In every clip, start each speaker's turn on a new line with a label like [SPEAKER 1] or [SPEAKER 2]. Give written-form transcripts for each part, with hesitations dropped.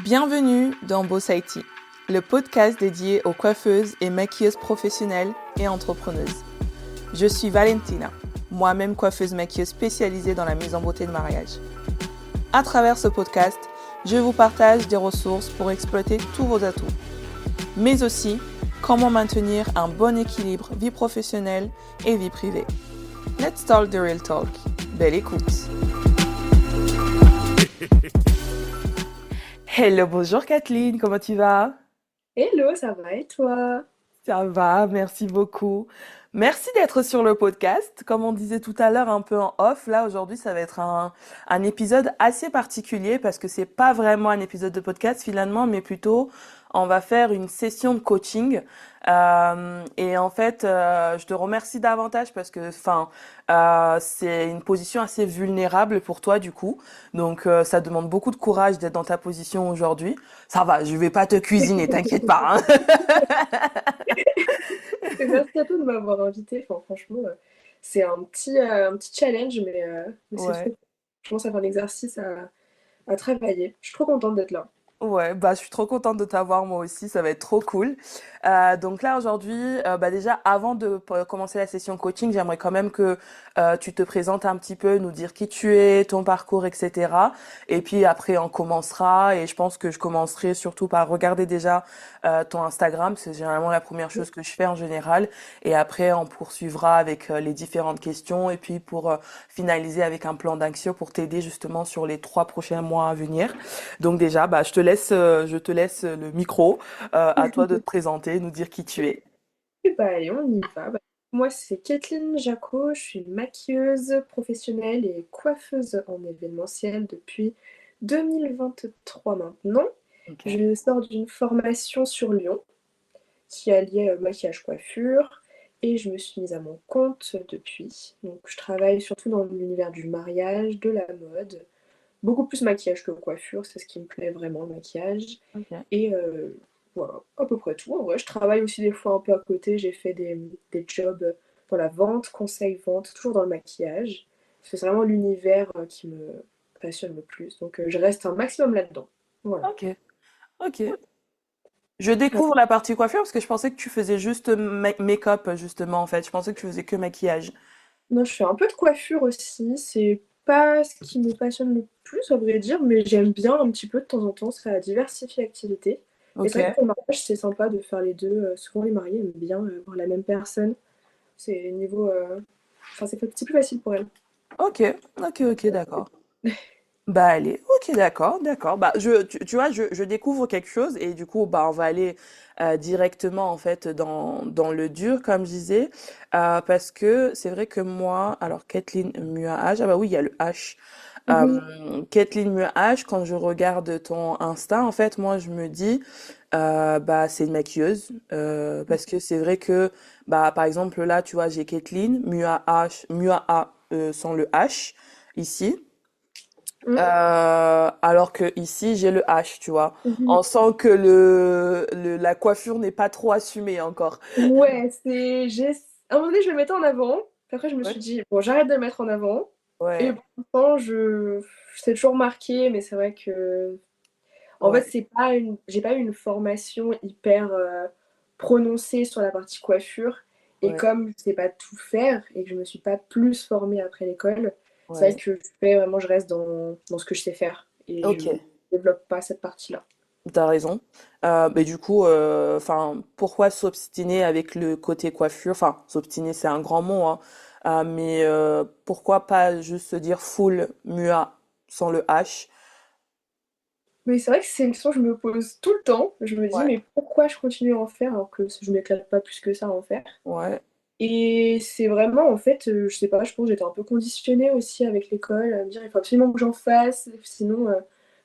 [SPEAKER 1] Bienvenue dans Boss IT, le podcast dédié aux coiffeuses et maquilleuses professionnelles et entrepreneuses. Je suis Valentina, moi-même coiffeuse maquilleuse spécialisée dans la mise en beauté de mariage. À travers ce podcast, je vous partage des ressources pour exploiter tous vos atouts, mais aussi comment maintenir un bon équilibre vie professionnelle et vie privée. Let's talk the real talk. Belle écoute. Hello, bonjour Kathleen, comment tu vas?
[SPEAKER 2] Hello, ça va et toi?
[SPEAKER 1] Ça va, merci beaucoup. Merci d'être sur le podcast. Comme on disait tout à l'heure un peu en off, là aujourd'hui ça va être un épisode assez particulier parce que c'est pas vraiment un épisode de podcast finalement, mais plutôt on va faire une session de coaching. Et en fait, je te remercie davantage parce que, c'est une position assez vulnérable pour toi du coup. Donc ça demande beaucoup de courage d'être dans ta position aujourd'hui. Ça va, je vais pas te cuisiner, t'inquiète pas, hein.
[SPEAKER 2] Et merci à toi de m'avoir invité. Enfin, franchement, c'est un petit challenge, mais c'est trop
[SPEAKER 1] Ouais.
[SPEAKER 2] cool. Je commence à faire un exercice à travailler. Je suis trop contente d'être là.
[SPEAKER 1] Ouais, bah je suis trop contente de t'avoir moi aussi, ça va être trop cool. Donc là aujourd'hui, bah déjà avant de commencer la session coaching, j'aimerais quand même que tu te présentes un petit peu, nous dire qui tu es, ton parcours, etc. Et puis après on commencera et je pense que je commencerai surtout par regarder déjà ton Instagram, c'est généralement la première chose que je fais en général. Et après on poursuivra avec les différentes questions et puis pour finaliser avec un plan d'action pour t'aider justement sur les 3 prochains mois à venir. Donc déjà, bah, je te laisse le micro. À toi de te présenter, nous dire qui tu es.
[SPEAKER 2] Et bah, allez, on y va. Bah, moi, c'est Kathleen Jacot. Je suis maquilleuse professionnelle et coiffeuse en événementiel depuis 2023 maintenant.
[SPEAKER 1] Ok.
[SPEAKER 2] Je sors d'une formation sur Lyon qui alliait maquillage coiffure et je me suis mise à mon compte depuis. Donc je travaille surtout dans l'univers du mariage, de la mode, beaucoup plus maquillage que coiffure, c'est ce qui me plaît vraiment, le maquillage.
[SPEAKER 1] Ok.
[SPEAKER 2] Et voilà, à peu près tout. En vrai, je travaille aussi des fois un peu à côté, j'ai fait des jobs dans la vente, conseil vente, toujours dans le maquillage. C'est vraiment l'univers qui me passionne le plus. Donc je reste un maximum là-dedans. Voilà.
[SPEAKER 1] Ok. Ok. Je découvre la partie coiffure parce que je pensais que tu faisais juste make-up justement en fait. Je pensais que tu faisais que maquillage.
[SPEAKER 2] Non, je fais un peu de coiffure aussi. C'est pas ce qui me passionne le plus, à vrai dire, mais j'aime bien un petit peu de temps en temps. Ça diversifie l'activité. Et
[SPEAKER 1] Ok.
[SPEAKER 2] c'est vrai que pour le mariage, c'est sympa de faire les deux. Souvent, les mariés aiment bien voir la même personne. C'est niveau. Enfin, c'est plus facile pour elles.
[SPEAKER 1] Ok. Ok. Ok. D'accord. Bah allez, ok, d'accord, d'accord. Bah tu vois, je découvre quelque chose et du coup, bah on va aller directement en fait dans le dur, comme je disais, parce que c'est vrai que moi, alors Kathleen Mua H, ah bah oui, il y a le H.
[SPEAKER 2] Oui.
[SPEAKER 1] Kathleen Mua H, quand je regarde ton Insta, en fait, moi je me dis, bah c'est une maquilleuse, parce que c'est vrai que, bah par exemple là, tu vois, j'ai Kathleen Mua H, Mua A sans le H ici.
[SPEAKER 2] Mm.
[SPEAKER 1] Alors que ici j'ai le H, tu vois.
[SPEAKER 2] Mhm.
[SPEAKER 1] On sent que la coiffure n'est pas trop assumée encore.
[SPEAKER 2] Ouais, c'est. À un moment donné, je le mettais en avant. Puis après, je me
[SPEAKER 1] Ouais.
[SPEAKER 2] suis dit, bon, j'arrête de le mettre en avant. Et
[SPEAKER 1] Ouais,
[SPEAKER 2] pour l'instant, c'est toujours marqué, mais c'est vrai que en fait,
[SPEAKER 1] ouais,
[SPEAKER 2] c'est pas une... j'ai pas eu une formation hyper prononcée sur la partie coiffure. Et
[SPEAKER 1] ouais,
[SPEAKER 2] comme je sais pas tout faire et que je me suis pas plus formée après l'école, c'est vrai
[SPEAKER 1] ouais.
[SPEAKER 2] que je reste dans ce que je sais faire. Et je
[SPEAKER 1] Ok,
[SPEAKER 2] développe pas cette partie-là.
[SPEAKER 1] t'as raison. Mais du coup, enfin, pourquoi s'obstiner avec le côté coiffure? Enfin, s'obstiner, c'est un grand mot, hein. Mais pourquoi pas juste se dire full mua sans le H?
[SPEAKER 2] Mais c'est vrai que c'est une question que je me pose tout le temps. Je me dis,
[SPEAKER 1] Ouais,
[SPEAKER 2] mais pourquoi je continue à en faire alors que je m'éclate pas plus que ça à en faire?
[SPEAKER 1] ouais,
[SPEAKER 2] Et c'est vraiment, en fait, je sais pas, je pense que j'étais un peu conditionnée aussi avec l'école, à me dire il faut absolument que j'en fasse, sinon,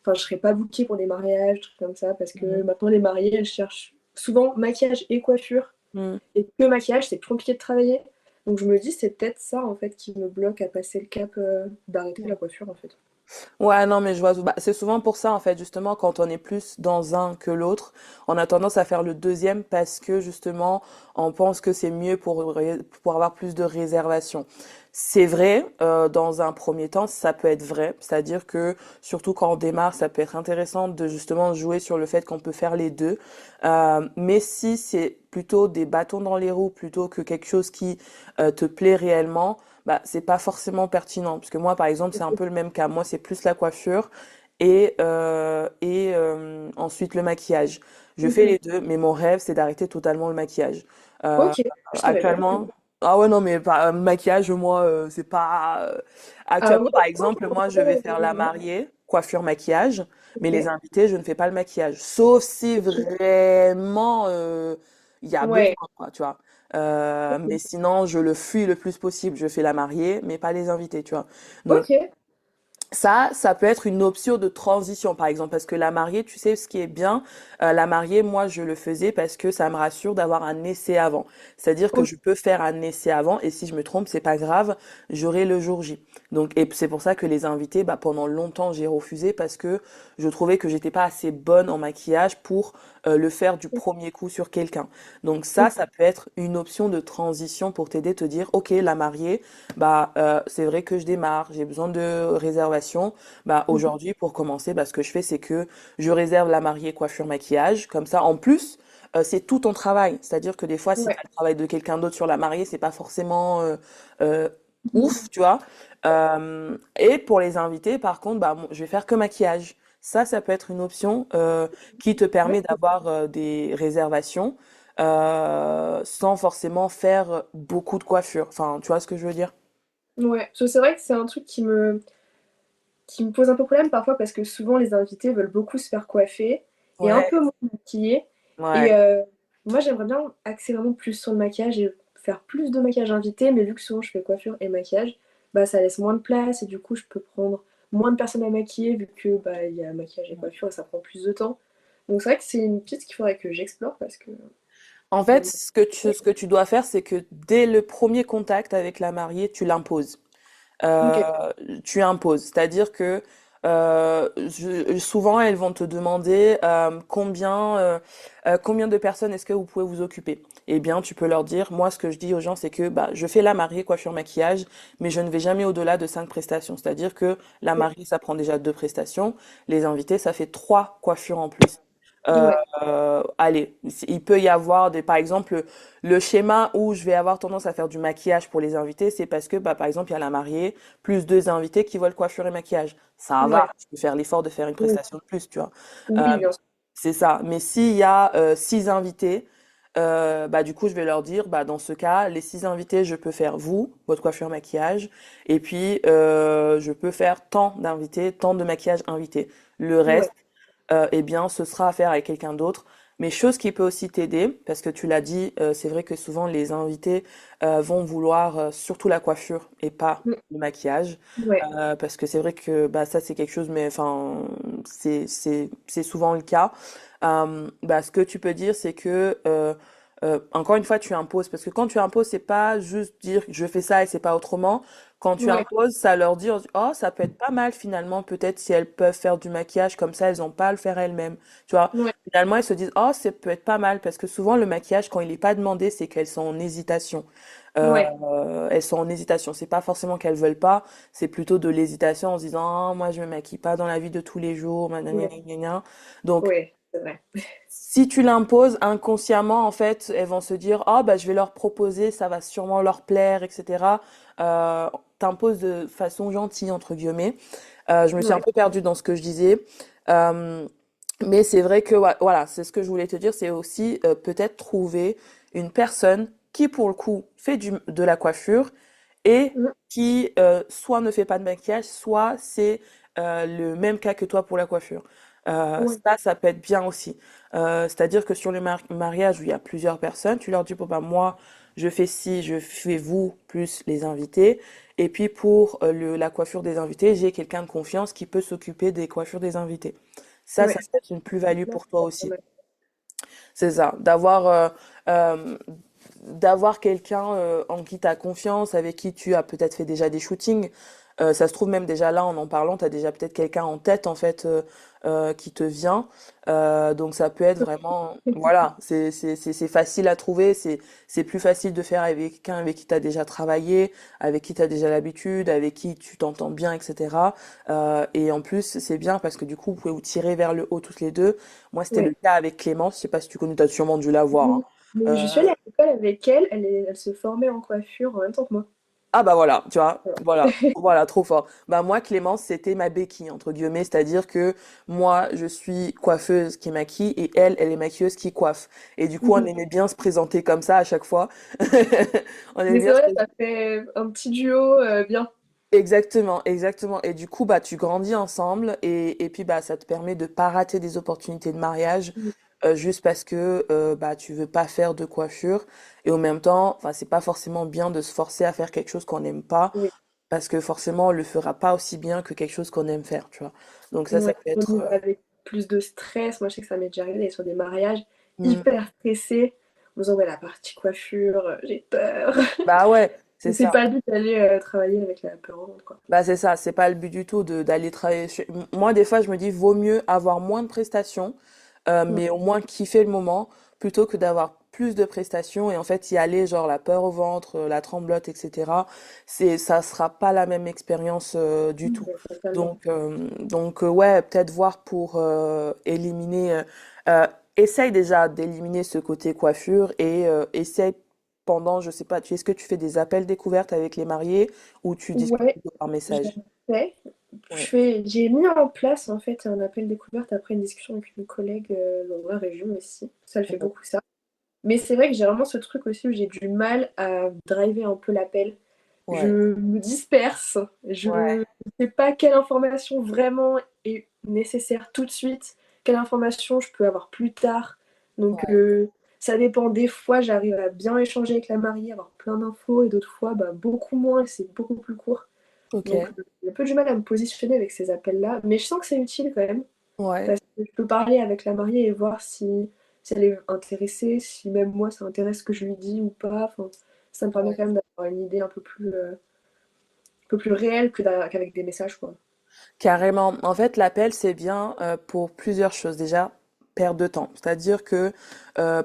[SPEAKER 2] enfin, je serais pas bookée pour des mariages, trucs comme ça, parce que
[SPEAKER 1] mhm,
[SPEAKER 2] maintenant, les mariées, elles cherchent souvent maquillage et coiffure,
[SPEAKER 1] mhm.
[SPEAKER 2] et que maquillage, c'est plus compliqué de travailler. Donc je me dis, c'est peut-être ça, en fait, qui me bloque à passer le cap d'arrêter la coiffure, en fait.
[SPEAKER 1] Ouais, non, mais je vois, bah, c'est souvent pour ça, en fait, justement, quand on est plus dans un que l'autre, on a tendance à faire le deuxième parce que, justement, on pense que c'est mieux pour avoir plus de réservations. C'est vrai, dans un premier temps, ça peut être vrai. C'est-à-dire que, surtout quand on démarre, ça peut être intéressant de justement jouer sur le fait qu'on peut faire les deux. Mais si c'est plutôt des bâtons dans les roues plutôt que quelque chose qui te plaît réellement, bah, c'est pas forcément pertinent. Parce que moi, par exemple, c'est un peu le même cas. Moi, c'est plus la coiffure et ensuite le maquillage. Je fais
[SPEAKER 2] Mhm.
[SPEAKER 1] les deux, mais mon rêve, c'est d'arrêter totalement le maquillage. Euh,
[SPEAKER 2] Ok, je savais pas.
[SPEAKER 1] actuellement, ah ouais, non, mais maquillage, moi, c'est pas.
[SPEAKER 2] Ah ouais,
[SPEAKER 1] Actuellement, par
[SPEAKER 2] non,
[SPEAKER 1] exemple, moi, je vais faire la
[SPEAKER 2] non.
[SPEAKER 1] mariée, coiffure, maquillage, mais les
[SPEAKER 2] Ok.
[SPEAKER 1] invités, je ne fais pas le maquillage. Sauf si vraiment il y a besoin,
[SPEAKER 2] Ouais,
[SPEAKER 1] quoi, tu vois. Mais sinon, je le fuis le plus possible. Je fais la mariée, mais pas les invités, tu vois. Donc,
[SPEAKER 2] ok.
[SPEAKER 1] ça peut être une option de transition, par exemple, parce que la mariée, tu sais, ce qui est bien, la mariée, moi, je le faisais parce que ça me rassure d'avoir un essai avant. C'est-à-dire que
[SPEAKER 2] Ok.
[SPEAKER 1] je peux faire un essai avant, et si je me trompe, c'est pas grave, j'aurai le jour J. Donc, et c'est pour ça que les invités, bah, pendant longtemps, j'ai refusé parce que je trouvais que j'étais pas assez bonne en maquillage pour le faire du premier coup sur quelqu'un. Donc ça peut être une option de transition pour t'aider, te dire, ok, la mariée, bah c'est vrai que je démarre, j'ai besoin de réservation. Bah
[SPEAKER 2] Mhm.
[SPEAKER 1] aujourd'hui pour commencer, bah ce que je fais c'est que je réserve la mariée coiffure maquillage comme ça en plus c'est tout ton travail, c'est-à-dire que des fois si tu
[SPEAKER 2] Ouais.
[SPEAKER 1] as le travail de quelqu'un d'autre sur la mariée, c'est pas forcément euh, ouf, tu vois. Et pour les invités par contre, bah je vais faire que maquillage. Ça peut être une option qui te
[SPEAKER 2] Ouais.
[SPEAKER 1] permet d'avoir des réservations sans forcément faire beaucoup de coiffure. Enfin, tu vois ce que je veux dire?
[SPEAKER 2] Ouais. Parce que c'est vrai que c'est un truc qui me pose un peu problème parfois parce que souvent les invités veulent beaucoup se faire coiffer et un
[SPEAKER 1] Ouais,
[SPEAKER 2] peu moins maquiller. Et
[SPEAKER 1] ouais,
[SPEAKER 2] moi j'aimerais bien axer vraiment plus sur le maquillage et faire plus de maquillage invité, mais vu que souvent je fais coiffure et maquillage, bah ça laisse moins de place et du coup je peux prendre moins de personnes à maquiller vu que bah il y a maquillage et coiffure et ça prend plus de temps. Donc c'est vrai que c'est une piste qu'il faudrait que j'explore parce que
[SPEAKER 1] en fait,
[SPEAKER 2] j'aime
[SPEAKER 1] ce que tu dois faire, c'est que dès le premier contact avec la mariée, tu l'imposes.
[SPEAKER 2] bien. Ok,
[SPEAKER 1] Tu imposes. C'est-à-dire que souvent, elles vont te demander combien de personnes est-ce que vous pouvez vous occuper. Eh bien, tu peux leur dire, moi, ce que je dis aux gens, c'est que bah, je fais la mariée, coiffure, maquillage, mais je ne vais jamais au-delà de 5 prestations. C'est-à-dire que la mariée, ça prend déjà 2 prestations. Les invités, ça fait 3 coiffures en plus. Euh,
[SPEAKER 2] ouais,
[SPEAKER 1] allez, il peut y avoir par exemple, le schéma où je vais avoir tendance à faire du maquillage pour les invités, c'est parce que, bah, par exemple, il y a la mariée, plus 2 invités qui veulent coiffure et maquillage. Ça va,
[SPEAKER 2] ouais,
[SPEAKER 1] je peux faire l'effort de faire une
[SPEAKER 2] oui,
[SPEAKER 1] prestation de plus, tu vois.
[SPEAKER 2] oui,
[SPEAKER 1] Euh,
[SPEAKER 2] bien sûr.
[SPEAKER 1] c'est ça. Mais s'il y a 6 invités, bah, du coup, je vais leur dire, bah, dans ce cas, les 6 invités, je peux faire vous, votre coiffure, maquillage, et puis je peux faire tant d'invités, tant de maquillage invités. Le
[SPEAKER 2] Ouais,
[SPEAKER 1] reste, eh bien, ce sera à faire avec quelqu'un d'autre. Mais chose qui peut aussi t'aider, parce que tu l'as dit, c'est vrai que souvent les invités vont vouloir surtout la coiffure et pas
[SPEAKER 2] mm,
[SPEAKER 1] le maquillage,
[SPEAKER 2] ouais,
[SPEAKER 1] parce que c'est vrai que bah ça c'est quelque chose, mais enfin c'est souvent le cas. Bah ce que tu peux dire c'est que encore une fois tu imposes, parce que quand tu imposes c'est pas juste dire je fais ça et c'est pas autrement. Quand tu
[SPEAKER 2] ouais,
[SPEAKER 1] imposes, ça leur dit, oh, ça peut être pas mal finalement, peut-être si elles peuvent faire du maquillage comme ça, elles ont pas à le faire elles-mêmes. Tu vois,
[SPEAKER 2] ouais,
[SPEAKER 1] finalement, elles se disent, oh, ça peut être pas mal, parce que souvent le maquillage, quand il est pas demandé, c'est qu'elles sont en hésitation.
[SPEAKER 2] ouais,
[SPEAKER 1] Elles sont en hésitation. C'est pas forcément qu'elles veulent pas, c'est plutôt de l'hésitation en se disant, oh, moi je me maquille pas dans la vie de tous les jours, nanana,
[SPEAKER 2] ouais,
[SPEAKER 1] nanana. Donc,
[SPEAKER 2] ouais, c'est vrai.
[SPEAKER 1] si tu l'imposes inconsciemment, en fait, elles vont se dire, ah bah je vais leur proposer, ça va sûrement leur plaire, etc. T'imposes de façon gentille, entre guillemets. Je me suis un
[SPEAKER 2] Ouais.
[SPEAKER 1] peu perdue dans ce que je disais. Euh, mais c'est vrai que voilà, c'est ce que je voulais te dire, c'est aussi peut-être trouver une personne qui, pour le coup, fait de la coiffure et
[SPEAKER 2] Mm,
[SPEAKER 1] qui soit ne fait pas de maquillage, soit c'est le même cas que toi pour la coiffure.
[SPEAKER 2] ouais.
[SPEAKER 1] Ça peut être bien aussi. C'est-à-dire que sur le mariage où il y a plusieurs personnes, tu leur dis, bon, bah, moi, je fais ci, je fais vous, plus les invités. Et puis pour la coiffure des invités, j'ai quelqu'un de confiance qui peut s'occuper des coiffures des invités. Ça
[SPEAKER 2] Ouais,
[SPEAKER 1] peut être une plus-value
[SPEAKER 2] ça,
[SPEAKER 1] pour toi
[SPEAKER 2] pas
[SPEAKER 1] aussi.
[SPEAKER 2] mal.
[SPEAKER 1] C'est ça, euh, d'avoir quelqu'un en qui tu as confiance, avec qui tu as peut-être fait déjà des shootings. Ça se trouve même déjà là, en parlant, tu as déjà peut-être quelqu'un en tête en fait qui te vient. Donc ça peut être vraiment, voilà, c'est facile à trouver, c'est plus facile de faire avec quelqu'un avec qui tu as déjà travaillé, avec qui tu as déjà l'habitude, avec qui tu t'entends bien, etc. Et en plus, c'est bien parce que du coup, vous pouvez vous tirer vers le haut toutes les deux. Moi, c'était le
[SPEAKER 2] Ouais.
[SPEAKER 1] cas avec Clémence, je sais pas si tu connais, tu as sûrement dû la voir, hein.
[SPEAKER 2] Oui. Mais je suis allée
[SPEAKER 1] Euh,
[SPEAKER 2] à l'école avec elle, elle se formait en coiffure en même temps que moi.
[SPEAKER 1] Ah bah voilà, tu vois,
[SPEAKER 2] Voilà.
[SPEAKER 1] voilà, trop fort. Bah moi, Clémence, c'était ma béquille, entre guillemets, c'est-à-dire que moi, je suis coiffeuse qui maquille et elle, elle est maquilleuse qui coiffe. Et du coup, on
[SPEAKER 2] Mhm.
[SPEAKER 1] aimait bien se présenter comme ça à chaque fois. On aimait
[SPEAKER 2] Mais c'est
[SPEAKER 1] bien se
[SPEAKER 2] vrai,
[SPEAKER 1] présenter.
[SPEAKER 2] ça fait un petit duo bien.
[SPEAKER 1] Exactement, exactement. Et du coup, bah, tu grandis ensemble et puis bah, ça te permet de pas rater des opportunités de mariage
[SPEAKER 2] Mhm.
[SPEAKER 1] juste parce que bah, tu veux pas faire de coiffure. Et en même temps, enfin, c'est pas forcément bien de se forcer à faire quelque chose qu'on n'aime pas
[SPEAKER 2] Oui.
[SPEAKER 1] parce que forcément, on le fera pas aussi bien que quelque chose qu'on aime faire, tu vois. Donc ça
[SPEAKER 2] Ouais.
[SPEAKER 1] peut être...
[SPEAKER 2] Avec plus de stress, moi je sais que ça m'est déjà arrivé d'aller sur des mariages
[SPEAKER 1] hmm.
[SPEAKER 2] hyper stressés, en me disant ouais la partie coiffure, j'ai peur.
[SPEAKER 1] Bah ouais, c'est
[SPEAKER 2] Mais c'est
[SPEAKER 1] ça.
[SPEAKER 2] pas le but d'aller travailler avec la peur au ventre, quoi.
[SPEAKER 1] Bah c'est ça, c'est pas le but du tout de d'aller travailler. Moi, des fois, je me dis, vaut mieux avoir moins de prestations,
[SPEAKER 2] Mm.
[SPEAKER 1] mais au moins kiffer le moment, plutôt que d'avoir plus de prestations et en fait y aller, genre la peur au ventre, la tremblote, etc. Ça sera pas la même expérience du tout.
[SPEAKER 2] Ouais, totalement.
[SPEAKER 1] Donc ouais, peut-être voir pour éliminer. Essaye déjà d'éliminer ce côté coiffure et essaye pendant, je sais pas, est-ce que tu fais des appels découvertes avec les mariés? Ou tu discutes
[SPEAKER 2] Ouais,
[SPEAKER 1] plutôt par
[SPEAKER 2] j'en
[SPEAKER 1] message.
[SPEAKER 2] fais.
[SPEAKER 1] Ouais.
[SPEAKER 2] J'ai mis en place en fait un appel découverte après une discussion avec une collègue dans la région aussi. Ça elle fait
[SPEAKER 1] Mhm.
[SPEAKER 2] beaucoup ça. Mais c'est vrai que j'ai vraiment ce truc aussi où j'ai du mal à driver un peu l'appel. Je
[SPEAKER 1] Ouais.
[SPEAKER 2] me disperse, je
[SPEAKER 1] Ouais.
[SPEAKER 2] ne sais pas quelle information vraiment est nécessaire tout de suite, quelle information je peux avoir plus tard. Donc
[SPEAKER 1] Ouais.
[SPEAKER 2] ça dépend. Des fois, j'arrive à bien échanger avec la mariée, avoir plein d'infos, et d'autres fois, bah, beaucoup moins et c'est beaucoup plus court.
[SPEAKER 1] Ok.
[SPEAKER 2] Donc j'ai un peu du mal à me positionner avec ces appels-là, mais je sens que c'est utile quand même,
[SPEAKER 1] Ouais.
[SPEAKER 2] parce que je peux parler avec la mariée et voir si elle est intéressée, si même moi ça intéresse ce que je lui dis ou pas. Enfin, ça me permet
[SPEAKER 1] Ouais.
[SPEAKER 2] quand même d'avoir une idée un peu plus réelle qu'avec des messages, quoi.
[SPEAKER 1] Carrément. En fait, l'appel, c'est bien pour plusieurs choses. Déjà, perte de temps. C'est-à-dire que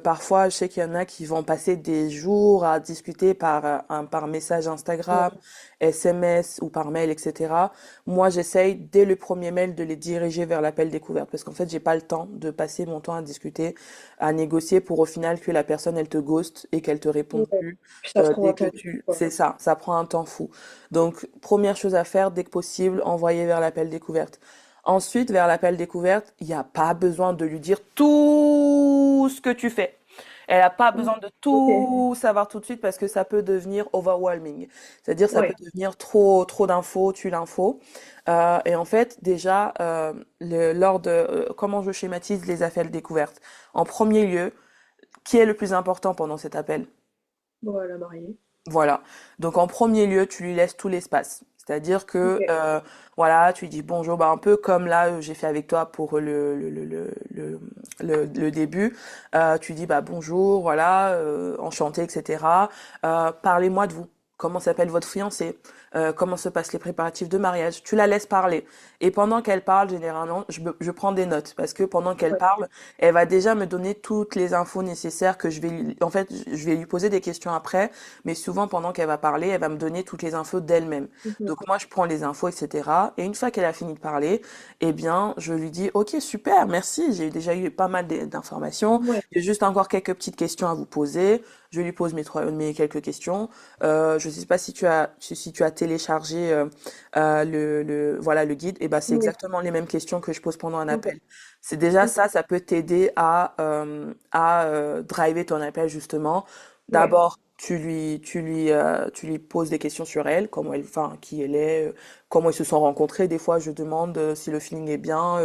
[SPEAKER 1] parfois, je sais qu'il y en a qui vont passer des jours à discuter par message Instagram,
[SPEAKER 2] Ouais.
[SPEAKER 1] SMS ou par mail, etc. Moi, j'essaye dès le premier mail de les diriger vers l'appel découverte parce qu'en fait, j'ai pas le temps de passer mon temps à discuter, à négocier pour au final que la personne, elle te ghost et qu'elle te réponde
[SPEAKER 2] Ouais.
[SPEAKER 1] plus
[SPEAKER 2] Puis ça prend
[SPEAKER 1] dès
[SPEAKER 2] un
[SPEAKER 1] que
[SPEAKER 2] temps fou,
[SPEAKER 1] tu...
[SPEAKER 2] quoi.
[SPEAKER 1] C'est ça prend un temps fou. Donc, première chose à faire, dès que possible, envoyer vers l'appel découverte. Ensuite, vers l'appel découverte, il n'y a pas besoin de lui dire tout ce que tu fais. Elle n'a pas
[SPEAKER 2] Mm.
[SPEAKER 1] besoin de
[SPEAKER 2] Ok.
[SPEAKER 1] tout savoir tout de suite parce que ça peut devenir overwhelming. C'est-à-dire, ça peut
[SPEAKER 2] Ouais.
[SPEAKER 1] devenir trop d'infos, tu l'info. Et en fait, déjà, comment je schématise les appels découvertes? En premier lieu, qui est le plus important pendant cet appel?
[SPEAKER 2] Bon, la mariée.
[SPEAKER 1] Voilà. Donc en premier lieu, tu lui laisses tout l'espace. C'est-à-dire que
[SPEAKER 2] Ok.
[SPEAKER 1] voilà, tu lui dis bonjour, bah un peu comme là j'ai fait avec toi pour le début. Tu dis bah bonjour, voilà, enchanté, etc. Parlez-moi de vous. Comment s'appelle votre fiancé? Comment se passent les préparatifs de mariage? Tu la laisses parler. Et pendant qu'elle parle, généralement, je prends des notes parce que pendant qu'elle
[SPEAKER 2] Ouais.
[SPEAKER 1] parle, elle va déjà me donner toutes les infos nécessaires que je vais lui... En fait, je vais lui poser des questions après mais souvent pendant qu'elle va parler, elle va me donner toutes les infos d'elle-même.
[SPEAKER 2] Mhm.
[SPEAKER 1] Donc moi, je prends les infos, etc. Et une fois qu'elle a fini de parler, eh bien, je lui dis, OK, super, merci, j'ai déjà eu pas mal d'informations.
[SPEAKER 2] Ouais.
[SPEAKER 1] J'ai juste encore quelques petites questions à vous poser. Je lui pose mes quelques questions. Je sais pas si tu as téléchargé voilà, le guide. Et ben, c'est
[SPEAKER 2] Oui.
[SPEAKER 1] exactement les mêmes questions que je pose pendant un
[SPEAKER 2] Ok.
[SPEAKER 1] appel. C'est déjà
[SPEAKER 2] Ok.
[SPEAKER 1] ça peut t'aider à driver ton appel justement.
[SPEAKER 2] Ouais.
[SPEAKER 1] D'abord, tu lui poses des questions sur elle, comment elle, enfin, qui elle est, comment ils se sont rencontrés. Des fois, je demande si le feeling est bien,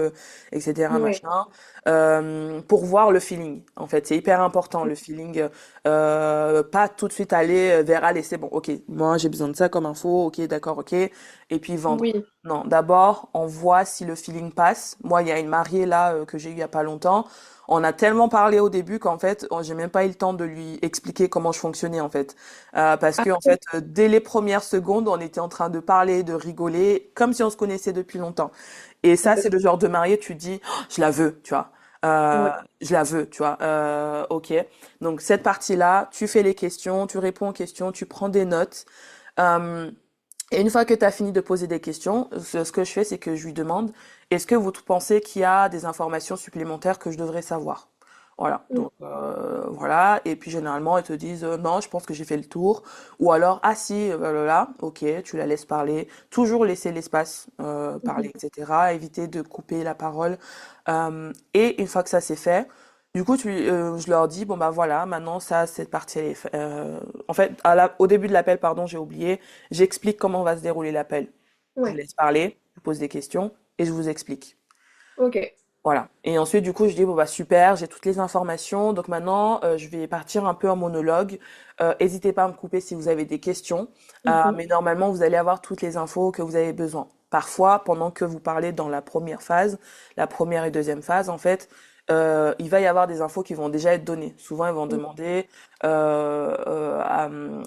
[SPEAKER 1] etc.,
[SPEAKER 2] Ouais.
[SPEAKER 1] machin, pour voir le feeling. En fait, c'est hyper important le feeling. Pas tout de suite aller vers allez, c'est bon, ok, moi j'ai besoin de ça comme info, ok, d'accord, ok, et puis vendre.
[SPEAKER 2] Oui.
[SPEAKER 1] Non, d'abord, on voit si le feeling passe. Moi, il y a une mariée là que j'ai eue il y a pas longtemps. On a tellement parlé au début qu'en fait, j'ai même pas eu le temps de lui expliquer comment je fonctionnais en fait, parce
[SPEAKER 2] Ah,
[SPEAKER 1] que en fait, dès les premières secondes, on était en train de parler, de rigoler rigoler, comme si on se connaissait depuis longtemps. Et ça, c'est le genre de mariée, tu dis, oh, je la veux, tu vois. Euh,
[SPEAKER 2] Ouais.
[SPEAKER 1] je la veux, tu vois. Ok. Donc cette partie-là, tu fais les questions, tu réponds aux questions, tu prends des notes. Euh, et une fois que tu as fini de poser des questions, ce que je fais, c'est que je lui demande, est-ce que vous pensez qu'il y a des informations supplémentaires que je devrais savoir? Voilà,
[SPEAKER 2] Mm.
[SPEAKER 1] donc voilà, et puis généralement ils te disent non, je pense que j'ai fait le tour, ou alors ah si, voilà, ok, tu la laisses parler, toujours laisser l'espace parler,
[SPEAKER 2] Mhm.
[SPEAKER 1] etc., éviter de couper la parole. Et une fois que ça c'est fait, du coup je leur dis bon bah voilà, maintenant ça cette partie elle est en fait au début de l'appel pardon j'ai oublié, j'explique comment va se dérouler l'appel. Je vous
[SPEAKER 2] Ouais.
[SPEAKER 1] laisse parler, je vous pose des questions et je vous explique.
[SPEAKER 2] Ok.
[SPEAKER 1] Voilà. Et ensuite, du coup, je dis, bon, bah, super, j'ai toutes les informations. Donc maintenant, je vais partir un peu en monologue. N'hésitez pas à me couper si vous avez des questions.
[SPEAKER 2] Mhm.
[SPEAKER 1] Mais normalement, vous allez avoir toutes les infos que vous avez besoin. Parfois, pendant que vous parlez dans la première phase, la première et deuxième phase, en fait, il va y avoir des infos qui vont déjà être données. Souvent, ils vont demander, je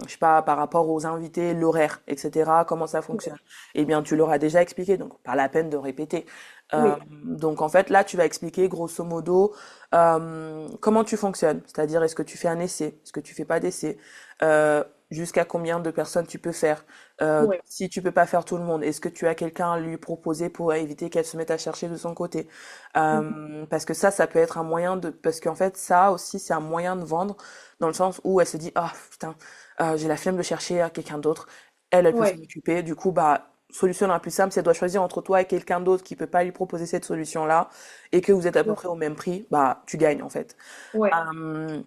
[SPEAKER 1] sais pas, par rapport aux invités, l'horaire, etc., comment ça fonctionne. Eh bien, tu l'auras déjà expliqué, donc pas la peine de répéter.
[SPEAKER 2] Oui.
[SPEAKER 1] Donc en fait, là, tu vas expliquer grosso modo comment tu fonctionnes. C'est-à-dire, est-ce que tu fais un essai? Est-ce que tu fais pas d'essai? Jusqu'à combien de personnes tu peux faire?
[SPEAKER 2] Ouais.
[SPEAKER 1] Si tu peux pas faire tout le monde, est-ce que tu as quelqu'un à lui proposer pour éviter qu'elle se mette à chercher de son côté?
[SPEAKER 2] Mhm.
[SPEAKER 1] Parce que ça peut être un moyen de... Parce qu'en fait, ça aussi, c'est un moyen de vendre dans le sens où elle se dit, ah putain, j'ai la flemme de chercher à quelqu'un d'autre. Elle peut s'en
[SPEAKER 2] Ouais.
[SPEAKER 1] occuper. Du coup, bah, solution la plus simple, c'est elle doit choisir entre toi et quelqu'un d'autre qui peut pas lui proposer cette solution-là et que vous êtes à peu
[SPEAKER 2] Ouais.
[SPEAKER 1] près au même prix, bah tu gagnes en fait.
[SPEAKER 2] Ouais.
[SPEAKER 1] Euh,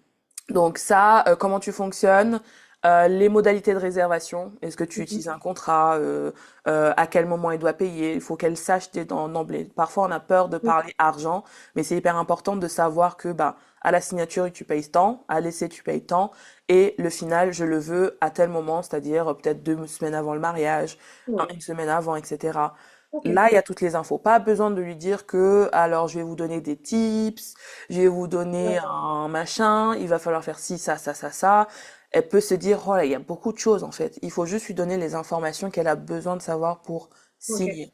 [SPEAKER 1] donc ça, comment tu fonctionnes? Les modalités de réservation, est-ce que tu
[SPEAKER 2] Mhm.
[SPEAKER 1] utilises un contrat? À quel moment il doit payer? Il faut qu'elle sache d'emblée. Parfois, on a peur de
[SPEAKER 2] Oui.
[SPEAKER 1] parler argent, mais c'est hyper important de savoir que bah à la signature tu payes tant, à l'essai tu payes tant, et le final je le veux à tel moment, c'est-à-dire peut-être 2 semaines avant le mariage,
[SPEAKER 2] Ouais.
[SPEAKER 1] une semaine avant, etc.
[SPEAKER 2] Ok.
[SPEAKER 1] Là, il y a toutes les infos. Pas besoin de lui dire que, alors, je vais vous donner des tips, je vais vous donner
[SPEAKER 2] Ouais.
[SPEAKER 1] un machin, il va falloir faire ci, ça, ça, ça, ça. Elle peut se dire, oh là, il y a beaucoup de choses, en fait. Il faut juste lui donner les informations qu'elle a besoin de savoir pour
[SPEAKER 2] Ok.
[SPEAKER 1] signer.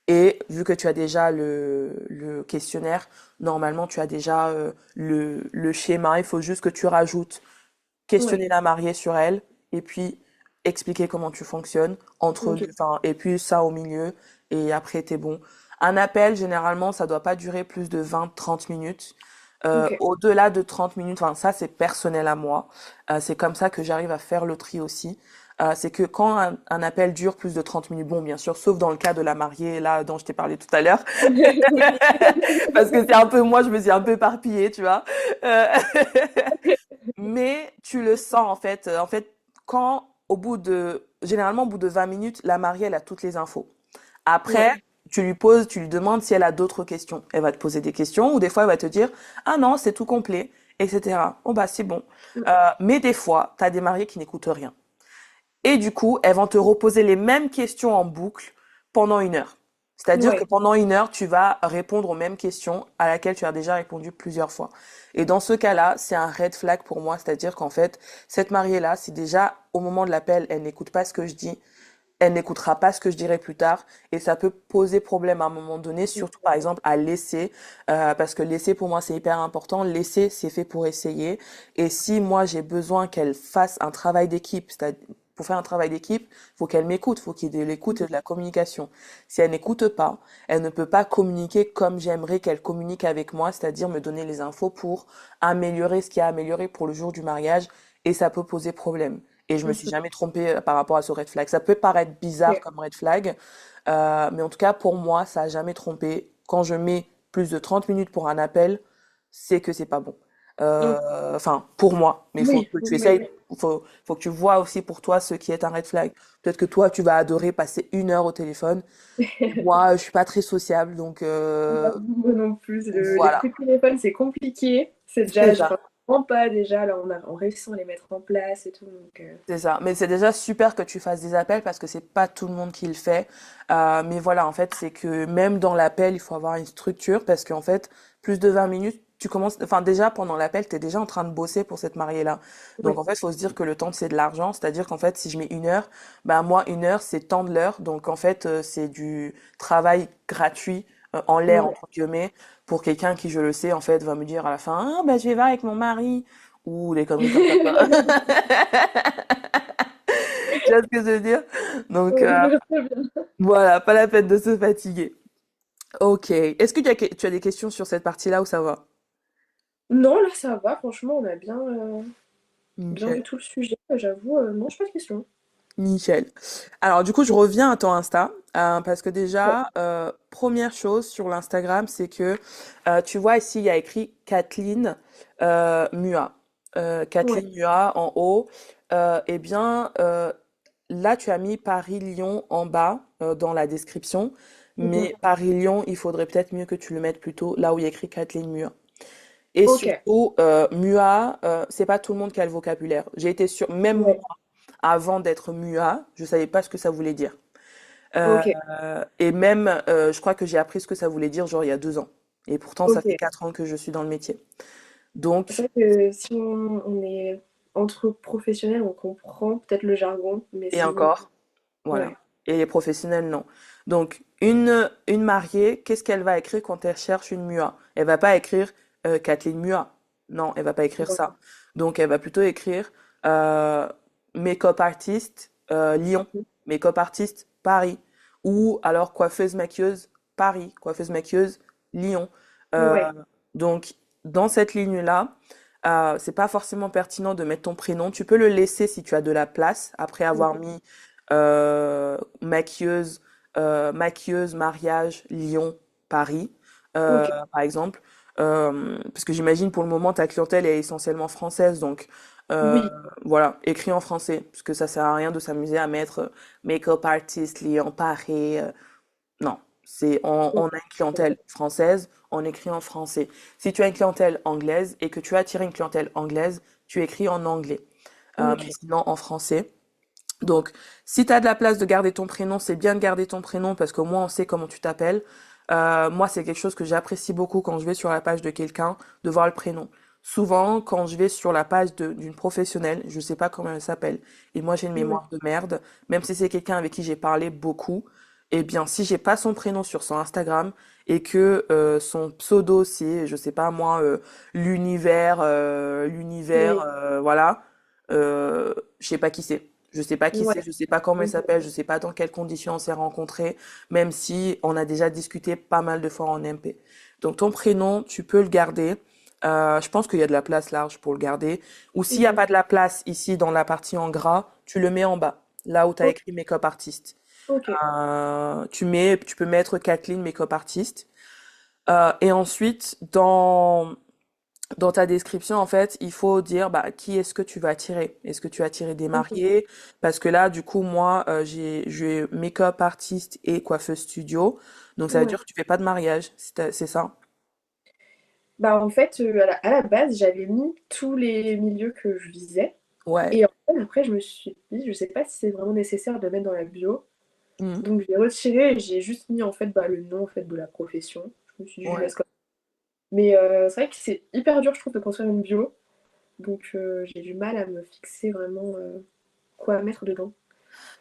[SPEAKER 1] Et vu que tu as déjà le questionnaire, normalement, tu as déjà le schéma. Il faut juste que tu rajoutes
[SPEAKER 2] Ouais.
[SPEAKER 1] questionner la mariée sur elle et puis expliquer comment tu fonctionnes
[SPEAKER 2] Ok.
[SPEAKER 1] enfin, et puis ça au milieu et après t'es bon. Un appel, généralement, ça doit pas durer plus de 20-30 minutes.
[SPEAKER 2] Ok.
[SPEAKER 1] Au-delà de 30 minutes, enfin, ça c'est personnel à moi. C'est comme ça que j'arrive à faire le tri aussi. C'est que quand un appel dure plus de 30 minutes, bon, bien sûr, sauf dans le cas de la mariée, là, dont je t'ai parlé tout à l'heure,
[SPEAKER 2] Oui.
[SPEAKER 1] parce que c'est un peu, moi, je me suis un peu éparpillée, tu vois. Euh, Mais tu le sens en fait. En fait, quand généralement au bout de 20 minutes, la mariée, elle a toutes les infos. Après,
[SPEAKER 2] Ouais.
[SPEAKER 1] tu lui demandes si elle a d'autres questions. Elle va te poser des questions ou des fois elle va te dire, ah non, c'est tout complet, etc. Oh bah c'est bon. Mais des fois, tu as des mariés qui n'écoutent rien. Et du coup, elles vont te reposer les mêmes questions en boucle pendant 1 heure. C'est-à-dire que
[SPEAKER 2] Ouais.
[SPEAKER 1] pendant 1 heure, tu vas répondre aux mêmes questions à laquelle tu as déjà répondu plusieurs fois. Et dans ce cas-là, c'est un red flag pour moi. C'est-à-dire qu'en fait, cette mariée-là, si déjà au moment de l'appel, elle n'écoute pas ce que je dis, elle n'écoutera pas ce que je dirai plus tard. Et ça peut poser problème à un moment donné, surtout par exemple à l'essai. Parce que l'essai, pour moi, c'est hyper important. L'essai, c'est fait pour essayer. Et si moi, j'ai besoin qu'elle fasse un travail d'équipe, c'est-à-dire pour faire un travail d'équipe, faut qu'elle m'écoute, faut qu'il y ait de l'écoute et de la communication. Si elle n'écoute pas, elle ne peut pas communiquer comme j'aimerais qu'elle communique avec moi, c'est-à-dire me donner les infos pour améliorer ce qu'il y a à améliorer pour le jour du mariage, et ça peut poser problème. Et je me suis
[SPEAKER 2] Mhm.
[SPEAKER 1] jamais trompée par rapport à ce red flag. Ça peut paraître bizarre
[SPEAKER 2] Ok.
[SPEAKER 1] comme red flag, mais en tout cas pour moi, ça a jamais trompé. Quand je mets plus de 30 minutes pour un appel, c'est que c'est pas bon.
[SPEAKER 2] Ok.
[SPEAKER 1] Enfin, pour moi. Mais il faut
[SPEAKER 2] Oui.
[SPEAKER 1] que tu
[SPEAKER 2] Oui.
[SPEAKER 1] essayes, faut que tu vois aussi pour toi ce qui est un red flag. Peut-être que toi, tu vas adorer passer 1 heure au téléphone. Moi, je suis pas très sociable, donc
[SPEAKER 2] Moi non plus. Les
[SPEAKER 1] voilà.
[SPEAKER 2] coups de téléphone, c'est compliqué. C'est
[SPEAKER 1] C'est
[SPEAKER 2] déjà,
[SPEAKER 1] ça.
[SPEAKER 2] enfin, vraiment pas déjà. Là, on réussit à les mettre en place et tout. Donc,
[SPEAKER 1] C'est ça. Mais c'est déjà super que tu fasses des appels parce que c'est pas tout le monde qui le fait. Mais voilà, en fait, c'est que même dans l'appel, il faut avoir une structure parce qu'en fait, plus de 20 minutes, tu commences, enfin déjà pendant l'appel, tu es déjà en train de bosser pour cette mariée-là. Donc
[SPEAKER 2] Oui.
[SPEAKER 1] en fait, il faut se dire que le temps, c'est de l'argent. C'est-à-dire qu'en fait, si je mets 1 heure, bah moi, 1 heure, c'est tant de l'heure. Donc en fait, c'est du travail gratuit, en l'air,
[SPEAKER 2] Ouais.
[SPEAKER 1] entre guillemets, pour quelqu'un qui, je le sais, en fait, va me dire à la fin, ah bah je vais voir avec mon mari. Ou des conneries comme ça, quoi. Tu vois ce que je veux dire? Donc
[SPEAKER 2] Ouais, je vois très bien.
[SPEAKER 1] voilà, pas la peine de se fatiguer. Ok. Est-ce que tu as des questions sur cette partie-là ou ça va?
[SPEAKER 2] Non, là, ça va. Franchement, on a bien
[SPEAKER 1] Ok.
[SPEAKER 2] vu tout le sujet. J'avoue, non, je pas de questions.
[SPEAKER 1] Nickel. Alors du coup, je reviens à ton Insta parce que
[SPEAKER 2] Ouais.
[SPEAKER 1] déjà, première chose sur l'Instagram, c'est que tu vois ici, il y a écrit Kathleen Mua.
[SPEAKER 2] Ouais.
[SPEAKER 1] Kathleen Mua en haut. Eh bien, là, tu as mis Paris-Lyon en bas dans la description,
[SPEAKER 2] Mhm.
[SPEAKER 1] mais Paris-Lyon, il faudrait peut-être mieux que tu le mettes plutôt là où il y a écrit Kathleen Mua. Et
[SPEAKER 2] Ok.
[SPEAKER 1] surtout, Mua, c'est pas tout le monde qui a le vocabulaire. J'ai été sûre, même
[SPEAKER 2] Ouais.
[SPEAKER 1] avant d'être MUA, je savais pas ce que ça voulait dire. Euh,
[SPEAKER 2] Ok.
[SPEAKER 1] et même, je crois que j'ai appris ce que ça voulait dire genre il y a 2 ans. Et pourtant, ça
[SPEAKER 2] Ok.
[SPEAKER 1] fait 4 ans que je suis dans le métier. Donc,
[SPEAKER 2] C'est vrai que si on est entre professionnels, on comprend peut-être le jargon, mais
[SPEAKER 1] et
[SPEAKER 2] sinon,
[SPEAKER 1] encore, voilà.
[SPEAKER 2] ouais.
[SPEAKER 1] Et les professionnels, non. Donc, une mariée, qu'est-ce qu'elle va écrire quand elle cherche une MUA? Elle va pas écrire Kathleen MUA. Non, elle va pas écrire
[SPEAKER 2] Non.
[SPEAKER 1] ça. Donc, elle va plutôt écrire euh, make-up artist Lyon,
[SPEAKER 2] Mhm.
[SPEAKER 1] make-up artist Paris, ou alors coiffeuse maquilleuse Paris, coiffeuse maquilleuse Lyon. Euh,
[SPEAKER 2] Ouais.
[SPEAKER 1] donc, dans cette ligne-là, c'est pas forcément pertinent de mettre ton prénom. Tu peux le laisser si tu as de la place après avoir
[SPEAKER 2] Mhm.
[SPEAKER 1] mis maquilleuse, maquilleuse, mariage, Lyon, Paris,
[SPEAKER 2] Ok.
[SPEAKER 1] par exemple. Parce que j'imagine pour le moment ta clientèle est essentiellement française, donc euh,
[SPEAKER 2] Oui.
[SPEAKER 1] voilà, écrit en français, parce que ça sert à rien de s'amuser à mettre make-up artist, Lyon, Paris. Non, on a une clientèle française, on écrit en français. Si tu as une clientèle anglaise et que tu as attiré une clientèle anglaise, tu écris en anglais.
[SPEAKER 2] Ok.
[SPEAKER 1] Mais sinon en français. Donc, si tu as de la place de garder ton prénom, c'est bien de garder ton prénom parce qu'au moins on sait comment tu t'appelles. Moi, c'est quelque chose que j'apprécie beaucoup quand je vais sur la page de quelqu'un, de voir le prénom. Souvent, quand je vais sur la page d'une professionnelle, je sais pas comment elle s'appelle, et moi j'ai une
[SPEAKER 2] Ouais.
[SPEAKER 1] mémoire de merde, même si c'est quelqu'un avec qui j'ai parlé beaucoup, eh bien, si j'ai pas son prénom sur son Instagram et que son pseudo c'est, je sais pas moi, l'univers,
[SPEAKER 2] Oui.
[SPEAKER 1] voilà, je sais pas qui c'est. Je sais pas qui c'est,
[SPEAKER 2] Ouais.
[SPEAKER 1] je sais pas comment elle
[SPEAKER 2] Mhm.
[SPEAKER 1] s'appelle, je sais pas dans quelles conditions on s'est rencontrés, même si on a déjà discuté pas mal de fois en MP. Donc ton prénom, tu peux le garder. Je pense qu'il y a de la place large pour le garder. Ou s'il n'y a
[SPEAKER 2] Mhm.
[SPEAKER 1] pas de la place ici dans la partie en gras, tu le mets en bas, là où tu as
[SPEAKER 2] Ok.
[SPEAKER 1] écrit Makeup Artist.
[SPEAKER 2] Ok.
[SPEAKER 1] Tu peux mettre Kathleen Makeup Artist. Et ensuite, dans ta description, en fait, il faut dire bah, qui est-ce que tu vas attirer. Est-ce que tu vas attirer des
[SPEAKER 2] Mhm.
[SPEAKER 1] mariés? Parce que là, du coup, moi, j'ai make-up artiste et coiffeuse studio. Donc, ça veut dire
[SPEAKER 2] Ouais.
[SPEAKER 1] que tu fais pas de mariage, c'est ça?
[SPEAKER 2] Bah, en fait, à la base, j'avais mis tous les milieux que je visais.
[SPEAKER 1] Ouais.
[SPEAKER 2] Et en fait, après, je me suis dit, je sais pas si c'est vraiment nécessaire de mettre dans la bio.
[SPEAKER 1] Mhm.
[SPEAKER 2] Donc, je l'ai retiré et j'ai juste mis en fait bah, le nom en fait, de la profession. Je me suis dit, je
[SPEAKER 1] Ouais.
[SPEAKER 2] laisse comme ça. Mais c'est vrai que c'est hyper dur, je trouve, de construire une bio. Donc, j'ai du mal à me fixer vraiment quoi mettre dedans.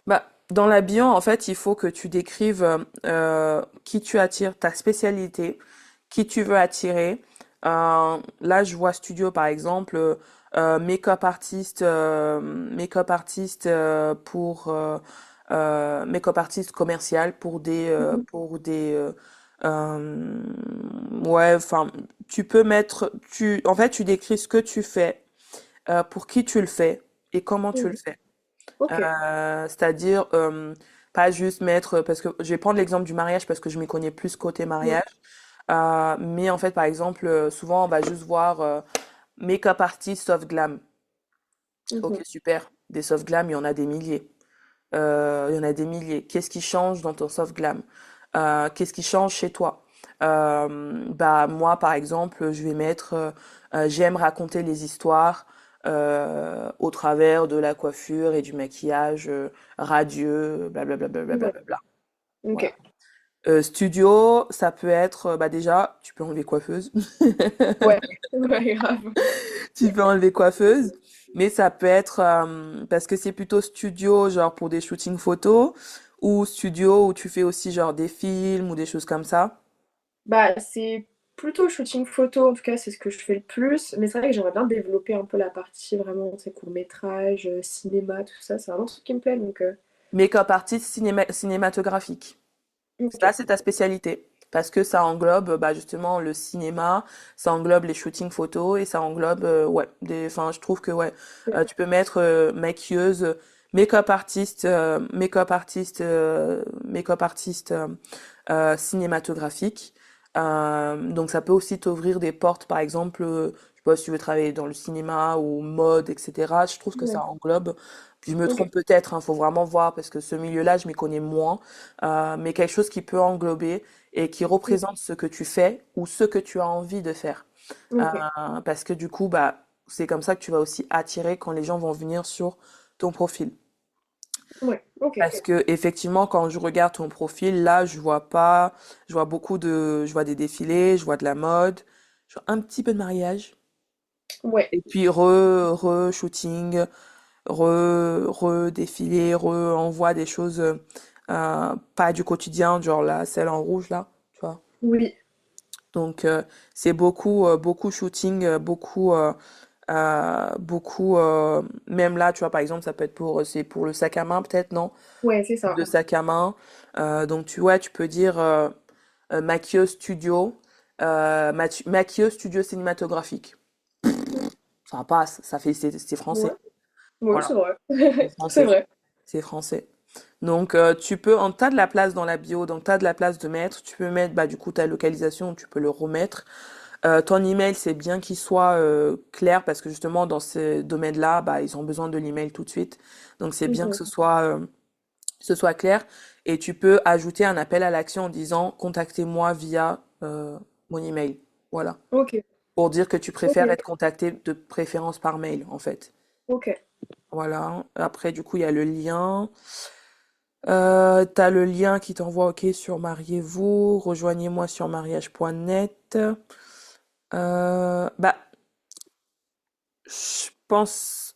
[SPEAKER 1] Bah, dans la bio, en fait, il faut que tu décrives qui tu attires, ta spécialité, qui tu veux attirer. Là, je vois studio, par exemple, make-up artist make-up artist commercial
[SPEAKER 2] Mhm.
[SPEAKER 1] pour des ouais, enfin, tu peux mettre, en fait, tu décris ce que tu fais, pour qui tu le fais et comment tu le
[SPEAKER 2] Mhm.
[SPEAKER 1] fais.
[SPEAKER 2] Ok.
[SPEAKER 1] C'est-à-dire pas juste mettre, parce que je vais prendre l'exemple du mariage parce que je m'y connais plus côté
[SPEAKER 2] Ouais.
[SPEAKER 1] mariage. Mais en fait, par exemple, souvent on va juste voir make-up artist soft glam. Ok,
[SPEAKER 2] Mhm.
[SPEAKER 1] super. Des soft glam, il y en a des milliers. Il y en a des milliers. Qu'est-ce qui change dans ton soft glam? Qu'est-ce qui change chez toi? Bah moi, par exemple, je vais mettre j'aime raconter les histoires au travers de la coiffure et du maquillage radieux, blablabla,
[SPEAKER 2] Ouais.
[SPEAKER 1] blablabla.
[SPEAKER 2] Ok.
[SPEAKER 1] Voilà. Studio, ça peut être, bah déjà, tu peux enlever coiffeuse.
[SPEAKER 2] Ouais, ouais, grave.
[SPEAKER 1] Tu peux enlever coiffeuse. Mais ça peut être, parce que c'est plutôt studio, genre pour des shootings photos, ou studio où tu fais aussi genre des films ou des choses comme ça.
[SPEAKER 2] Bah, c'est plutôt shooting photo, en tout cas, c'est ce que je fais le plus. Mais c'est vrai que j'aimerais bien développer un peu la partie vraiment, ces courts-métrages, cinéma, tout ça. C'est vraiment ce qui me plaît, donc
[SPEAKER 1] Make-up artiste cinématographique.
[SPEAKER 2] ok.
[SPEAKER 1] Ça, c'est ta spécialité. Parce que ça englobe bah, justement le cinéma, ça englobe les shootings photos et ça englobe, ouais, enfin, je trouve que ouais, tu peux mettre maquilleuse, make-up artiste, make-up artiste cinématographique. Donc ça peut aussi t'ouvrir des portes, par exemple, je sais pas si tu veux travailler dans le cinéma ou mode, etc. Je trouve que ça
[SPEAKER 2] Ouais,
[SPEAKER 1] englobe. Puis je me
[SPEAKER 2] ok.
[SPEAKER 1] trompe peut-être, hein, faut vraiment voir parce que ce milieu-là, je m'y connais moins. Mais quelque chose qui peut englober et qui représente ce que tu fais ou ce que tu as envie de faire.
[SPEAKER 2] Ok.
[SPEAKER 1] Parce que du coup, bah, c'est comme ça que tu vas aussi attirer quand les gens vont venir sur ton profil.
[SPEAKER 2] Ouais, ok.
[SPEAKER 1] Parce que effectivement, quand je regarde ton profil, là, je vois pas, je vois beaucoup de, je vois des défilés, je vois de la mode, je vois un petit peu de mariage,
[SPEAKER 2] Ouais.
[SPEAKER 1] et puis shooting, défilé, envoi des choses pas du quotidien, genre la celle en rouge là, tu vois.
[SPEAKER 2] Oui.
[SPEAKER 1] Donc c'est beaucoup shooting, même là, tu vois, par exemple, ça peut être c'est pour le sac à main peut-être, non?
[SPEAKER 2] Ouais, c'est
[SPEAKER 1] De
[SPEAKER 2] ça.
[SPEAKER 1] sac à main. Donc tu peux dire maquilleuse studio, maquilleuse studio cinématographique. Ça passe, ça fait, c'est
[SPEAKER 2] Ouais.
[SPEAKER 1] français.
[SPEAKER 2] Ouais, c'est
[SPEAKER 1] Voilà,
[SPEAKER 2] vrai.
[SPEAKER 1] c'est
[SPEAKER 2] C'est
[SPEAKER 1] français.
[SPEAKER 2] vrai.
[SPEAKER 1] C'est français. Donc, tu peux, t'as de la place dans la bio, donc t'as de la place de mettre. Tu peux mettre, bah, du coup, ta localisation, tu peux le remettre. Ton email, c'est bien qu'il soit clair parce que justement, dans ces domaines-là, bah, ils ont besoin de l'email tout de suite. Donc, c'est bien que
[SPEAKER 2] Mhm.
[SPEAKER 1] ce soit clair. Et tu peux ajouter un appel à l'action en disant, contactez-moi via mon email. Voilà.
[SPEAKER 2] Ok.
[SPEAKER 1] Pour dire que tu préfères
[SPEAKER 2] Ok.
[SPEAKER 1] être contacté de préférence par mail, en fait.
[SPEAKER 2] Ok.
[SPEAKER 1] Voilà. Après, du coup, il y a le lien. T'as le lien qui t'envoie OK sur Mariez-vous, rejoignez-moi sur mariage.net. Bah, je pense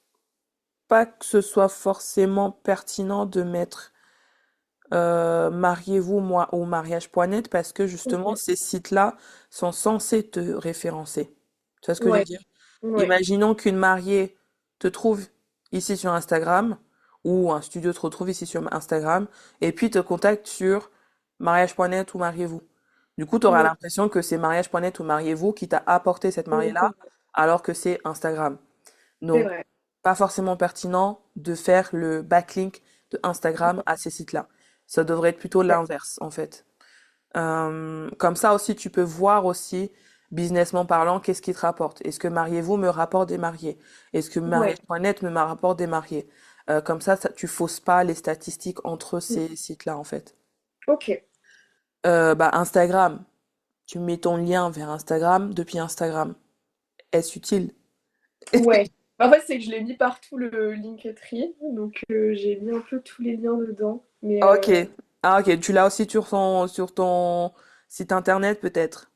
[SPEAKER 1] pas que ce soit forcément pertinent de mettre Mariez-vous moi ou mariage.net parce que justement
[SPEAKER 2] Ok.
[SPEAKER 1] ces sites-là sont censés te référencer. Tu vois ce que je veux
[SPEAKER 2] Ouais.
[SPEAKER 1] dire?
[SPEAKER 2] Ouais.
[SPEAKER 1] Imaginons qu'une mariée te trouve ici sur Instagram ou un studio te retrouve ici sur Instagram et puis te contacte sur mariage.net ou mariez-vous. Du coup, tu auras
[SPEAKER 2] Ouais.
[SPEAKER 1] l'impression que c'est mariage.net ou mariez-vous qui t'a apporté cette
[SPEAKER 2] Ouais,
[SPEAKER 1] mariée-là alors que c'est Instagram.
[SPEAKER 2] c'est
[SPEAKER 1] Donc,
[SPEAKER 2] vrai.
[SPEAKER 1] pas forcément pertinent de faire le backlink de Instagram à ces sites-là. Ça devrait être plutôt
[SPEAKER 2] Ouais.
[SPEAKER 1] l'inverse, en fait. Comme ça aussi, tu peux voir aussi, businessment parlant, qu'est-ce qui te rapporte. Est-ce que Mariez-vous me rapporte des mariés? Est-ce que
[SPEAKER 2] Ouais.
[SPEAKER 1] mariage.net me rapporte des mariés? Comme ça, tu fausses pas les statistiques entre ces sites-là, en fait.
[SPEAKER 2] Ok.
[SPEAKER 1] Bah, Instagram, tu mets ton lien vers Instagram depuis Instagram. Est-ce utile?
[SPEAKER 2] Ouais. En fait, c'est que je l'ai mis partout le Linktree, donc j'ai mis un peu tous les liens dedans. Mais
[SPEAKER 1] Ok. Ah, ok. Tu l'as aussi sur ton site internet, peut-être.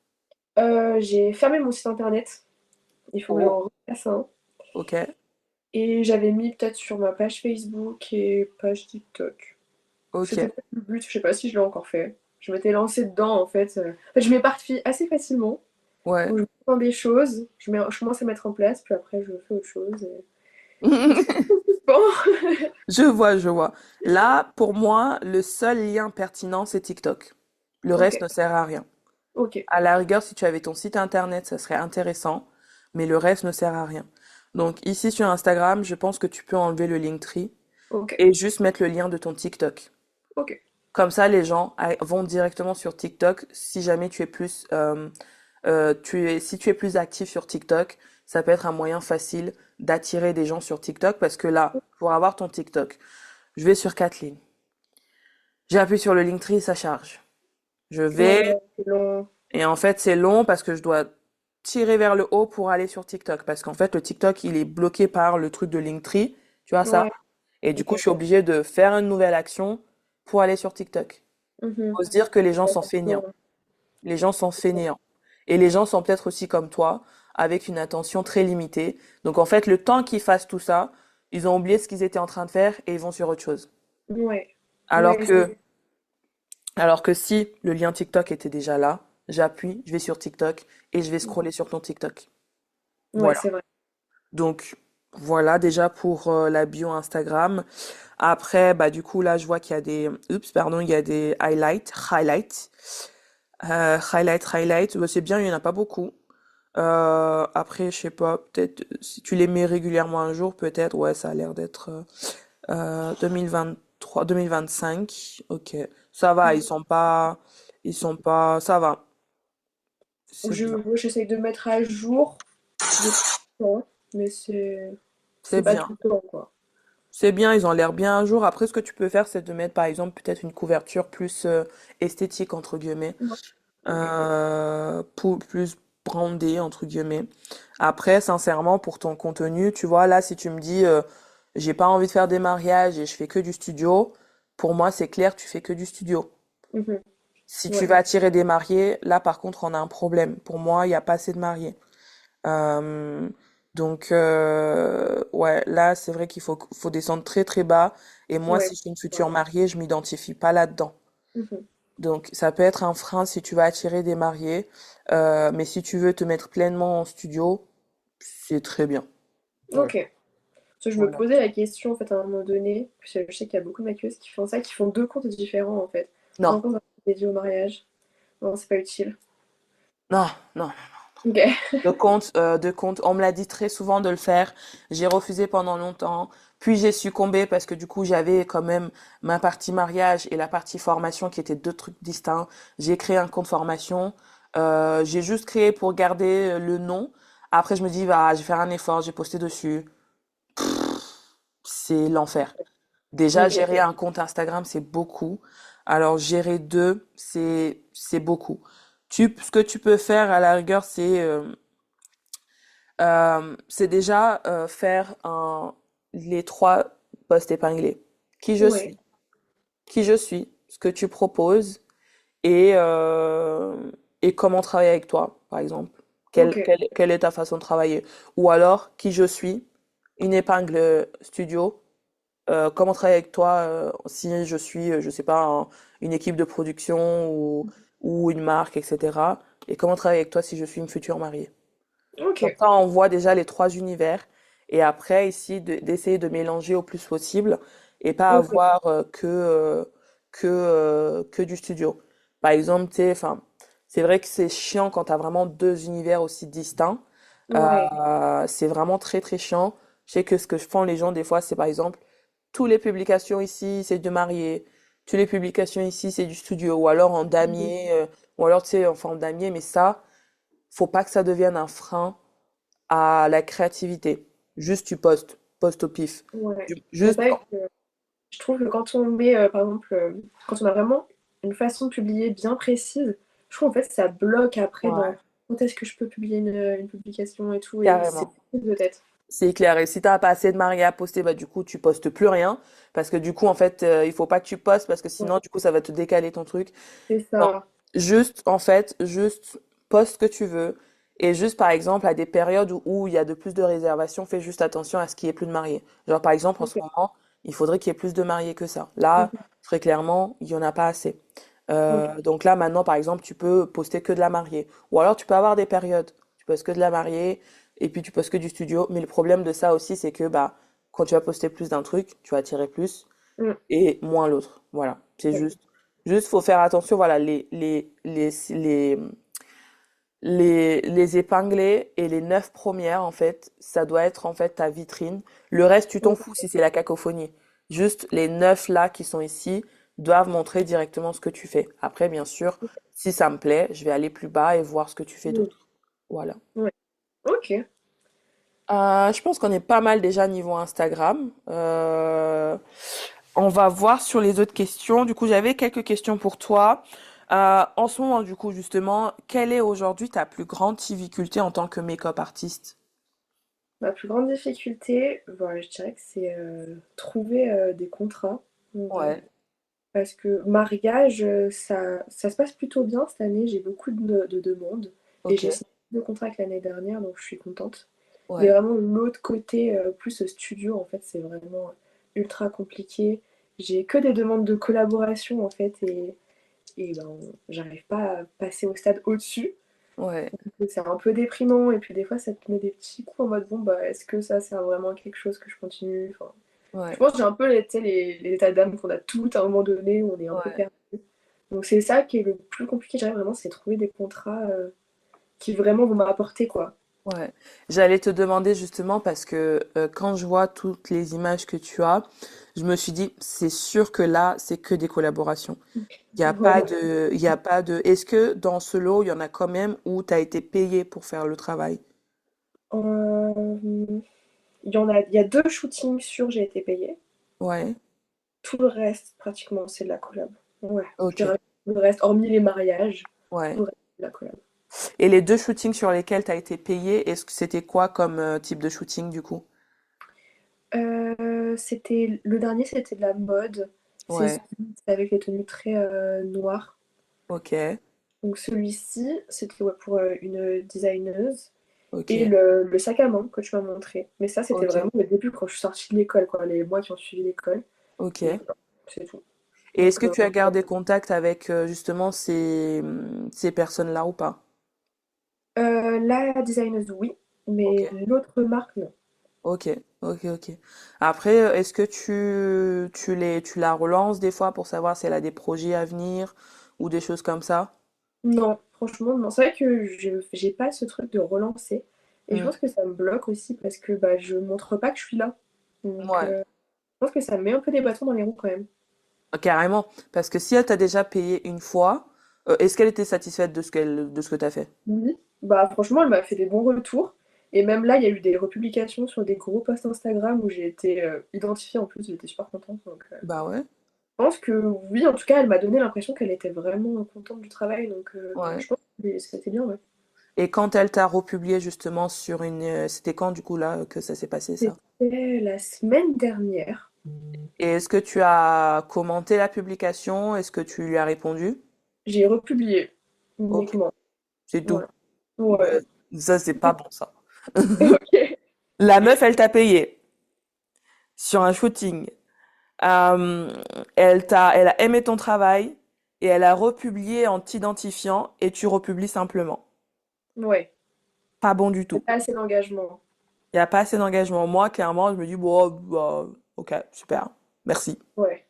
[SPEAKER 2] j'ai fermé mon site internet. Il faut que
[SPEAKER 1] Oh,
[SPEAKER 2] j'en refasse un.
[SPEAKER 1] ok.
[SPEAKER 2] Et j'avais mis peut-être sur ma page Facebook et page TikTok.
[SPEAKER 1] Ok.
[SPEAKER 2] C'était peut-être le but, je sais pas si je l'ai encore fait. Je m'étais lancée dedans en fait. En fait, je m'éparpille assez facilement.
[SPEAKER 1] Ouais.
[SPEAKER 2] Donc je prends des choses, je commence à mettre en place, puis après je fais autre chose. Et c'est bon.
[SPEAKER 1] Je vois, je vois. Là, pour moi, le seul lien pertinent, c'est TikTok. Le
[SPEAKER 2] Ok,
[SPEAKER 1] reste ne sert à rien.
[SPEAKER 2] ok,
[SPEAKER 1] À la rigueur, si tu avais ton site internet, ça serait intéressant, mais le reste ne sert à rien. Donc ici sur Instagram, je pense que tu peux enlever le Linktree
[SPEAKER 2] ok,
[SPEAKER 1] et juste mettre le lien de ton TikTok.
[SPEAKER 2] ok.
[SPEAKER 1] Comme ça, les gens vont directement sur TikTok si jamais si tu es plus actif sur TikTok, ça peut être un moyen facile d'attirer des gens sur TikTok parce que là, pour avoir ton TikTok, je vais sur 4 lignes. J'appuie sur le Linktree, ça charge. Je vais,
[SPEAKER 2] Ouais, c'est long.
[SPEAKER 1] et en fait, c'est long parce que je dois tirer vers le haut pour aller sur TikTok. Parce qu'en fait, le TikTok, il est bloqué par le truc de Linktree. Tu vois ça?
[SPEAKER 2] Ouais,
[SPEAKER 1] Et du coup,
[SPEAKER 2] ok.
[SPEAKER 1] je suis obligée de faire une nouvelle action pour aller sur TikTok.
[SPEAKER 2] Mhm.
[SPEAKER 1] Faut se dire que les gens sont feignants.
[SPEAKER 2] Exactement.
[SPEAKER 1] Les gens sont fainéants. Et les gens sont peut-être aussi comme toi, avec une attention très limitée. Donc en fait, le temps qu'ils fassent tout ça, ils ont oublié ce qu'ils étaient en train de faire et ils vont sur autre chose.
[SPEAKER 2] Ouais.
[SPEAKER 1] Alors
[SPEAKER 2] Ouais,
[SPEAKER 1] que, alors que si le lien TikTok était déjà là, j'appuie, je vais sur TikTok et je vais scroller sur ton TikTok.
[SPEAKER 2] ouais,
[SPEAKER 1] Voilà.
[SPEAKER 2] c'est vrai.
[SPEAKER 1] Donc voilà déjà pour la bio Instagram. Après, bah du coup là, je vois qu'il y a des, oups, pardon, il y a des highlights. Highlight. Bah, c'est bien, il y en a pas beaucoup. Après, je sais pas, peut-être si tu les mets régulièrement un jour, peut-être, ouais, ça a l'air d'être 2023, 2025. Ok, ça va, ils sont pas, ça va, c'est bien,
[SPEAKER 2] J'essaye de mettre à jour de temps en temps, mais
[SPEAKER 1] c'est
[SPEAKER 2] c'est pas
[SPEAKER 1] bien.
[SPEAKER 2] tout le temps, quoi.
[SPEAKER 1] C'est bien, ils ont l'air bien un jour. Après, ce que tu peux faire, c'est de mettre, par exemple, peut-être une couverture plus esthétique, entre guillemets,
[SPEAKER 2] Ouais. Ok.
[SPEAKER 1] plus brandée, entre guillemets. Après, sincèrement, pour ton contenu, tu vois, là, si tu me dis, j'ai pas envie de faire des mariages et je fais que du studio, pour moi, c'est clair, tu fais que du studio.
[SPEAKER 2] Mhm.
[SPEAKER 1] Si tu
[SPEAKER 2] Ouais.
[SPEAKER 1] vas attirer des mariés, là, par contre, on a un problème. Pour moi, il n'y a pas assez de mariés. Euh, ouais, là, c'est vrai faut descendre très très bas. Et moi,
[SPEAKER 2] Ouais.
[SPEAKER 1] si je suis une future mariée, je m'identifie pas là-dedans.
[SPEAKER 2] Mhm.
[SPEAKER 1] Donc, ça peut être un frein si tu vas attirer des mariés. Mais si tu veux te mettre pleinement en studio, c'est très bien. Voilà.
[SPEAKER 2] Ok. Parce que je me
[SPEAKER 1] Voilà.
[SPEAKER 2] posais la question en fait à un moment donné, parce que je sais qu'il y a beaucoup de maquilleuses qui font ça, qui font deux comptes différents en fait.
[SPEAKER 1] Non,
[SPEAKER 2] Un compte dédié au mariage. Non, c'est pas utile.
[SPEAKER 1] non, non.
[SPEAKER 2] Ok.
[SPEAKER 1] De compte, on me l'a dit très souvent de le faire. J'ai refusé pendant longtemps. Puis j'ai succombé parce que du coup, j'avais quand même ma partie mariage et la partie formation qui étaient deux trucs distincts. J'ai créé un compte formation. J'ai juste créé pour garder le nom. Après, je me dis, bah, je vais faire un effort, j'ai posté dessus. C'est l'enfer. Déjà,
[SPEAKER 2] Ok.
[SPEAKER 1] gérer un compte Instagram, c'est beaucoup. Alors, gérer deux, c'est beaucoup. Ce que tu peux faire à la rigueur, c'est déjà faire les trois posts épinglés. Qui je
[SPEAKER 2] Ouais.
[SPEAKER 1] suis, qui je suis, ce que tu proposes et, euh, et comment travailler avec toi, par exemple.
[SPEAKER 2] Ok.
[SPEAKER 1] Quelle est ta façon de travailler? Ou alors, qui je suis, une épingle studio, comment travailler avec toi si je suis, je sais pas, une équipe de production ou une marque, etc. Et comment travailler avec toi si je suis une future mariée.
[SPEAKER 2] Ok.
[SPEAKER 1] Comme ça, on voit déjà les trois univers. Et après, ici, d'essayer de mélanger au plus possible et pas
[SPEAKER 2] Ok.
[SPEAKER 1] avoir que du studio. Par exemple, tu sais, enfin, c'est vrai que c'est chiant quand tu as vraiment deux univers aussi distincts.
[SPEAKER 2] Ouais.
[SPEAKER 1] C'est vraiment très, très chiant. Je sais que ce que font les gens, des fois, c'est par exemple, toutes les publications ici, c'est de mariés. Toutes les publications ici, c'est du studio. Ou alors en
[SPEAKER 2] Mhm.
[SPEAKER 1] damier, ou alors, tu sais, en forme damier. Mais ça, faut pas que ça devienne un frein à la créativité. Juste tu postes, poste au pif.
[SPEAKER 2] Ouais. Mais c'est
[SPEAKER 1] Juste,
[SPEAKER 2] vrai que je trouve que quand on met, par exemple, quand on a vraiment une façon de publier bien précise, je trouve en fait ça bloque après dans
[SPEAKER 1] ouais,
[SPEAKER 2] quand est-ce que je peux publier une publication et tout, et c'est
[SPEAKER 1] carrément.
[SPEAKER 2] une prise de tête.
[SPEAKER 1] C'est clair. Et si t'as pas assez de mariés à poster, bah du coup tu postes plus rien parce que du coup en fait il faut pas que tu postes parce que
[SPEAKER 2] Ouais,
[SPEAKER 1] sinon du coup ça va te décaler ton truc.
[SPEAKER 2] c'est
[SPEAKER 1] Non,
[SPEAKER 2] ça.
[SPEAKER 1] juste en fait juste poste ce que tu veux et juste par exemple à des périodes où il y a de plus de réservations, fais juste attention à ce qu'il y ait plus de mariés. Genre par exemple en ce
[SPEAKER 2] Ok.
[SPEAKER 1] moment il faudrait qu'il y ait plus de mariés que ça. Là
[SPEAKER 2] Mhm.
[SPEAKER 1] très clairement il y en a pas assez.
[SPEAKER 2] Ok.
[SPEAKER 1] Donc là maintenant par exemple tu peux poster que de la mariée ou alors tu peux avoir des périodes. Tu postes que de la mariée et puis tu postes que du studio. Mais le problème de ça aussi, c'est que bah, quand tu vas poster plus d'un truc, tu vas attirer plus
[SPEAKER 2] Mm.
[SPEAKER 1] et moins l'autre. Voilà. C'est
[SPEAKER 2] Ouais.
[SPEAKER 1] juste faut faire attention. Voilà, les épinglés et les 9 premières, en fait, ça doit être en fait ta vitrine. Le reste, tu t'en
[SPEAKER 2] Ok.
[SPEAKER 1] fous si c'est la cacophonie. Juste les 9 là qui sont ici doivent montrer directement ce que tu fais. Après, bien sûr, si ça me plaît, je vais aller plus bas et voir ce que tu fais
[SPEAKER 2] Mm.
[SPEAKER 1] d'autre. Voilà.
[SPEAKER 2] Ouais. Ok.
[SPEAKER 1] Je pense qu'on est pas mal déjà niveau Instagram. On va voir sur les autres questions. Du coup, j'avais quelques questions pour toi. En ce moment, du coup, justement, quelle est aujourd'hui ta plus grande difficulté en tant que make-up artiste?
[SPEAKER 2] Ma plus grande difficulté, voilà, je dirais que c'est trouver des contrats, en vrai.
[SPEAKER 1] Ouais.
[SPEAKER 2] Parce que mariage, ça se passe plutôt bien cette année. J'ai beaucoup de demandes et
[SPEAKER 1] Ok,
[SPEAKER 2] j'ai signé de contrats que l'année dernière, donc je suis contente. Mais
[SPEAKER 1] ouais,
[SPEAKER 2] vraiment, l'autre côté, plus studio, en fait, c'est vraiment ultra compliqué. J'ai que des demandes de collaboration, en fait, et ben, j'arrive pas à passer au stade au-dessus.
[SPEAKER 1] ouais,
[SPEAKER 2] C'est un peu déprimant, et puis des fois, ça te met des petits coups en mode, bon, bah, est-ce que ça sert vraiment à quelque chose que je continue? Enfin, je
[SPEAKER 1] ouais,
[SPEAKER 2] pense que j'ai un peu tu sais, les états d'âme qu'on a tous à un moment donné où on est un peu
[SPEAKER 1] ouais.
[SPEAKER 2] perdu. Donc c'est ça qui est le plus compliqué, je dirais vraiment, c'est trouver des contrats qui vraiment vont m'apporter, quoi.
[SPEAKER 1] Ouais, j'allais te demander justement parce que quand je vois toutes les images que tu as, je me suis dit, c'est sûr que là, c'est que des collaborations. Il n'y a pas
[SPEAKER 2] Ouais.
[SPEAKER 1] de, il y a pas de. Est-ce que dans ce lot, il y en a quand même où tu as été payé pour faire le travail?
[SPEAKER 2] Euh, il y a deux shootings sûrs, j'ai été payée.
[SPEAKER 1] Ouais,
[SPEAKER 2] Tout le reste, pratiquement, c'est de la collab. Ouais, je
[SPEAKER 1] ok,
[SPEAKER 2] dirais tout le reste, hormis les mariages, tout
[SPEAKER 1] ouais.
[SPEAKER 2] le reste, c'est de la collab.
[SPEAKER 1] Et les deux shootings sur lesquels tu as été payé, est-ce que c'était quoi comme type de shooting du coup?
[SPEAKER 2] Le dernier, c'était de la mode.
[SPEAKER 1] Ouais,
[SPEAKER 2] C'était avec les tenues très noires.
[SPEAKER 1] ok,
[SPEAKER 2] Donc celui-ci, c'était ouais, pour une designeuse. Et
[SPEAKER 1] ok,
[SPEAKER 2] le sac à main que tu m'as montré. Mais ça, c'était
[SPEAKER 1] ok,
[SPEAKER 2] vraiment le début quand je suis sortie de l'école, quoi, les mois qui ont suivi l'école.
[SPEAKER 1] ok.
[SPEAKER 2] Et voilà, c'est tout.
[SPEAKER 1] Et est-ce
[SPEAKER 2] Donc,
[SPEAKER 1] que tu as gardé contact avec justement ces personnes-là ou pas?
[SPEAKER 2] la designeuse, oui,
[SPEAKER 1] Ok.
[SPEAKER 2] mais l'autre marque, non.
[SPEAKER 1] Ok, ok, ok. Après, est-ce que tu la relances des fois pour savoir si elle a des projets à venir ou des choses comme ça?
[SPEAKER 2] Non, franchement, non. C'est vrai que j'ai pas ce truc de relancer. Et je
[SPEAKER 1] Hmm.
[SPEAKER 2] pense que ça me bloque aussi parce que bah, je montre pas que je suis là. Donc,
[SPEAKER 1] Ouais,
[SPEAKER 2] je pense que ça me met un peu des bâtons dans les roues quand même.
[SPEAKER 1] carrément. Parce que si elle t'a déjà payé une fois, est-ce qu'elle était satisfaite de ce que t'as fait?
[SPEAKER 2] Oui, bah franchement, elle m'a fait des bons retours. Et même là, il y a eu des republications sur des gros posts Instagram où j'ai été identifiée en plus, j'étais super contente. Donc,
[SPEAKER 1] Bah ouais,
[SPEAKER 2] je pense que oui, en tout cas, elle m'a donné l'impression qu'elle était vraiment contente du travail. Donc,
[SPEAKER 1] ouais.
[SPEAKER 2] je pense que c'était bien, ouais.
[SPEAKER 1] Et quand elle t'a republié justement sur une, c'était quand du coup là que ça s'est passé ça?
[SPEAKER 2] C'était la semaine dernière.
[SPEAKER 1] Et est-ce que tu as commenté la publication? Est-ce que tu lui as répondu?
[SPEAKER 2] J'ai republié
[SPEAKER 1] Ok,
[SPEAKER 2] uniquement.
[SPEAKER 1] c'est tout.
[SPEAKER 2] Voilà.
[SPEAKER 1] Ben,
[SPEAKER 2] Ouais.
[SPEAKER 1] ça, c'est pas bon ça.
[SPEAKER 2] Ok.
[SPEAKER 1] La meuf, elle t'a payé sur un shooting. Euh, elle a aimé ton travail et elle a republié en t'identifiant et tu republies simplement.
[SPEAKER 2] Ouais.
[SPEAKER 1] Pas bon du
[SPEAKER 2] C'est
[SPEAKER 1] tout.
[SPEAKER 2] pas assez d'engagement.
[SPEAKER 1] Il n'y a pas assez d'engagement. Moi, clairement, je me dis, bon, bah, ok, super, merci,
[SPEAKER 2] Ouais.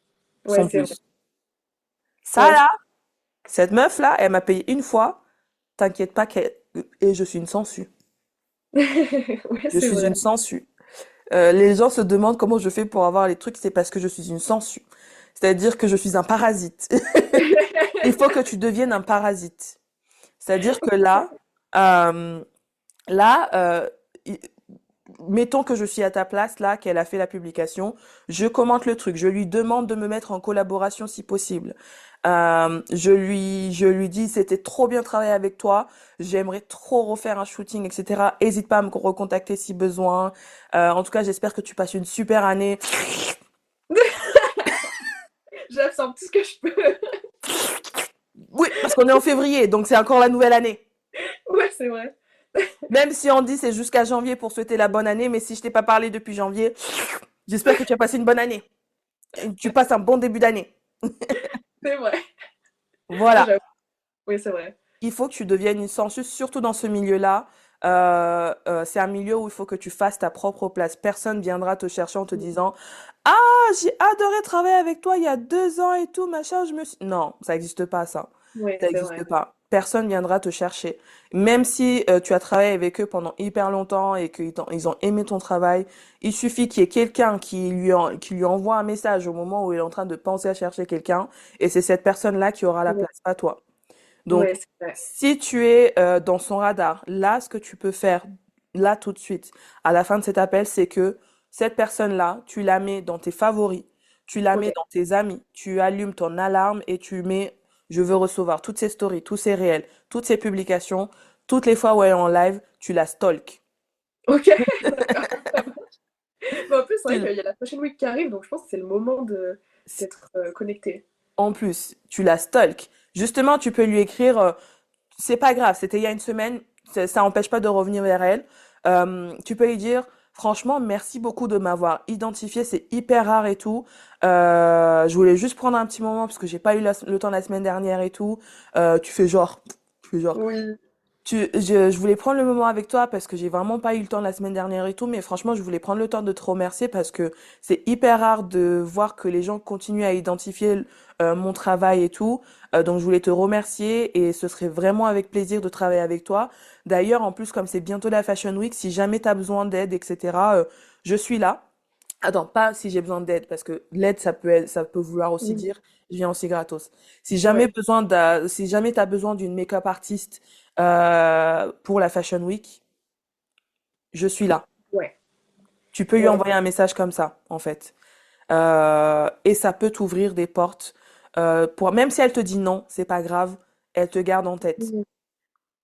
[SPEAKER 2] Ouais,
[SPEAKER 1] sans
[SPEAKER 2] c'est vrai.
[SPEAKER 1] plus. Ça
[SPEAKER 2] Ouais,
[SPEAKER 1] là, cette meuf là, elle m'a payé une fois. T'inquiète pas qu'elle... Et je suis une sangsue.
[SPEAKER 2] ouais,
[SPEAKER 1] Je
[SPEAKER 2] c'est
[SPEAKER 1] suis
[SPEAKER 2] vrai.
[SPEAKER 1] une sangsue. Les gens se demandent comment je fais pour avoir les trucs, c'est parce que je suis une sangsue. C'est-à-dire que je suis un parasite. Il faut que tu deviennes un parasite. C'est-à-dire que euh, là, i- mettons que je suis à ta place, là, qu'elle a fait la publication, je commente le truc, je lui demande de me mettre en collaboration si possible. Je lui dis, c'était trop bien travaillé avec toi, j'aimerais trop refaire un shooting, etc. Hésite pas à me recontacter si besoin. En tout cas, j'espère que tu passes une super année.
[SPEAKER 2] J'absorbe tout ce que je peux.
[SPEAKER 1] Oui, parce qu'on est en février, donc c'est encore la nouvelle année.
[SPEAKER 2] Ouais, c'est vrai.
[SPEAKER 1] Même si on dit c'est jusqu'à janvier pour souhaiter la bonne année, mais si je t'ai pas parlé depuis janvier, j'espère que tu as passé une bonne année. Et que tu passes un bon début d'année.
[SPEAKER 2] C'est vrai. Ouais,
[SPEAKER 1] Voilà.
[SPEAKER 2] j'avoue. Oui, c'est vrai.
[SPEAKER 1] Il faut que tu deviennes une sensus, surtout dans ce milieu-là. C'est un milieu où il faut que tu fasses ta propre place. Personne viendra te chercher en te disant ah, j'ai adoré travailler avec toi il y a 2 ans et tout, machin. Non, ça n'existe pas, ça.
[SPEAKER 2] Oui,
[SPEAKER 1] Ça
[SPEAKER 2] c'est
[SPEAKER 1] n'existe
[SPEAKER 2] vrai.
[SPEAKER 1] pas. Personne viendra te chercher. Même si tu as travaillé avec eux pendant hyper longtemps et ils ont aimé ton travail, il suffit qu'il y ait quelqu'un qui lui envoie un message au moment où il est en train de penser à chercher quelqu'un, et c'est cette personne-là qui aura la
[SPEAKER 2] Ouais,
[SPEAKER 1] place, pas toi. Donc,
[SPEAKER 2] ouais, c'est vrai.
[SPEAKER 1] si tu es dans son radar, là, ce que tu peux faire, là, tout de suite, à la fin de cet appel, c'est que cette personne-là, tu la mets dans tes favoris, tu la
[SPEAKER 2] Ok.
[SPEAKER 1] mets dans tes amis, tu allumes ton alarme et tu mets, je veux recevoir toutes ses stories, tous ses réels, toutes ses publications, toutes les fois où elle est en live, tu la stalk.
[SPEAKER 2] Ok, d'accord. Mais en plus, c'est vrai
[SPEAKER 1] Tu-
[SPEAKER 2] qu'il y a la Fashion Week qui arrive, donc je pense que c'est le moment d'être connecté.
[SPEAKER 1] en plus, tu la stalk. Justement, tu peux lui écrire, c'est pas grave, c'était il y a une semaine, ça empêche pas de revenir vers elle. Tu peux lui dire, franchement, merci beaucoup de m'avoir identifié, c'est hyper rare et tout. Je voulais juste prendre un petit moment parce que j'ai pas eu le temps la semaine dernière et tout. Tu fais genre, tu fais genre,
[SPEAKER 2] Oui.
[SPEAKER 1] je voulais prendre le moment avec toi parce que j'ai vraiment pas eu le temps la semaine dernière et tout, mais franchement, je voulais prendre le temps de te remercier parce que c'est hyper rare de voir que les gens continuent à identifier mon travail et tout. Donc, je voulais te remercier et ce serait vraiment avec plaisir de travailler avec toi. D'ailleurs, en plus, comme c'est bientôt la Fashion Week, si jamais tu as besoin d'aide, etc., je suis là. Attends, pas si j'ai besoin d'aide, parce que l'aide, ça peut vouloir aussi
[SPEAKER 2] Mhm.
[SPEAKER 1] dire, je viens aussi gratos.
[SPEAKER 2] Ouais.
[SPEAKER 1] Si jamais t'as besoin d'une make-up artiste, pour la Fashion Week, je suis là.
[SPEAKER 2] Ouais.
[SPEAKER 1] Tu peux lui
[SPEAKER 2] Ouais.
[SPEAKER 1] envoyer un message comme ça, en fait. Et ça peut t'ouvrir des portes. Même si elle te dit non, c'est pas grave, elle te garde en tête.
[SPEAKER 2] Mhm.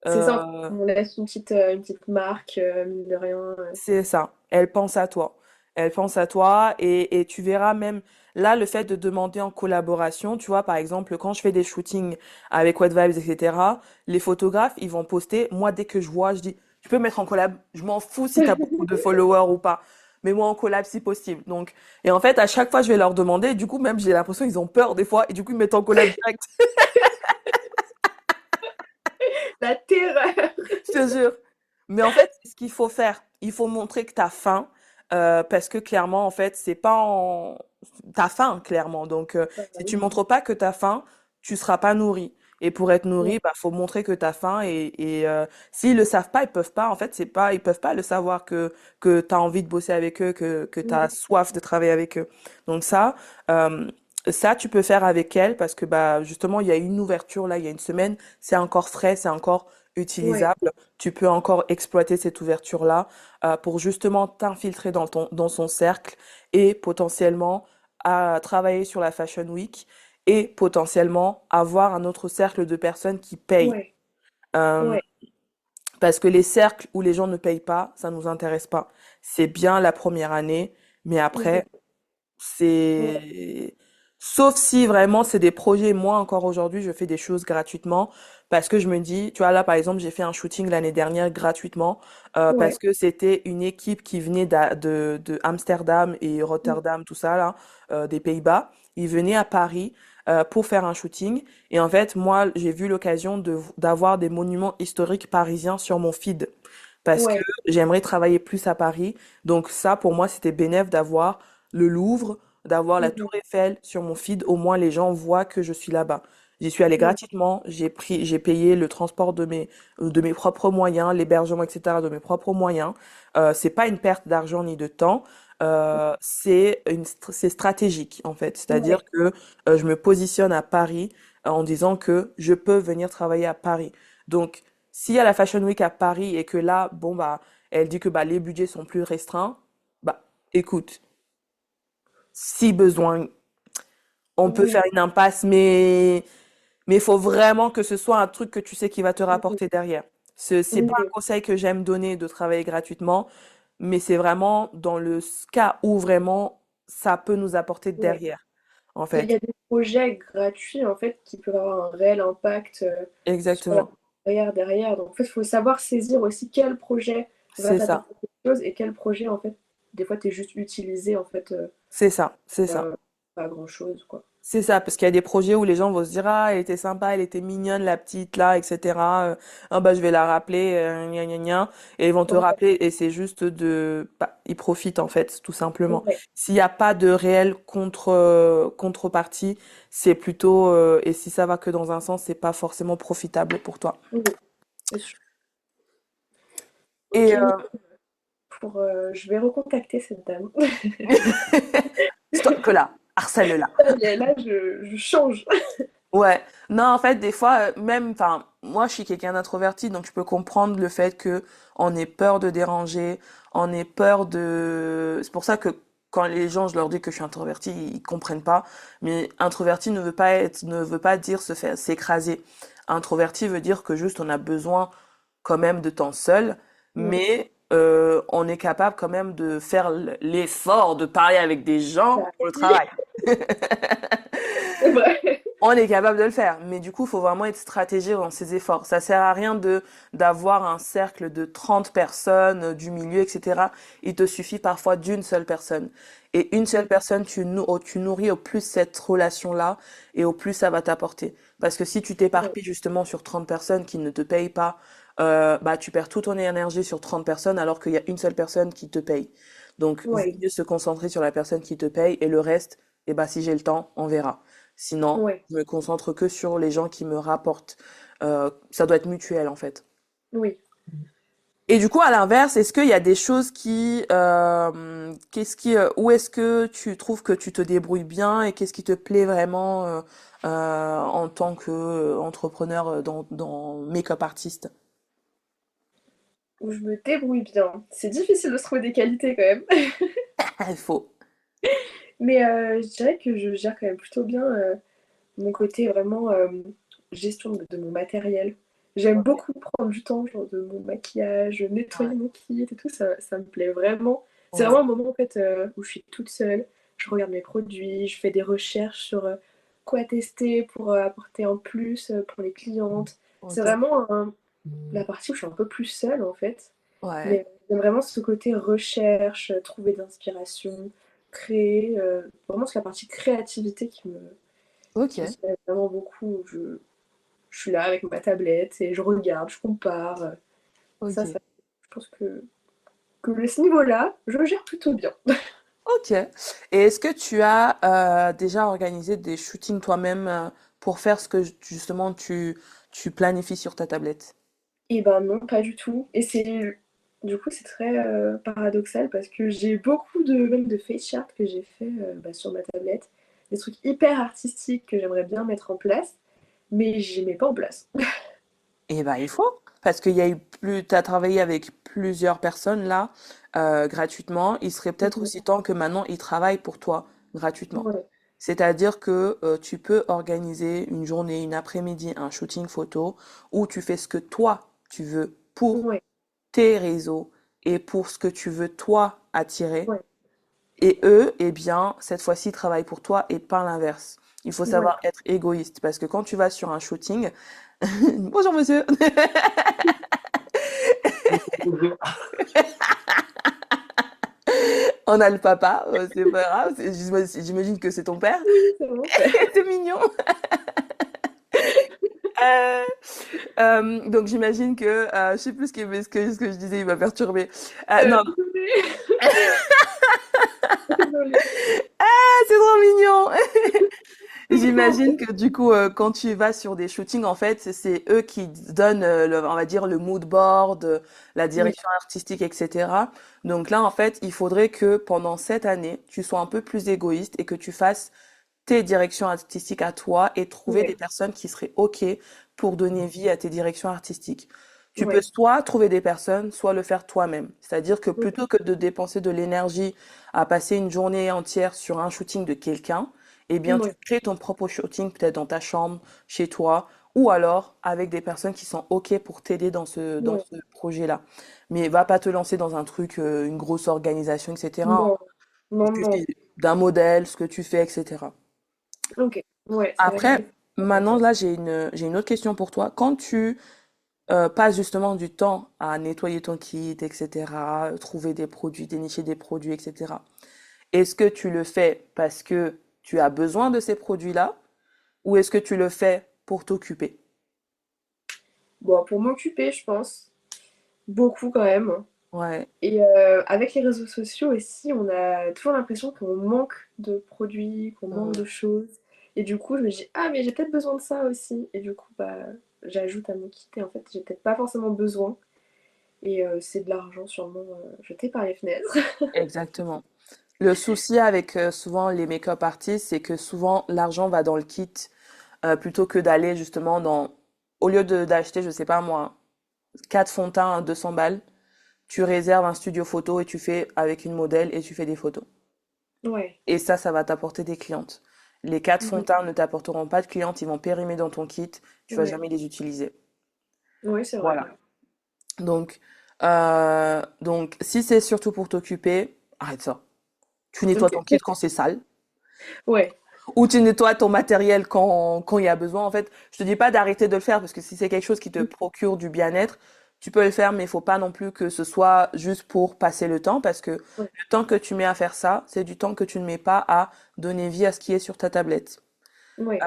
[SPEAKER 2] C'est ça, en fait,
[SPEAKER 1] Euh,
[SPEAKER 2] on laisse une petite marque, mine de rien.
[SPEAKER 1] C'est ça. Elle pense à toi. Elle pense à toi et tu verras même là le fait de demander en collaboration, tu vois, par exemple, quand je fais des shootings avec Wet Vibes, etc., les photographes, ils vont poster. Moi, dès que je vois, je dis, tu peux mettre en collab. Je m'en fous si tu as beaucoup de followers ou pas. Mais moi, en collab, si possible. Donc, et en fait, à chaque fois, je vais leur demander. Du coup, même, j'ai l'impression qu'ils ont peur des fois. Et du coup, ils mettent en collab direct.
[SPEAKER 2] La terreur.
[SPEAKER 1] Je te jure. Mais en fait, c'est ce qu'il faut faire. Il faut montrer que tu as faim, parce que clairement, en fait, c'est pas en... T'as faim, clairement. Donc,
[SPEAKER 2] Bah
[SPEAKER 1] si tu
[SPEAKER 2] oui.
[SPEAKER 1] montres pas que tu as faim, tu seras pas nourri. Et pour être
[SPEAKER 2] Ouais.
[SPEAKER 1] nourri, bah, faut montrer que tu as faim. S'ils le savent pas, ils peuvent pas. En fait, c'est pas, ils peuvent pas le savoir que tu as envie de bosser avec eux, que tu as
[SPEAKER 2] Mhm.
[SPEAKER 1] soif de travailler avec eux. Donc euh, ça, tu peux faire avec elle parce que bah justement, il y a une ouverture là, il y a une semaine. C'est encore frais, c'est encore
[SPEAKER 2] Ouais.
[SPEAKER 1] utilisable. Tu peux encore exploiter cette ouverture-là, pour justement t'infiltrer dans son cercle et potentiellement à travailler sur la Fashion Week et potentiellement avoir un autre cercle de personnes qui payent.
[SPEAKER 2] Ouais.
[SPEAKER 1] Euh,
[SPEAKER 2] Ouais.
[SPEAKER 1] Parce que les cercles où les gens ne payent pas, ça nous intéresse pas. C'est bien la première année, mais après,
[SPEAKER 2] Mhm. Ouais.
[SPEAKER 1] c'est... Sauf si vraiment c'est des projets, moi encore aujourd'hui, je fais des choses gratuitement parce que je me dis, tu vois, là par exemple, j'ai fait un shooting l'année dernière gratuitement, parce
[SPEAKER 2] Ouais.
[SPEAKER 1] que c'était une équipe qui venait de Amsterdam et
[SPEAKER 2] Mhm.
[SPEAKER 1] Rotterdam, tout ça là, des Pays-Bas. Ils venaient à Paris, pour faire un shooting et en fait, moi, j'ai vu l'occasion d'avoir des monuments historiques parisiens sur mon feed parce que
[SPEAKER 2] Ouais.
[SPEAKER 1] j'aimerais travailler plus à Paris. Donc ça, pour moi, c'était bénéf d'avoir le Louvre, d'avoir la
[SPEAKER 2] Mhm.
[SPEAKER 1] Tour Eiffel sur mon feed, au moins les gens voient que je suis là-bas. J'y suis allée
[SPEAKER 2] Ouais.
[SPEAKER 1] gratuitement, j'ai payé le transport de mes propres moyens, l'hébergement, etc. de mes propres moyens. C'est pas une perte d'argent ni de temps. C'est stratégique en fait, c'est-à-dire
[SPEAKER 2] Ouais.
[SPEAKER 1] que je me positionne à Paris, en disant que je peux venir travailler à Paris. Donc, s'il y a la Fashion Week à Paris et que là, bon bah, elle dit que bah les budgets sont plus restreints, bah écoute, si besoin, on peut
[SPEAKER 2] Oui.
[SPEAKER 1] faire une impasse, mais il faut vraiment que ce soit un truc que tu sais qui va te
[SPEAKER 2] Mhm.
[SPEAKER 1] rapporter derrière. C'est pas un
[SPEAKER 2] Oui.
[SPEAKER 1] conseil que j'aime donner de travailler gratuitement, mais c'est vraiment dans le cas où vraiment ça peut nous apporter
[SPEAKER 2] Ouais.
[SPEAKER 1] derrière, en
[SPEAKER 2] Il y
[SPEAKER 1] fait.
[SPEAKER 2] a des projets gratuits en fait qui peuvent avoir un réel impact sur la
[SPEAKER 1] Exactement.
[SPEAKER 2] carrière derrière. Donc en fait, il faut savoir saisir aussi quel projet va
[SPEAKER 1] C'est ça.
[SPEAKER 2] t'apporter quelque chose et quel projet en fait, des fois, tu es juste utilisé en fait
[SPEAKER 1] C'est ça. C'est ça.
[SPEAKER 2] euh, pas grand-chose quoi.
[SPEAKER 1] C'est ça, parce qu'il y a des projets où les gens vont se dire, ah, elle était sympa, elle était mignonne, la petite là, etc. Ah, bah, je vais la rappeler, gna gna gna. Et ils vont te
[SPEAKER 2] Ouais,
[SPEAKER 1] rappeler, et c'est juste bah, ils profitent, en fait, tout simplement.
[SPEAKER 2] ouais,
[SPEAKER 1] S'il n'y a pas de réelle contrepartie, c'est plutôt, et si ça va que dans un sens, c'est pas forcément profitable pour toi.
[SPEAKER 2] oui, c'est sûr.
[SPEAKER 1] Et,
[SPEAKER 2] Ok, je vais recontacter cette dame.
[SPEAKER 1] stalk-la, harcèle-la.
[SPEAKER 2] Et là, je change.
[SPEAKER 1] Ouais, non, en fait, des fois, même, enfin, moi, je suis quelqu'un d'introverti, donc je peux comprendre le fait que on ait peur de déranger, on ait peur de... C'est pour ça que quand les gens, je leur dis que je suis introverti, ils comprennent pas. Mais introverti ne veut pas dire se faire, s'écraser. Introverti veut dire que juste on a besoin quand même de temps seul,
[SPEAKER 2] Ouais,
[SPEAKER 1] mais on est capable quand même de faire l'effort de parler avec des gens
[SPEAKER 2] ça,
[SPEAKER 1] pour le travail.
[SPEAKER 2] c'est vrai.
[SPEAKER 1] On est capable de le faire, mais du coup, il faut vraiment être stratégique dans ses efforts. Ça sert à rien de d'avoir un cercle de 30 personnes du milieu, etc. Il te suffit parfois d'une seule personne. Et une seule personne, tu nourris au plus cette relation-là et au plus ça va t'apporter. Parce que si tu
[SPEAKER 2] Ouais,
[SPEAKER 1] t'éparpilles justement sur 30 personnes qui ne te payent pas, bah tu perds toute ton énergie sur 30 personnes alors qu'il y a une seule personne qui te paye. Donc, vaut
[SPEAKER 2] ouais,
[SPEAKER 1] mieux se concentrer sur la personne qui te paye et le reste, eh bah si j'ai le temps, on verra. Sinon,
[SPEAKER 2] ouais,
[SPEAKER 1] je me concentre que sur les gens qui me rapportent. Ça doit être mutuel en fait.
[SPEAKER 2] oui.
[SPEAKER 1] Et du coup, à l'inverse, est-ce qu'il y a des choses où est-ce que tu trouves que tu te débrouilles bien et qu'est-ce qui te plaît vraiment en tant que entrepreneur dans make-up artiste?
[SPEAKER 2] Où je me débrouille bien. C'est difficile de se trouver des qualités quand même.
[SPEAKER 1] Il faut.
[SPEAKER 2] Mais je dirais que je gère quand même plutôt bien mon côté vraiment gestion de mon matériel. J'aime
[SPEAKER 1] Ok.
[SPEAKER 2] beaucoup prendre du temps, genre de mon maquillage, nettoyer
[SPEAKER 1] Ouais.
[SPEAKER 2] mon kit et tout, ça me plaît vraiment. C'est
[SPEAKER 1] Ouais.
[SPEAKER 2] vraiment un moment en fait où je suis toute seule, je regarde mes produits, je fais des recherches sur quoi tester pour apporter en plus pour les clientes. C'est
[SPEAKER 1] Ok.
[SPEAKER 2] vraiment la partie où je suis un peu plus seule en fait.
[SPEAKER 1] Ouais.
[SPEAKER 2] Mais j'aime vraiment ce côté recherche, trouver d'inspiration, créer. Vraiment, c'est la partie créativité
[SPEAKER 1] Ok.
[SPEAKER 2] qui me plaît vraiment beaucoup. Je suis là avec ma tablette et je regarde, je compare.
[SPEAKER 1] Ok.
[SPEAKER 2] Je pense que à ce niveau-là, je gère plutôt bien.
[SPEAKER 1] Ok. Et est-ce que tu as déjà organisé des shootings toi-même pour faire ce que justement tu planifies sur ta tablette?
[SPEAKER 2] Et ben non, pas du tout. Et du coup, c'est très paradoxal parce que j'ai beaucoup même de face art que j'ai fait sur ma tablette. Des trucs hyper artistiques que j'aimerais bien mettre en place, mais je les mets pas en place.
[SPEAKER 1] Eh ben, il faut. Parce qu'il y a eu t'as travaillé avec plusieurs personnes là, gratuitement. Il serait peut-être aussi temps que maintenant ils travaillent pour toi gratuitement.
[SPEAKER 2] Ouais,
[SPEAKER 1] C'est-à-dire que tu peux organiser une journée, une après-midi, un shooting photo où tu fais ce que toi tu veux pour
[SPEAKER 2] ouais,
[SPEAKER 1] tes réseaux et pour ce que tu veux toi attirer.
[SPEAKER 2] ouais,
[SPEAKER 1] Et eux, eh bien, cette fois-ci, travaillent pour toi et pas l'inverse. Il faut
[SPEAKER 2] ouais.
[SPEAKER 1] savoir être égoïste parce que quand tu vas sur un shooting, bonjour monsieur, on a le papa, c'est pas grave, j'imagine que c'est ton père,
[SPEAKER 2] Oui, c'est bon.
[SPEAKER 1] c'est mignon. Euh, donc j'imagine que, je sais plus ce que je disais, il m'a perturbé. Non,
[SPEAKER 2] Désolée. Désolée.
[SPEAKER 1] c'est trop mignon. J'imagine que du coup, quand tu vas sur des shootings, en fait, c'est eux qui donnent, on va dire, le mood board, la
[SPEAKER 2] Oui,
[SPEAKER 1] direction artistique, etc. Donc là, en fait, il faudrait que pendant cette année, tu sois un peu plus égoïste et que tu fasses tes directions artistiques à toi et trouver des
[SPEAKER 2] ouais,
[SPEAKER 1] personnes qui seraient OK pour donner vie à tes directions artistiques. Tu peux
[SPEAKER 2] ouais,
[SPEAKER 1] soit trouver des personnes, soit le faire toi-même. C'est-à-dire que
[SPEAKER 2] ouais,
[SPEAKER 1] plutôt que de dépenser de l'énergie à passer une journée entière sur un shooting de quelqu'un, eh bien, tu
[SPEAKER 2] ouais,
[SPEAKER 1] crées ton propre shooting peut-être dans ta chambre, chez toi, ou alors avec des personnes qui sont OK pour t'aider dans
[SPEAKER 2] ouais.
[SPEAKER 1] ce projet-là. Mais va pas te lancer dans un truc, une grosse organisation, etc.
[SPEAKER 2] Non,
[SPEAKER 1] Il
[SPEAKER 2] non, non.
[SPEAKER 1] suffit d'un modèle, ce que tu fais, etc.
[SPEAKER 2] Ok, ouais, c'est vrai que
[SPEAKER 1] Après,
[SPEAKER 2] ça va
[SPEAKER 1] maintenant,
[SPEAKER 2] être.
[SPEAKER 1] là, j'ai une autre question pour toi. Quand tu passes justement du temps à nettoyer ton kit, etc., trouver des produits, dénicher des produits, etc., est-ce que tu le fais parce que tu as besoin de ces produits-là ou est-ce que tu le fais pour t'occuper?
[SPEAKER 2] Bon, pour m'occuper, je pense, beaucoup quand même.
[SPEAKER 1] Ouais,
[SPEAKER 2] Et avec les réseaux sociaux aussi, on a toujours l'impression qu'on manque de produits, qu'on manque
[SPEAKER 1] ouais.
[SPEAKER 2] de choses. Et du coup, je me dis, ah, mais j'ai peut-être besoin de ça aussi. Et du coup, bah, j'ajoute à mon kit. Et en fait, j'ai peut-être pas forcément besoin. Et c'est de l'argent sûrement jeté par les fenêtres.
[SPEAKER 1] Exactement. Le souci avec souvent les make-up artistes, c'est que souvent l'argent va dans le kit plutôt que d'aller justement au lieu d'acheter, je sais pas moi, 4 fonds de teint à 200 balles, tu réserves un studio photo et tu fais avec une modèle et tu fais des photos.
[SPEAKER 2] Ouais.
[SPEAKER 1] Et ça va t'apporter des clientes. Les 4 fonds de
[SPEAKER 2] Mhm.
[SPEAKER 1] teint ne t'apporteront pas de clientes, ils vont périmer dans ton kit, tu vas
[SPEAKER 2] Ouais.
[SPEAKER 1] jamais les utiliser.
[SPEAKER 2] Ouais, c'est vrai.
[SPEAKER 1] Voilà. Donc, donc si c'est surtout pour t'occuper, arrête ça. Tu nettoies ton
[SPEAKER 2] Ok.
[SPEAKER 1] kit quand c'est sale.
[SPEAKER 2] Ouais.
[SPEAKER 1] Ou tu nettoies ton matériel quand il y a besoin. En fait, je te dis pas d'arrêter de le faire parce que si c'est quelque chose qui te procure du bien-être, tu peux le faire, mais il faut pas non plus que ce soit juste pour passer le temps parce que
[SPEAKER 2] Ouais,
[SPEAKER 1] le temps que tu mets à faire ça, c'est du temps que tu ne mets pas à donner vie à ce qui est sur ta tablette.
[SPEAKER 2] ouais,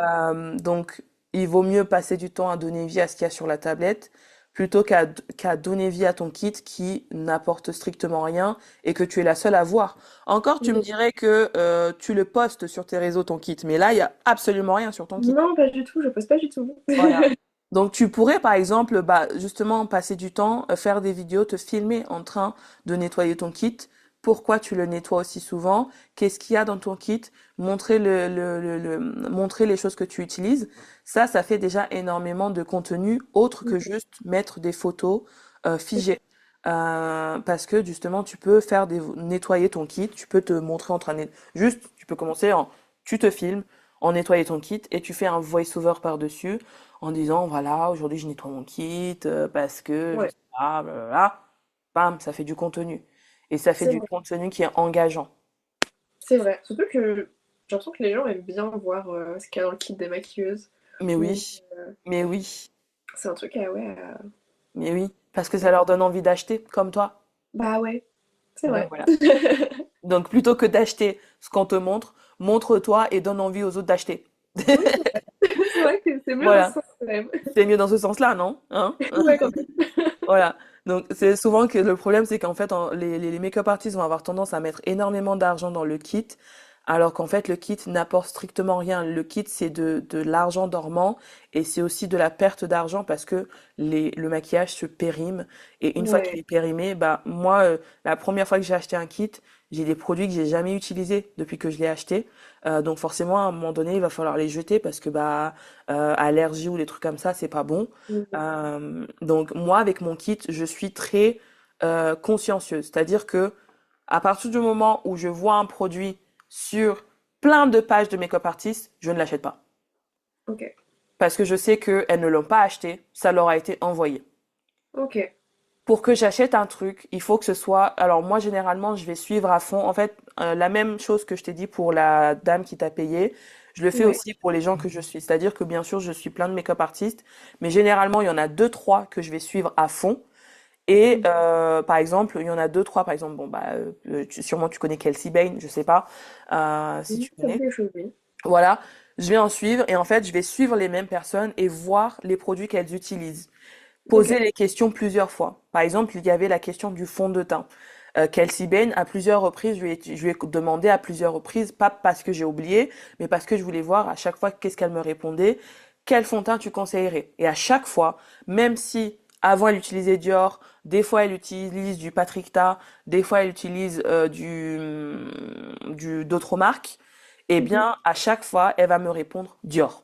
[SPEAKER 1] Donc, il vaut mieux passer du temps à donner vie à ce qu'il y a sur la tablette plutôt qu'à donner vie à ton kit qui n'apporte strictement rien et que tu es la seule à voir. Encore, tu me
[SPEAKER 2] ouais.
[SPEAKER 1] dirais que tu le postes sur tes réseaux, ton kit, mais là, il y a absolument rien sur ton kit.
[SPEAKER 2] Non, pas du tout, je pose pas du tout.
[SPEAKER 1] Voilà. Donc, tu pourrais, par exemple, bah, justement, passer du temps, faire des vidéos, te filmer en train de nettoyer ton kit. Pourquoi tu le nettoies aussi souvent? Qu'est-ce qu'il y a dans ton kit? Montrer montrer les choses que tu utilises. Ça fait déjà énormément de contenu autre que juste mettre des photos figées. Parce que justement, tu peux nettoyer ton kit. Tu peux te montrer en train de, juste, tu peux commencer tu te filmes en nettoyer ton kit et tu fais un voice-over par-dessus en disant voilà, aujourd'hui je nettoie mon kit parce que je
[SPEAKER 2] Ouais,
[SPEAKER 1] sais pas, blablabla. Bam, ça fait du contenu. Et ça fait
[SPEAKER 2] c'est
[SPEAKER 1] du
[SPEAKER 2] vrai,
[SPEAKER 1] contenu qui est engageant.
[SPEAKER 2] c'est vrai. Surtout que j'ai l'impression que les gens aiment bien voir ce qu'il y a dans le kit des maquilleuses.
[SPEAKER 1] Mais
[SPEAKER 2] Donc,
[SPEAKER 1] oui, mais oui,
[SPEAKER 2] c'est un truc, ah ouais,
[SPEAKER 1] mais oui, parce que ça
[SPEAKER 2] ouais.
[SPEAKER 1] leur donne envie d'acheter, comme toi.
[SPEAKER 2] Bah ouais, c'est
[SPEAKER 1] Donc
[SPEAKER 2] vrai.
[SPEAKER 1] voilà. Donc plutôt que d'acheter ce qu'on te montre, montre-toi et donne envie aux autres d'acheter.
[SPEAKER 2] Oui, c'est vrai. C'est vrai que c'est mieux dans ce
[SPEAKER 1] Voilà.
[SPEAKER 2] sens quand même.
[SPEAKER 1] C'est mieux dans ce sens-là, non? Hein?
[SPEAKER 2] Ouais, quand même.
[SPEAKER 1] Voilà. Donc, c'est souvent que le problème, c'est qu'en fait, les make-up artists vont avoir tendance à mettre énormément d'argent dans le kit, alors qu'en fait, le kit n'apporte strictement rien. Le kit, c'est de l'argent dormant et c'est aussi de la perte d'argent parce que le maquillage se périme. Et une fois qu'il
[SPEAKER 2] Ouais.
[SPEAKER 1] est périmé, bah, moi, la première fois que j'ai acheté un kit, j'ai des produits que j'ai jamais utilisés depuis que je l'ai acheté. Donc, forcément, à un moment donné, il va falloir les jeter parce que, bah, allergie ou des trucs comme ça, c'est pas bon.
[SPEAKER 2] Mhm.
[SPEAKER 1] Donc moi, avec mon kit, je suis très consciencieuse. C'est-à-dire que à partir du moment où je vois un produit sur plein de pages de make-up artistes, je ne l'achète pas.
[SPEAKER 2] Ok.
[SPEAKER 1] Parce que je sais qu'elles ne l'ont pas acheté, ça leur a été envoyé.
[SPEAKER 2] Ok.
[SPEAKER 1] Pour que j'achète un truc, il faut que ce soit... Alors moi, généralement, je vais suivre à fond. En fait, la même chose que je t'ai dit pour la dame qui t'a payé, je le fais
[SPEAKER 2] Ouais.
[SPEAKER 1] aussi pour les gens que je suis. C'est-à-dire que bien sûr, je suis plein de make-up artistes, mais généralement, il y en a deux, trois que je vais suivre à fond. Et
[SPEAKER 2] Mhm.
[SPEAKER 1] par exemple, il y en a deux, trois, par exemple, bon bah sûrement tu connais Kelsey Bain, je sais pas si
[SPEAKER 2] Mhm.
[SPEAKER 1] tu
[SPEAKER 2] Ça me dit
[SPEAKER 1] connais.
[SPEAKER 2] quelque chose, oui.
[SPEAKER 1] Voilà, je vais en suivre et en fait, je vais suivre les mêmes personnes et voir les produits qu'elles utilisent.
[SPEAKER 2] Ok.
[SPEAKER 1] Poser les questions plusieurs fois. Par exemple, il y avait la question du fond de teint. Kelsey Bain, à plusieurs reprises, je lui ai demandé à plusieurs reprises, pas parce que j'ai oublié, mais parce que je voulais voir à chaque fois qu'est-ce qu'elle me répondait, quel fond de teint tu conseillerais. Et à chaque fois, même si avant elle utilisait Dior, des fois elle utilise du Patrick Ta, des fois elle utilise d'autres marques, eh
[SPEAKER 2] Mhm.
[SPEAKER 1] bien à chaque fois elle va me répondre Dior.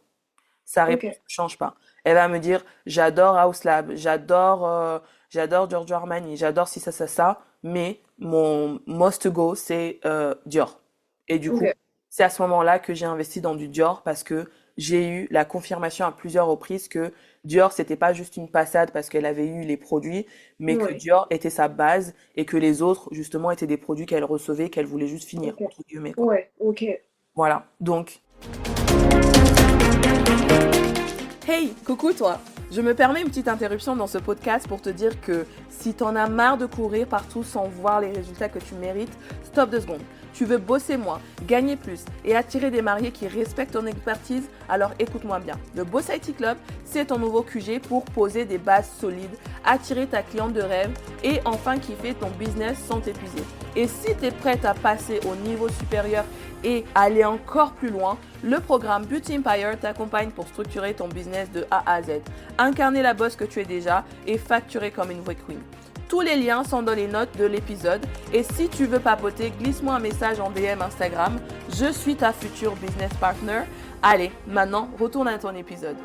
[SPEAKER 1] Sa
[SPEAKER 2] Ok.
[SPEAKER 1] réponse ne change pas. Elle va me dire, j'adore House Lab, j'adore Giorgio Armani, j'adore si ça, mais mon must go, c'est Dior. Et du coup,
[SPEAKER 2] Ok.
[SPEAKER 1] c'est à ce moment-là que j'ai investi dans du Dior parce que j'ai eu la confirmation à plusieurs reprises que Dior, c'était pas juste une passade parce qu'elle avait eu les produits, mais que
[SPEAKER 2] Ouais.
[SPEAKER 1] Dior était sa base et que les autres, justement, étaient des produits qu'elle recevait, qu'elle voulait juste finir,
[SPEAKER 2] Ok.
[SPEAKER 1] entre guillemets, quoi.
[SPEAKER 2] Ouais. Ok.
[SPEAKER 1] Voilà. Donc, hey, coucou toi! Je me permets une petite interruption dans ce podcast pour te dire que si t'en as marre de courir partout sans voir les résultats que tu mérites, stop 2 secondes. Tu veux bosser moins, gagner plus et attirer des mariés qui respectent ton expertise, alors écoute-moi bien. Le Boss IT Club, c'est ton nouveau QG pour poser des bases solides, attirer ta cliente de rêve et enfin kiffer ton business sans t'épuiser. Et si tu es prête à passer au niveau supérieur et aller encore plus loin, le programme Beauty Empire t'accompagne pour structurer ton business de A à Z, incarner la boss que tu es déjà et facturer comme une vraie queen. Tous les liens sont dans les notes de l'épisode et si tu veux papoter, glisse-moi un message en DM Instagram. Je suis ta future business partner. Allez, maintenant, retourne à ton épisode.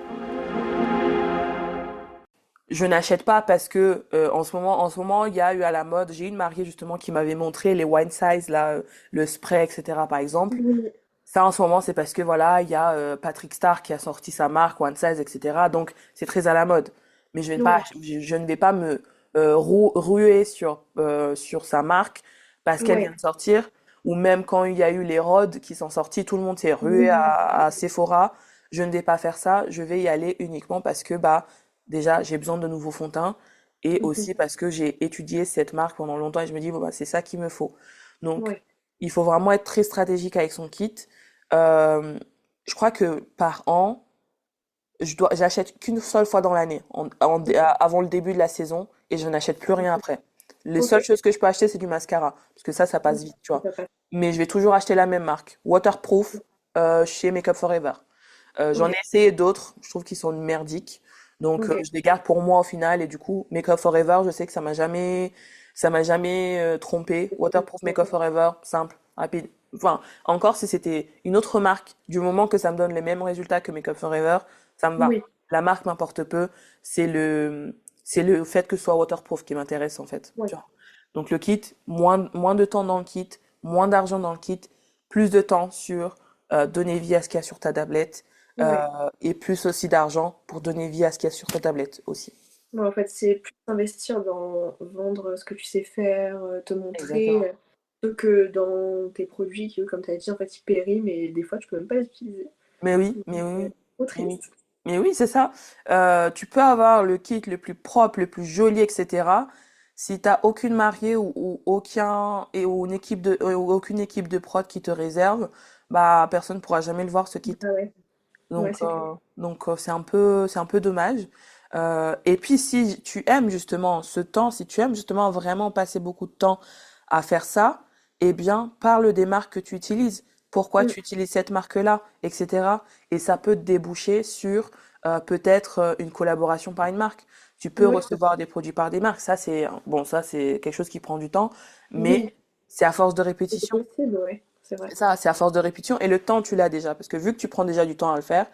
[SPEAKER 1] Je n'achète pas parce que en ce moment, il y a eu à la mode. J'ai une mariée justement qui m'avait montré les wine size là, le spray, etc. Par exemple.
[SPEAKER 2] Oui.
[SPEAKER 1] Ça, en ce moment, c'est parce que voilà, il y a Patrick Star qui a sorti sa marque One Size, etc. Donc, c'est très à la mode. Mais
[SPEAKER 2] Ouais.
[SPEAKER 1] je ne vais pas me ruer sur sa marque parce qu'elle vient
[SPEAKER 2] Ouais.
[SPEAKER 1] de sortir. ou même quand il y a eu les rods qui sont sortis, tout le monde s'est rué
[SPEAKER 2] Oui.
[SPEAKER 1] à Sephora. Je ne vais pas faire ça, je vais y aller uniquement parce que bah déjà j'ai besoin de nouveaux fonds de teint et
[SPEAKER 2] Mhm.
[SPEAKER 1] aussi parce que j'ai étudié cette marque pendant longtemps et je me dis bon bah c'est ça qu'il me faut. Donc
[SPEAKER 2] Ouais.
[SPEAKER 1] il faut vraiment être très stratégique avec son kit. Euh, je crois que par an, j'achète qu'une seule fois dans l'année, avant le début de la saison, et je n'achète plus rien après. Les
[SPEAKER 2] Ok.
[SPEAKER 1] seules choses que je peux acheter, c'est du mascara, parce que ça passe vite, tu vois.
[SPEAKER 2] Ça passe.
[SPEAKER 1] Mais je vais toujours acheter la même marque, Waterproof, chez Makeup Forever. J'en ai
[SPEAKER 2] Ok.
[SPEAKER 1] essayé d'autres, je trouve qu'ils sont merdiques, donc
[SPEAKER 2] Ok.
[SPEAKER 1] je les garde pour moi au final, et du coup, Makeup Forever, je sais que ça m'a jamais trompé. Waterproof Makeup Forever, simple, rapide. Enfin, encore si c'était une autre marque, du moment que ça me donne les mêmes résultats que Makeup Forever, ça me va.
[SPEAKER 2] Oui.
[SPEAKER 1] La marque m'importe peu, c'est le fait que ce soit waterproof qui m'intéresse en fait,
[SPEAKER 2] Ouais.
[SPEAKER 1] tu vois. Donc le kit, moins de temps dans le kit, moins d'argent dans le kit, plus de temps sur donner vie à ce qu'il y a sur ta tablette
[SPEAKER 2] Ouais.
[SPEAKER 1] et plus aussi d'argent pour donner vie à ce qu'il y a sur ta tablette aussi.
[SPEAKER 2] Ouais, en fait, c'est plus investir dans vendre ce que tu sais faire, te montrer,
[SPEAKER 1] Exactement.
[SPEAKER 2] plutôt que dans tes produits qui, comme tu as dit, en fait, ils périment et des fois, tu peux même pas les utiliser.
[SPEAKER 1] Mais oui,
[SPEAKER 2] Donc,
[SPEAKER 1] mais oui, oui.
[SPEAKER 2] trop
[SPEAKER 1] Mais oui.
[SPEAKER 2] triste.
[SPEAKER 1] Mais oui, c'est ça. Tu peux avoir le kit le plus propre, le plus joli, etc. Si t'as aucune mariée ou aucune équipe de prod qui te réserve, bah personne pourra jamais le voir ce kit.
[SPEAKER 2] Ah ouais, ouais, c'est clair.
[SPEAKER 1] C'est un peu dommage. Et puis si tu aimes justement ce temps, si tu aimes justement vraiment passer beaucoup de temps à faire ça, eh bien parle des marques que tu utilises. Pourquoi
[SPEAKER 2] Mm.
[SPEAKER 1] tu utilises cette marque-là, etc. Et ça peut te déboucher sur peut-être une collaboration par une marque. Tu peux
[SPEAKER 2] Oui,
[SPEAKER 1] recevoir des produits par des marques. Ça c'est quelque chose qui prend du temps, mais
[SPEAKER 2] oui,
[SPEAKER 1] c'est à force de
[SPEAKER 2] c'est
[SPEAKER 1] répétition.
[SPEAKER 2] possible, ouais, c'est vrai.
[SPEAKER 1] Ça, c'est à force de répétition. Et le temps, tu l'as déjà. Parce que vu que tu prends déjà du temps à le faire,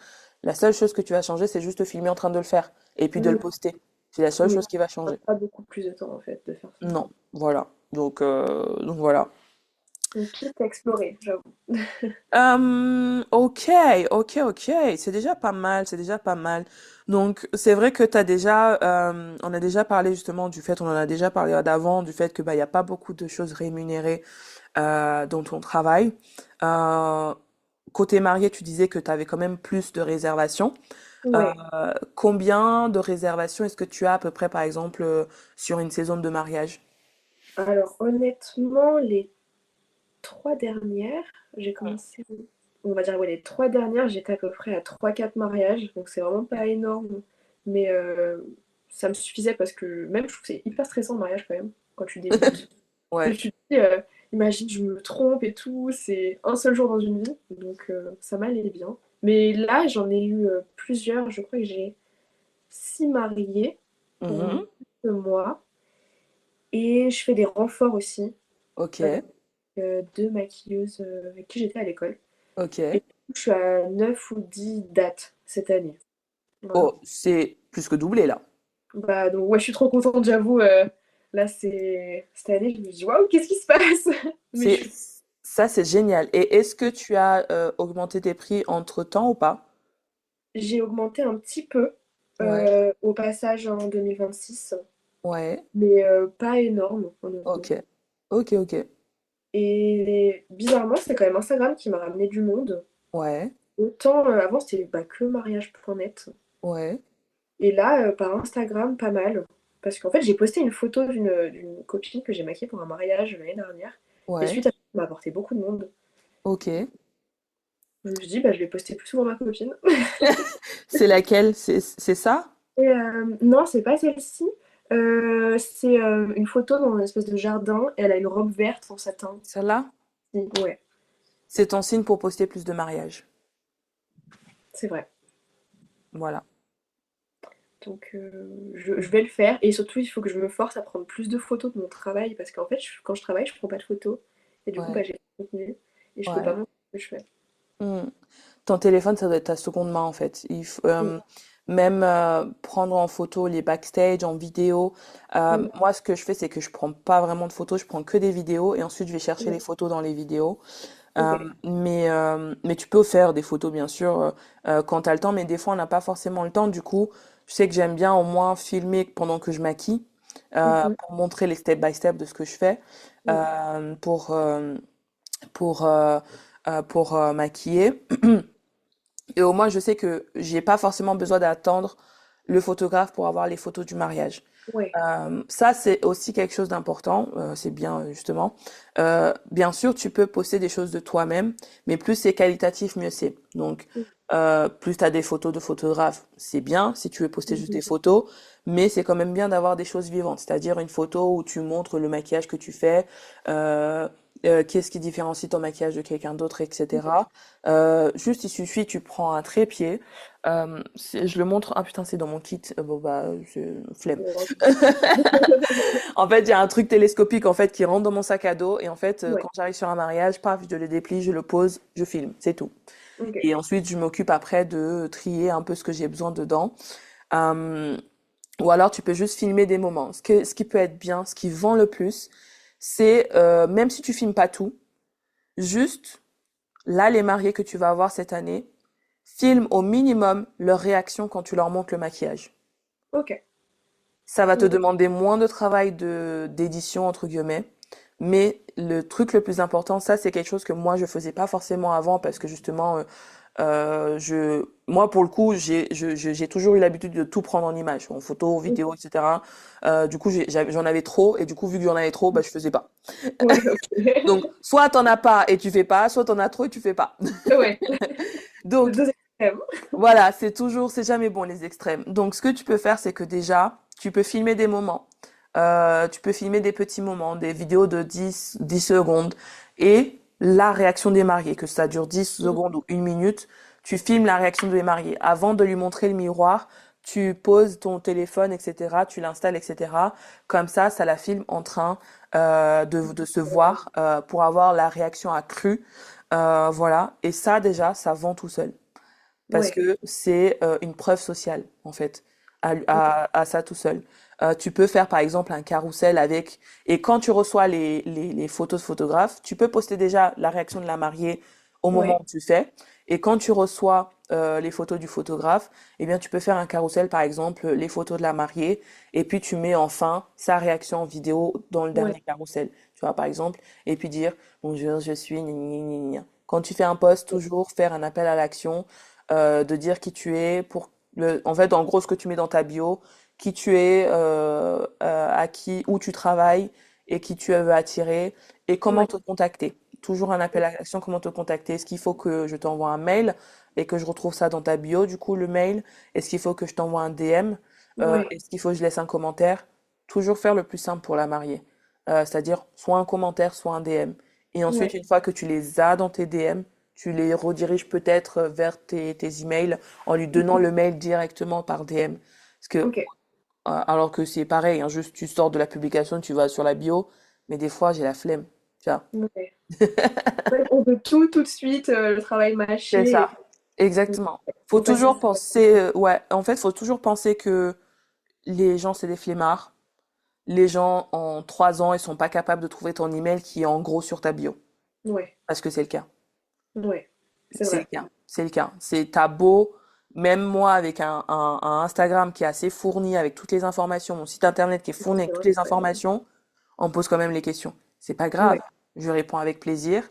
[SPEAKER 1] la seule chose que tu vas changer, c'est juste te filmer en train de le faire. Et puis de le
[SPEAKER 2] Mm.
[SPEAKER 1] poster. C'est la seule
[SPEAKER 2] Oui,
[SPEAKER 1] chose qui va
[SPEAKER 2] ça
[SPEAKER 1] changer.
[SPEAKER 2] prend pas beaucoup plus de temps, en fait, de faire ça.
[SPEAKER 1] Non. Voilà. Donc voilà.
[SPEAKER 2] Donc, quitte à explorer, j'avoue.
[SPEAKER 1] Ok, ok. C'est déjà pas mal, c'est déjà pas mal. Donc, c'est vrai que on a déjà parlé justement du fait, on en a déjà parlé d'avant, du fait que, bah, il n'y a pas beaucoup de choses rémunérées, dans ton travail. Euh, Côté marié, tu disais que tu avais quand même plus de réservations.
[SPEAKER 2] Ouais.
[SPEAKER 1] Combien de réservations est-ce que tu as à peu près, par exemple, sur une saison de mariage?
[SPEAKER 2] Alors, honnêtement, les 3 dernières, j'ai commencé, on va dire, ouais, les 3 dernières, j'étais à peu près à 3 4 mariages, donc c'est vraiment pas énorme. Mais ça me suffisait parce que même je trouve que c'est hyper stressant le mariage quand même, quand tu débutes. Et
[SPEAKER 1] Ouais.
[SPEAKER 2] tu te dis, imagine, je me trompe et tout, c'est un seul jour dans une vie, donc ça m'allait bien. Mais là, j'en ai eu plusieurs, je crois que j'ai 6 mariés en
[SPEAKER 1] Mhm.
[SPEAKER 2] 2 mois. Et je fais des renforts aussi
[SPEAKER 1] Ok.
[SPEAKER 2] avec 2 maquilleuses avec qui j'étais à l'école. Et
[SPEAKER 1] Ok.
[SPEAKER 2] du coup, je suis à 9 ou 10 dates cette année. Voilà.
[SPEAKER 1] Oh, c'est plus que doublé là.
[SPEAKER 2] Bah, donc, ouais, je suis trop contente, j'avoue. Là, c'est cette année, je me dis, waouh, qu'est-ce qui se passe? Mais je
[SPEAKER 1] C'est
[SPEAKER 2] suis...
[SPEAKER 1] Ça, c'est génial. Et est-ce que tu as augmenté tes prix entre-temps ou pas?
[SPEAKER 2] J'ai augmenté un petit peu
[SPEAKER 1] Ouais.
[SPEAKER 2] au passage en 2026,
[SPEAKER 1] Ouais.
[SPEAKER 2] mais pas énorme, honnêtement.
[SPEAKER 1] Ok. Ok, ok.
[SPEAKER 2] Et bizarrement, c'est quand même Instagram qui m'a ramené du monde.
[SPEAKER 1] Ouais.
[SPEAKER 2] Autant avant, c'était bah, que mariage.net.
[SPEAKER 1] Ouais.
[SPEAKER 2] Et là, par Instagram, pas mal. Parce qu'en fait, j'ai posté une photo d'une copine que j'ai maquillée pour un mariage l'année dernière. Et
[SPEAKER 1] Ouais.
[SPEAKER 2] suite à ça, ça m'a apporté beaucoup de monde.
[SPEAKER 1] Ok.
[SPEAKER 2] Je me suis dit, bah, je vais poster plus souvent ma copine.
[SPEAKER 1] C'est laquelle? C'est ça?
[SPEAKER 2] Et non, c'est pas celle-ci. C'est une photo dans une espèce de jardin. Elle a une robe verte en satin.
[SPEAKER 1] Celle-là?
[SPEAKER 2] Ouais,
[SPEAKER 1] C'est ton signe pour poster plus de mariages.
[SPEAKER 2] c'est vrai.
[SPEAKER 1] Voilà.
[SPEAKER 2] Donc, je vais le faire. Et surtout, il faut que je me force à prendre plus de photos de mon travail. Parce qu'en fait, quand je travaille, je prends pas de photos. Et du coup,
[SPEAKER 1] Ouais.
[SPEAKER 2] bah, j'ai pas de contenu. Et je peux pas
[SPEAKER 1] Ouais.
[SPEAKER 2] montrer ce que je fais.
[SPEAKER 1] Hmm. Ton téléphone, ça doit être ta seconde main en fait.
[SPEAKER 2] Mm,
[SPEAKER 1] Même prendre en photo les backstage, en vidéo.
[SPEAKER 2] mm,
[SPEAKER 1] Moi, ce que je fais, c'est que je prends pas vraiment de photos, je prends que des vidéos et ensuite je vais chercher les
[SPEAKER 2] ouais.
[SPEAKER 1] photos dans les vidéos.
[SPEAKER 2] Ok.
[SPEAKER 1] Mais tu peux faire des photos, bien sûr, quand tu as le temps, mais des fois, on n'a pas forcément le temps. Du coup, je sais que j'aime bien au moins filmer pendant que je maquille,
[SPEAKER 2] Mhm.
[SPEAKER 1] pour montrer les step by step de ce que je fais,
[SPEAKER 2] Mm.
[SPEAKER 1] pour pour, maquiller. Et au moins, je sais que j'ai pas forcément besoin d'attendre le photographe pour avoir les photos du mariage.
[SPEAKER 2] Ouais.
[SPEAKER 1] Ça, c'est aussi quelque chose d'important. C'est bien, justement. Bien sûr, tu peux poster des choses de toi-même, mais plus c'est qualitatif, mieux c'est. Donc, plus tu as des photos de photographes, c'est bien si tu veux poster juste des
[SPEAKER 2] Mhm.
[SPEAKER 1] photos, mais c'est quand même bien d'avoir des choses vivantes, c'est-à-dire une photo où tu montres le maquillage que tu fais, euh, qu'est-ce qui différencie ton maquillage de quelqu'un d'autre, etc. Juste, il suffit, tu prends un trépied. Je le montre. Ah putain, c'est dans mon kit. Bon bah, flemme.
[SPEAKER 2] Ouais.
[SPEAKER 1] En fait, il y a un truc télescopique en fait qui rentre dans mon sac à dos et en fait,
[SPEAKER 2] Ouais.
[SPEAKER 1] quand j'arrive sur un mariage, paf, je le déplie, je le pose, je filme, c'est tout.
[SPEAKER 2] Ok.
[SPEAKER 1] Et ensuite, je m'occupe après de trier un peu ce que j'ai besoin dedans. Euh, ou alors, tu peux juste filmer des moments. Ce qui peut être bien, ce qui vend le plus, c'est même si tu filmes pas tout, juste là, les mariés que tu vas avoir cette année, filme au minimum leur réaction quand tu leur montres le maquillage.
[SPEAKER 2] Ok.
[SPEAKER 1] Ça va te
[SPEAKER 2] Ok.
[SPEAKER 1] demander moins de travail de d'édition entre guillemets, mais le truc le plus important, ça c'est quelque chose que moi je faisais pas forcément avant parce que justement moi pour le coup j'ai toujours eu l'habitude de tout prendre en image, en photo, vidéo, etc. Du coup j'en avais trop et du coup vu que j'en avais trop, bah je faisais pas.
[SPEAKER 2] Ouais, ok.
[SPEAKER 1] Donc soit t'en as pas et tu fais pas, soit t'en as trop et tu fais pas.
[SPEAKER 2] Ouais. Les
[SPEAKER 1] Donc
[SPEAKER 2] deux extrêmes.
[SPEAKER 1] voilà, c'est jamais bon les extrêmes. Donc ce que tu peux faire, c'est que déjà, tu peux filmer des moments. Tu peux filmer des petits moments, des vidéos de 10 secondes. Et la réaction des mariés, que ça dure 10 secondes ou 1 minute, tu filmes la réaction des mariés. Avant de lui montrer le miroir, tu poses ton téléphone, etc., tu l'installes, etc. Comme ça la filme en train de se voir pour avoir la réaction accrue. Voilà. Et ça, déjà, ça vend tout seul parce
[SPEAKER 2] Ouais.
[SPEAKER 1] que c'est une preuve sociale, en fait,
[SPEAKER 2] Ok.
[SPEAKER 1] à ça tout seul. Tu peux faire, par exemple, un carrousel avec... Et quand tu reçois les photos de photographes, tu peux poster déjà la réaction de la mariée au moment
[SPEAKER 2] Ouais.
[SPEAKER 1] où tu fais. Et quand tu reçois les photos du photographe, eh bien, tu peux faire un carrousel, par exemple, les photos de la mariée, et puis tu mets enfin sa réaction en vidéo dans le
[SPEAKER 2] Ouais.
[SPEAKER 1] dernier carrousel. Tu vois, par exemple, et puis dire, bonjour, je suis... gna, gna, gna, gna. Quand tu fais un post, toujours faire un appel à l'action de dire qui tu es, en fait, en gros, ce que tu mets dans ta bio, qui tu es, où tu travailles et qui tu veux attirer et comment
[SPEAKER 2] Ouais.
[SPEAKER 1] te contacter. Toujours un appel à l'action, comment te contacter. Est-ce qu'il faut que je t'envoie un mail et que je retrouve ça dans ta bio, du coup, le mail? Est-ce qu'il faut que je t'envoie un DM?
[SPEAKER 2] Ouais.
[SPEAKER 1] Est-ce qu'il faut que je laisse un commentaire? Toujours faire le plus simple pour la mariée. C'est-à-dire soit un commentaire, soit un DM. Et ensuite,
[SPEAKER 2] Ouais.
[SPEAKER 1] une fois que tu les as dans tes DM, tu les rediriges peut-être vers tes emails en lui donnant le mail directement par DM. Parce que,
[SPEAKER 2] Ok.
[SPEAKER 1] alors que c'est pareil, hein, juste tu sors de la publication, tu vas sur la bio, mais des fois j'ai la flemme. Tu vois.
[SPEAKER 2] Ouais. Ouais, on veut tout de suite, le travail
[SPEAKER 1] C'est
[SPEAKER 2] mâché.
[SPEAKER 1] ça. Exactement. Faut
[SPEAKER 2] On passe
[SPEAKER 1] toujours
[SPEAKER 2] ça.
[SPEAKER 1] penser, ouais, en fait, faut toujours penser que les gens c'est des flemmards. Les gens en 3 ans, ils sont pas capables de trouver ton email qui est en gros sur ta bio.
[SPEAKER 2] Ouais.
[SPEAKER 1] Parce que c'est le cas.
[SPEAKER 2] Ouais. C'est
[SPEAKER 1] C'est le
[SPEAKER 2] vrai.
[SPEAKER 1] cas, c'est le cas. T'as beau, même moi avec un Instagram qui est assez fourni avec toutes les informations, mon site internet qui est
[SPEAKER 2] Ouais,
[SPEAKER 1] fourni avec
[SPEAKER 2] c'est
[SPEAKER 1] toutes
[SPEAKER 2] vrai,
[SPEAKER 1] les
[SPEAKER 2] Instagram.
[SPEAKER 1] informations, on me pose quand même les questions. C'est pas grave,
[SPEAKER 2] Ouais.
[SPEAKER 1] je réponds avec plaisir,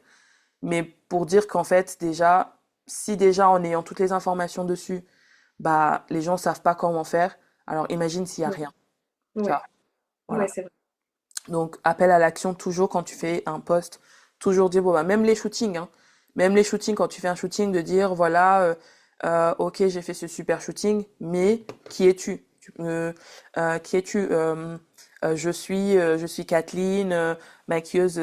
[SPEAKER 1] mais pour dire qu'en fait, déjà, si déjà en ayant toutes les informations dessus, bah les gens savent pas comment faire, alors imagine s'il y a
[SPEAKER 2] Ouais.
[SPEAKER 1] rien. Tu vois,
[SPEAKER 2] Ouais. Ouais,
[SPEAKER 1] voilà.
[SPEAKER 2] c'est vrai.
[SPEAKER 1] Donc, appel à l'action toujours quand tu fais un post. Toujours dire, bon, bah, même les shootings, hein. Même les shootings, quand tu fais un shooting, de dire, voilà, ok, j'ai fait ce super shooting, mais qui es-tu? Qui es-tu? Je suis Kathleen, maquilleuse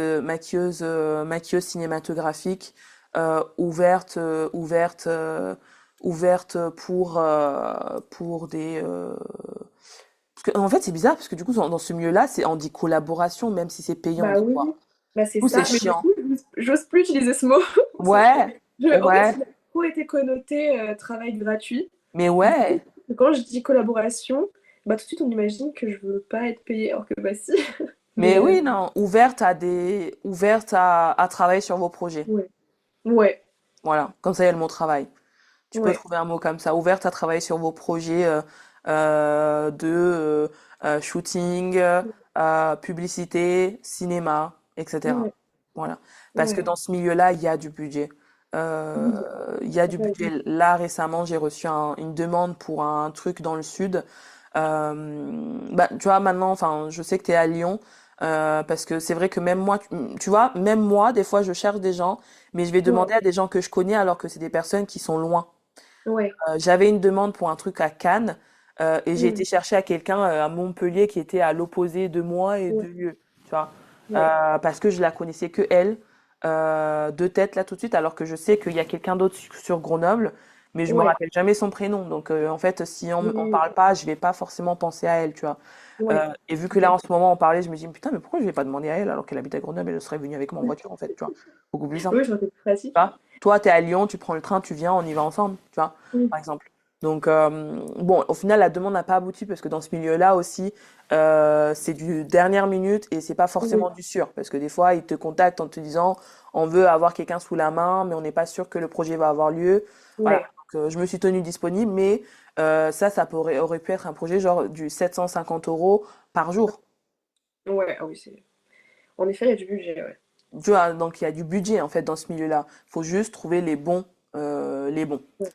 [SPEAKER 1] cinématographique, ouverte pour des, parce que, en fait, c'est bizarre parce que du coup, dans ce milieu-là, on dit collaboration, même si c'est payant
[SPEAKER 2] Bah
[SPEAKER 1] des
[SPEAKER 2] oui,
[SPEAKER 1] fois.
[SPEAKER 2] oui. Bah c'est
[SPEAKER 1] Du coup, c'est
[SPEAKER 2] ça. Mais du
[SPEAKER 1] chiant.
[SPEAKER 2] coup, j'ose plus utiliser ce mot. Parce que
[SPEAKER 1] Ouais,
[SPEAKER 2] en fait,
[SPEAKER 1] ouais,
[SPEAKER 2] il a trop été connoté travail gratuit.
[SPEAKER 1] mais
[SPEAKER 2] Du coup,
[SPEAKER 1] ouais.
[SPEAKER 2] quand je dis collaboration, bah tout de suite on imagine que je veux pas être payée. Alors que bah si.
[SPEAKER 1] Mais
[SPEAKER 2] Mais
[SPEAKER 1] oui, non, ouverte à travailler sur vos projets.
[SPEAKER 2] ouais. Ouais.
[SPEAKER 1] Voilà, comme ça, il y a le mot travail. Tu peux
[SPEAKER 2] Ouais.
[SPEAKER 1] trouver un mot comme ça, ouverte à travailler sur vos projets de shooting, publicité, cinéma, etc.
[SPEAKER 2] Ouais.
[SPEAKER 1] Voilà. Parce que
[SPEAKER 2] Ouais.
[SPEAKER 1] dans ce milieu-là, il y a du budget.
[SPEAKER 2] Oui.
[SPEAKER 1] Il y a du
[SPEAKER 2] Ouais.
[SPEAKER 1] budget. Là, récemment, j'ai reçu une demande pour un truc dans le sud. Bah, tu vois, maintenant, enfin, je sais que tu es à Lyon. Parce que c'est vrai que même moi, tu vois, même moi, des fois, je cherche des gens, mais je vais demander
[SPEAKER 2] Ouais.
[SPEAKER 1] à des gens que je connais alors que c'est des personnes qui sont loin.
[SPEAKER 2] Ouais.
[SPEAKER 1] J'avais une demande pour un truc à Cannes et j'ai
[SPEAKER 2] Mm.
[SPEAKER 1] été chercher à quelqu'un à Montpellier qui était à l'opposé de moi et de
[SPEAKER 2] Ouais.
[SPEAKER 1] lieu, tu vois.
[SPEAKER 2] Ouais.
[SPEAKER 1] Parce que je la connaissais que elle, de tête là tout de suite, alors que je sais qu'il y a quelqu'un d'autre sur Grenoble, mais je me
[SPEAKER 2] Ouais.
[SPEAKER 1] rappelle jamais son prénom. Donc en fait, si on
[SPEAKER 2] Mm.
[SPEAKER 1] parle pas, je vais pas forcément penser à elle, tu vois.
[SPEAKER 2] Ouais.
[SPEAKER 1] Et vu que là en ce moment on parlait, je me dis putain, mais pourquoi je vais pas demander à elle alors qu'elle habite à Grenoble, elle serait venue avec moi en voiture en fait, tu vois. Beaucoup plus simple.
[SPEAKER 2] Oui, je vois que c'est plus pratique.
[SPEAKER 1] Vois. Toi, tu es à Lyon, tu prends le train, tu viens, on y va ensemble, tu vois,
[SPEAKER 2] Mm.
[SPEAKER 1] par exemple. Donc, bon, au final, la demande n'a pas abouti parce que dans ce milieu-là aussi, c'est du dernière minute et c'est pas
[SPEAKER 2] Oui.
[SPEAKER 1] forcément du sûr. Parce que des fois, ils te contactent en te disant, on veut avoir quelqu'un sous la main, mais on n'est pas sûr que le projet va avoir lieu. Voilà.
[SPEAKER 2] Ouais.
[SPEAKER 1] Donc, je me suis tenue disponible, mais aurait pu être un projet genre du 750 euros par jour.
[SPEAKER 2] Ouais. Ah oui, c'est. En effet, il y a du budget, ouais.
[SPEAKER 1] Tu vois, donc il y a du budget en fait dans ce milieu-là. Faut juste trouver les bons, les bons.
[SPEAKER 2] Ouais.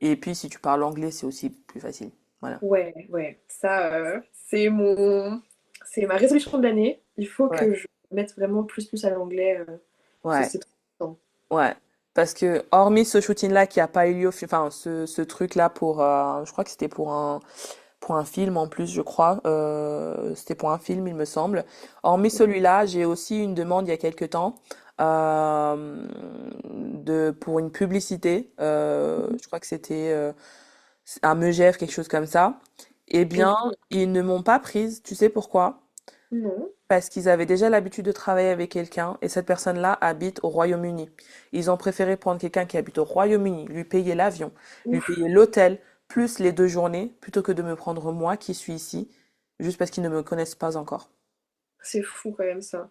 [SPEAKER 1] Et puis, si tu parles anglais, c'est aussi plus facile. Voilà.
[SPEAKER 2] Ouais, ouais. Ça, c'est ma résolution de l'année. Il faut
[SPEAKER 1] Ouais.
[SPEAKER 2] que je mette vraiment plus à l'anglais.
[SPEAKER 1] Ouais.
[SPEAKER 2] C'est trop important.
[SPEAKER 1] Ouais. Parce que, hormis ce shooting-là qui a pas eu lieu, enfin, ce truc-là pour, je crois que c'était pour un film en plus, je crois. C'était pour un film, il me semble. Hormis celui-là, j'ai aussi eu une demande il y a quelque temps, pour une publicité. Je crois que c'était, un Megève, quelque chose comme ça. Eh bien,
[SPEAKER 2] Ok.
[SPEAKER 1] ils ne m'ont pas prise. Tu sais pourquoi?
[SPEAKER 2] Non.
[SPEAKER 1] Parce qu'ils avaient déjà l'habitude de travailler avec quelqu'un et cette personne-là habite au Royaume-Uni. Ils ont préféré prendre quelqu'un qui habite au Royaume-Uni, lui payer l'avion, lui
[SPEAKER 2] Ouf,
[SPEAKER 1] payer l'hôtel, plus les 2 journées, plutôt que de me prendre moi qui suis ici, juste parce qu'ils ne me connaissent pas encore.
[SPEAKER 2] c'est fou quand même ça.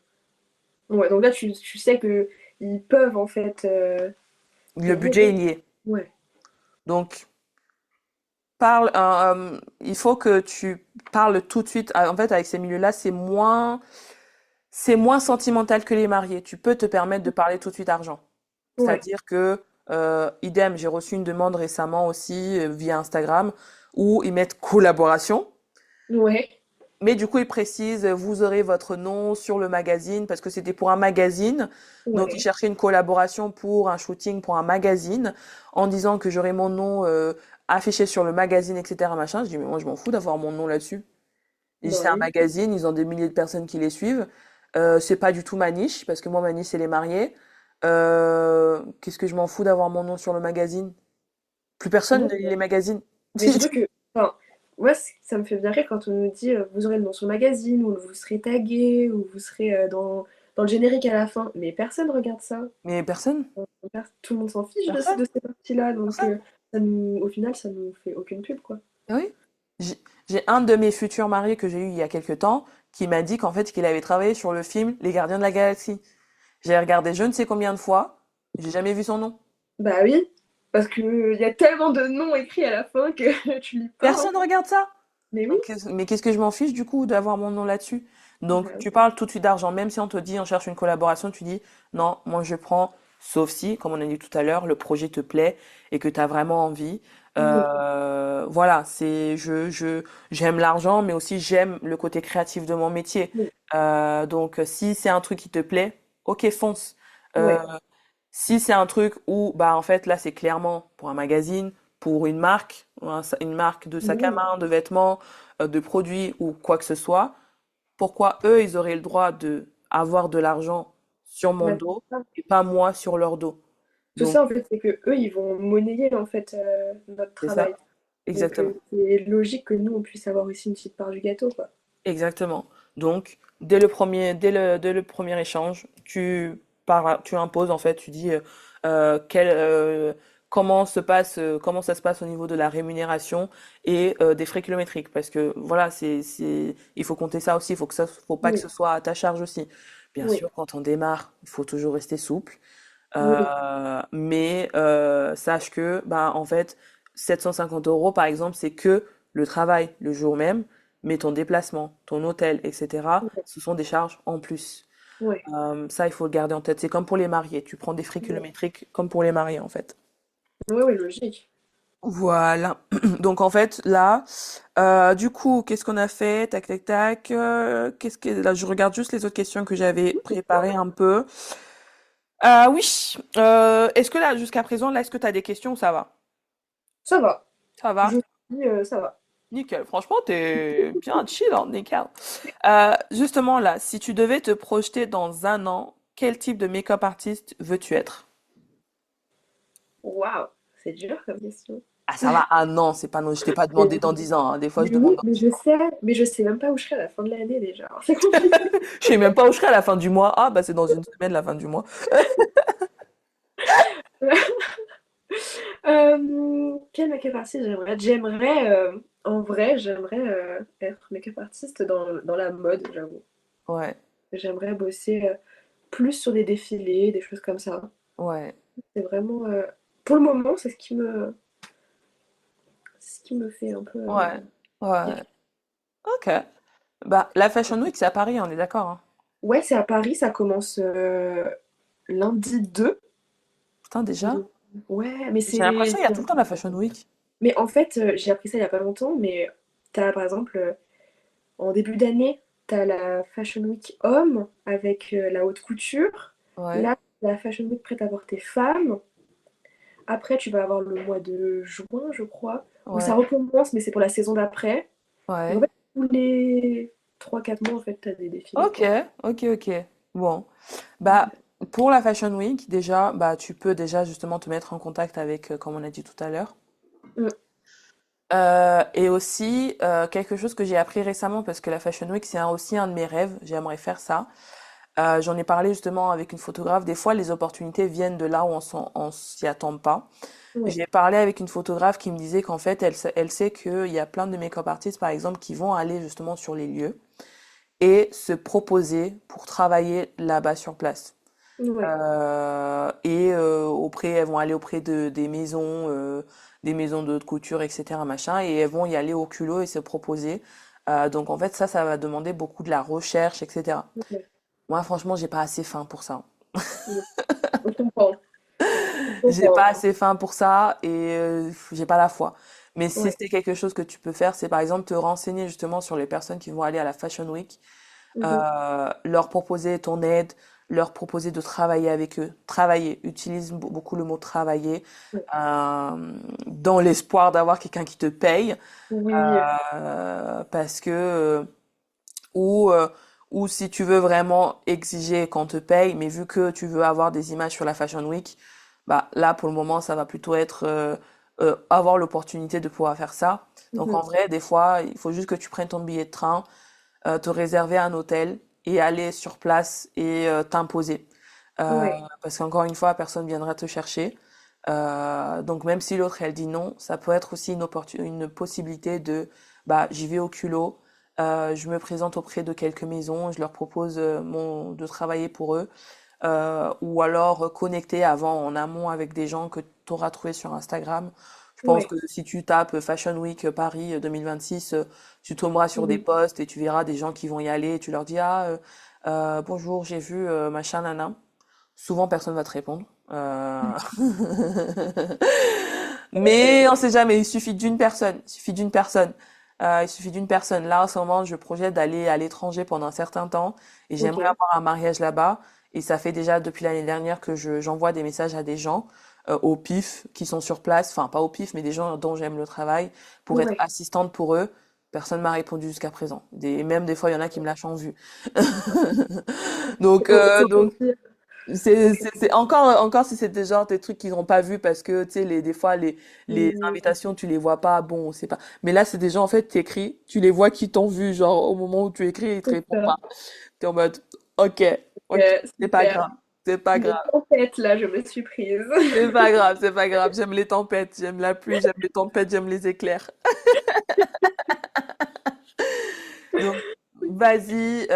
[SPEAKER 2] Ouais, donc là, tu sais que ils peuvent en fait
[SPEAKER 1] Le
[SPEAKER 2] payer.
[SPEAKER 1] budget, il y est.
[SPEAKER 2] Ouais.
[SPEAKER 1] Donc, il faut que tu parles tout de suite. En fait, avec ces milieux-là, c'est moins sentimental que les mariés. Tu peux te permettre de parler tout de suite argent.
[SPEAKER 2] Ouais.
[SPEAKER 1] C'est-à-dire que, idem, j'ai reçu une demande récemment aussi via Instagram où ils mettent collaboration,
[SPEAKER 2] Ouais.
[SPEAKER 1] mais du coup ils précisent vous aurez votre nom sur le magazine parce que c'était pour un magazine, donc ils
[SPEAKER 2] Ouais.
[SPEAKER 1] cherchaient une collaboration pour un shooting pour un magazine en disant que j'aurais mon nom affiché sur le magazine, etc. machin. Je dis mais moi je m'en fous d'avoir mon nom là-dessus. Et
[SPEAKER 2] Bah
[SPEAKER 1] c'est un
[SPEAKER 2] oui.
[SPEAKER 1] magazine, ils ont des milliers de personnes qui les suivent. C'est pas du tout ma niche, parce que moi, ma niche, c'est les mariés. Qu'est-ce que je m'en fous d'avoir mon nom sur le magazine? Plus personne
[SPEAKER 2] Ouais.
[SPEAKER 1] ne lit les magazines.
[SPEAKER 2] Mais surtout que, enfin, moi, ça me fait bien rire quand on nous dit vous aurez le nom sur le magazine, ou vous serez tagué, ou vous serez dans le générique à la fin. Mais personne regarde ça.
[SPEAKER 1] Mais personne,
[SPEAKER 2] Tout le monde s'en fiche
[SPEAKER 1] personne,
[SPEAKER 2] de ces parties-là. Donc,
[SPEAKER 1] personne.
[SPEAKER 2] au final, ça nous fait aucune pub, quoi.
[SPEAKER 1] Ah oui. J'ai un de mes futurs mariés que j'ai eu il y a quelque temps qui m'a dit qu'en fait, qu'il avait travaillé sur le film Les Gardiens de la Galaxie. J'ai regardé je ne sais combien de fois, j'ai jamais vu son nom.
[SPEAKER 2] Bah oui, parce qu'il y a tellement de noms écrits à la fin que tu lis pas, hein.
[SPEAKER 1] Personne regarde ça.
[SPEAKER 2] Mais oui.
[SPEAKER 1] Donc, mais qu'est-ce que je m'en fiche du coup d'avoir mon nom là-dessus? Donc,
[SPEAKER 2] Bah
[SPEAKER 1] tu
[SPEAKER 2] oui.
[SPEAKER 1] parles tout de suite d'argent, même si on te dit on cherche une collaboration, tu dis non, moi je prends, sauf si, comme on a dit tout à l'heure, le projet te plaît et que tu as vraiment envie.
[SPEAKER 2] Oui.
[SPEAKER 1] Voilà, j'aime l'argent, mais aussi j'aime le côté créatif de mon métier.
[SPEAKER 2] Oui.
[SPEAKER 1] Donc, si c'est un truc qui te plaît, ok, fonce. Euh,
[SPEAKER 2] Ouais.
[SPEAKER 1] Si c'est un truc où, bah, en fait, là, c'est clairement pour un magazine, pour une marque de sac à
[SPEAKER 2] Oui.
[SPEAKER 1] main, de vêtements, de produits ou quoi que ce soit, pourquoi eux, ils auraient le droit de avoir de l'argent sur mon
[SPEAKER 2] Bah,
[SPEAKER 1] dos et pas moi sur leur dos?
[SPEAKER 2] c'est
[SPEAKER 1] Donc,
[SPEAKER 2] ça, en fait, c'est que eux, ils vont monnayer en fait notre
[SPEAKER 1] c'est ça,
[SPEAKER 2] travail. Donc,
[SPEAKER 1] exactement.
[SPEAKER 2] c'est logique que nous, on puisse avoir aussi une petite part du gâteau, quoi.
[SPEAKER 1] Exactement. Donc, dès le premier échange, tu imposes en fait, tu dis euh, quel, euh, comment ça se passe au niveau de la rémunération et des frais kilométriques, parce que voilà, il faut compter ça aussi, faut pas que
[SPEAKER 2] Oui,
[SPEAKER 1] ce soit à ta charge aussi. Bien
[SPEAKER 2] oui,
[SPEAKER 1] sûr, quand on démarre, il faut toujours rester souple,
[SPEAKER 2] oui,
[SPEAKER 1] mais sache que, bah, en fait, 750 euros, par exemple, c'est que le travail le jour même, mais ton déplacement, ton hôtel, etc.,
[SPEAKER 2] oui,
[SPEAKER 1] ce sont des charges en plus.
[SPEAKER 2] Ouais.
[SPEAKER 1] Ça, il faut le garder en tête. C'est comme pour les mariés. Tu prends des frais
[SPEAKER 2] Ouais,
[SPEAKER 1] kilométriques comme pour les mariés, en fait.
[SPEAKER 2] ouais, ouais, logique.
[SPEAKER 1] Voilà. Donc, en fait, là, du coup, qu'est-ce qu'on a fait? Tac, tac, tac. Qu'est-ce que... Là, je regarde juste les autres questions que j'avais préparées un peu. Oui. Est-ce que là, jusqu'à présent, là, est-ce que tu as des questions ou ça va?
[SPEAKER 2] Ça va.
[SPEAKER 1] Ça
[SPEAKER 2] Je
[SPEAKER 1] va?
[SPEAKER 2] dis, ça va.
[SPEAKER 1] Nickel. Franchement, t'es bien chill, hein, nickel. Justement, là, si tu devais te projeter dans un an, quel type de make-up artiste veux-tu être?
[SPEAKER 2] Waouh, c'est dur comme question.
[SPEAKER 1] Ah, ça va, un an, c'est pas non, je t'ai pas
[SPEAKER 2] Mais,
[SPEAKER 1] demandé dans 10 ans, hein. Des fois, je
[SPEAKER 2] mais
[SPEAKER 1] demande
[SPEAKER 2] oui,
[SPEAKER 1] dans 10 mois.
[SPEAKER 2] mais je sais même pas où je serai à la fin de l'année déjà. Alors, c'est compliqué.
[SPEAKER 1] Je sais même pas où je serai à la fin du mois. Ah, bah, c'est dans une semaine, la fin du mois.
[SPEAKER 2] Quel make-up artist j'aimerais être? En vrai, j'aimerais être make-up artiste dans la mode, j'avoue.
[SPEAKER 1] Ouais,
[SPEAKER 2] J'aimerais bosser plus sur des défilés, des choses comme ça.
[SPEAKER 1] ouais,
[SPEAKER 2] C'est vraiment, pour le moment, c'est ce qui me fait un peu
[SPEAKER 1] ouais, ouais.
[SPEAKER 2] kiffer.
[SPEAKER 1] Ok. Bah, la Fashion Week, c'est à Paris, on est d'accord, hein.
[SPEAKER 2] Ouais, c'est à Paris, ça commence lundi 2.
[SPEAKER 1] Putain, déjà?
[SPEAKER 2] Ouais, mais
[SPEAKER 1] J'ai l'impression qu'il y a tout le temps la Fashion Week.
[SPEAKER 2] mais en fait, j'ai appris ça il y a pas longtemps, mais t'as par exemple en début d'année, t'as la Fashion Week homme avec la haute couture.
[SPEAKER 1] Ouais,
[SPEAKER 2] Là, la Fashion Week prêt-à-porter femme. Après, tu vas avoir le mois de juin, je crois, où ça
[SPEAKER 1] ouais,
[SPEAKER 2] recommence, mais c'est pour la saison d'après. Donc en
[SPEAKER 1] ouais.
[SPEAKER 2] fait, tous les 3 4 mois, en fait, t'as des défilés,
[SPEAKER 1] Ok,
[SPEAKER 2] quoi.
[SPEAKER 1] ok, ok. Bon. Bah, pour la Fashion Week, déjà, bah, tu peux déjà justement te mettre en contact avec, comme on a dit tout à l'heure.
[SPEAKER 2] Mm.
[SPEAKER 1] Et aussi, quelque chose que j'ai appris récemment, parce que la Fashion Week, c'est aussi un de mes rêves, j'aimerais faire ça. J'en ai parlé justement avec une photographe. Des fois, les opportunités viennent de là où on s'y attend pas.
[SPEAKER 2] Ouais,
[SPEAKER 1] J'ai parlé avec une photographe qui me disait qu'en fait, elle sait qu'il y a plein de make-up artistes, par exemple, qui vont aller justement sur les lieux et se proposer pour travailler là-bas sur place.
[SPEAKER 2] ouais,
[SPEAKER 1] Auprès, elles vont aller auprès de des maisons de haute couture, etc., machin, et elles vont y aller au culot et se proposer. Donc en fait, ça va demander beaucoup de la recherche, etc.
[SPEAKER 2] ouais.
[SPEAKER 1] Moi, franchement, j'ai pas assez faim pour ça.
[SPEAKER 2] Mm. Je comprends, je
[SPEAKER 1] J'ai pas
[SPEAKER 2] comprends.
[SPEAKER 1] assez faim pour ça et j'ai pas la foi. Mais si
[SPEAKER 2] Ouais.
[SPEAKER 1] c'est quelque chose que tu peux faire, c'est par exemple te renseigner justement sur les personnes qui vont aller à la Fashion Week,
[SPEAKER 2] Mhm.
[SPEAKER 1] leur proposer ton aide, leur proposer de travailler avec eux. Travailler, utilise beaucoup le mot travailler,
[SPEAKER 2] Ouais.
[SPEAKER 1] dans l'espoir d'avoir quelqu'un qui te paye,
[SPEAKER 2] Oui,
[SPEAKER 1] parce que ou euh, ou si tu veux vraiment exiger qu'on te paye, mais vu que tu veux avoir des images sur la Fashion Week, bah là pour le moment ça va plutôt être avoir l'opportunité de pouvoir faire ça. Donc en
[SPEAKER 2] mhm.
[SPEAKER 1] vrai, des fois, il faut juste que tu prennes ton billet de train, te réserver un hôtel et aller sur place et t'imposer.
[SPEAKER 2] Ouais,
[SPEAKER 1] Parce qu'encore une fois, personne viendra te chercher. Donc même si l'autre elle dit non, ça peut être aussi une possibilité de bah j'y vais au culot, je me présente auprès de quelques maisons, je leur propose de travailler pour eux, ou alors connecter avant en amont avec des gens que tu auras trouvé sur Instagram. Je pense
[SPEAKER 2] ouais.
[SPEAKER 1] que si tu tapes Fashion Week Paris 2026, tu tomberas sur des
[SPEAKER 2] Mhm.
[SPEAKER 1] posts et tu verras des gens qui vont y aller et tu leur dis ah bonjour j'ai vu machin nana. Souvent personne va te répondre. Mais on sait jamais, il suffit d'une personne, il suffit d'une personne. Il suffit d'une personne. Là, en ce moment, je projette d'aller à l'étranger pendant un certain temps et
[SPEAKER 2] Ok,
[SPEAKER 1] j'aimerais avoir un mariage là-bas. Et ça fait déjà depuis l'année dernière que j'envoie des messages à des gens au pif qui sont sur place, enfin pas au pif, mais des gens dont j'aime le travail pour être
[SPEAKER 2] ouais.
[SPEAKER 1] assistante pour eux. Personne m'a répondu jusqu'à présent. Même des fois, il y en a qui me lâchent en vue. Donc
[SPEAKER 2] Autant dire.
[SPEAKER 1] c'est encore si c'est des genre des trucs qu'ils n'ont pas vu parce que tu sais des fois les
[SPEAKER 2] Oui,
[SPEAKER 1] invitations tu les vois pas bon c'est pas mais là c'est des gens en fait t'écris tu les vois qui t'ont vu genre au moment où tu écris ils te
[SPEAKER 2] c'est
[SPEAKER 1] répondent
[SPEAKER 2] ça.
[SPEAKER 1] pas t'es en mode ok ok c'est pas
[SPEAKER 2] Super.
[SPEAKER 1] grave c'est pas
[SPEAKER 2] Une
[SPEAKER 1] grave
[SPEAKER 2] tempête, là, je me suis prise.
[SPEAKER 1] c'est pas grave j'aime les tempêtes j'aime la pluie j'aime les tempêtes j'aime les éclairs donc vas-y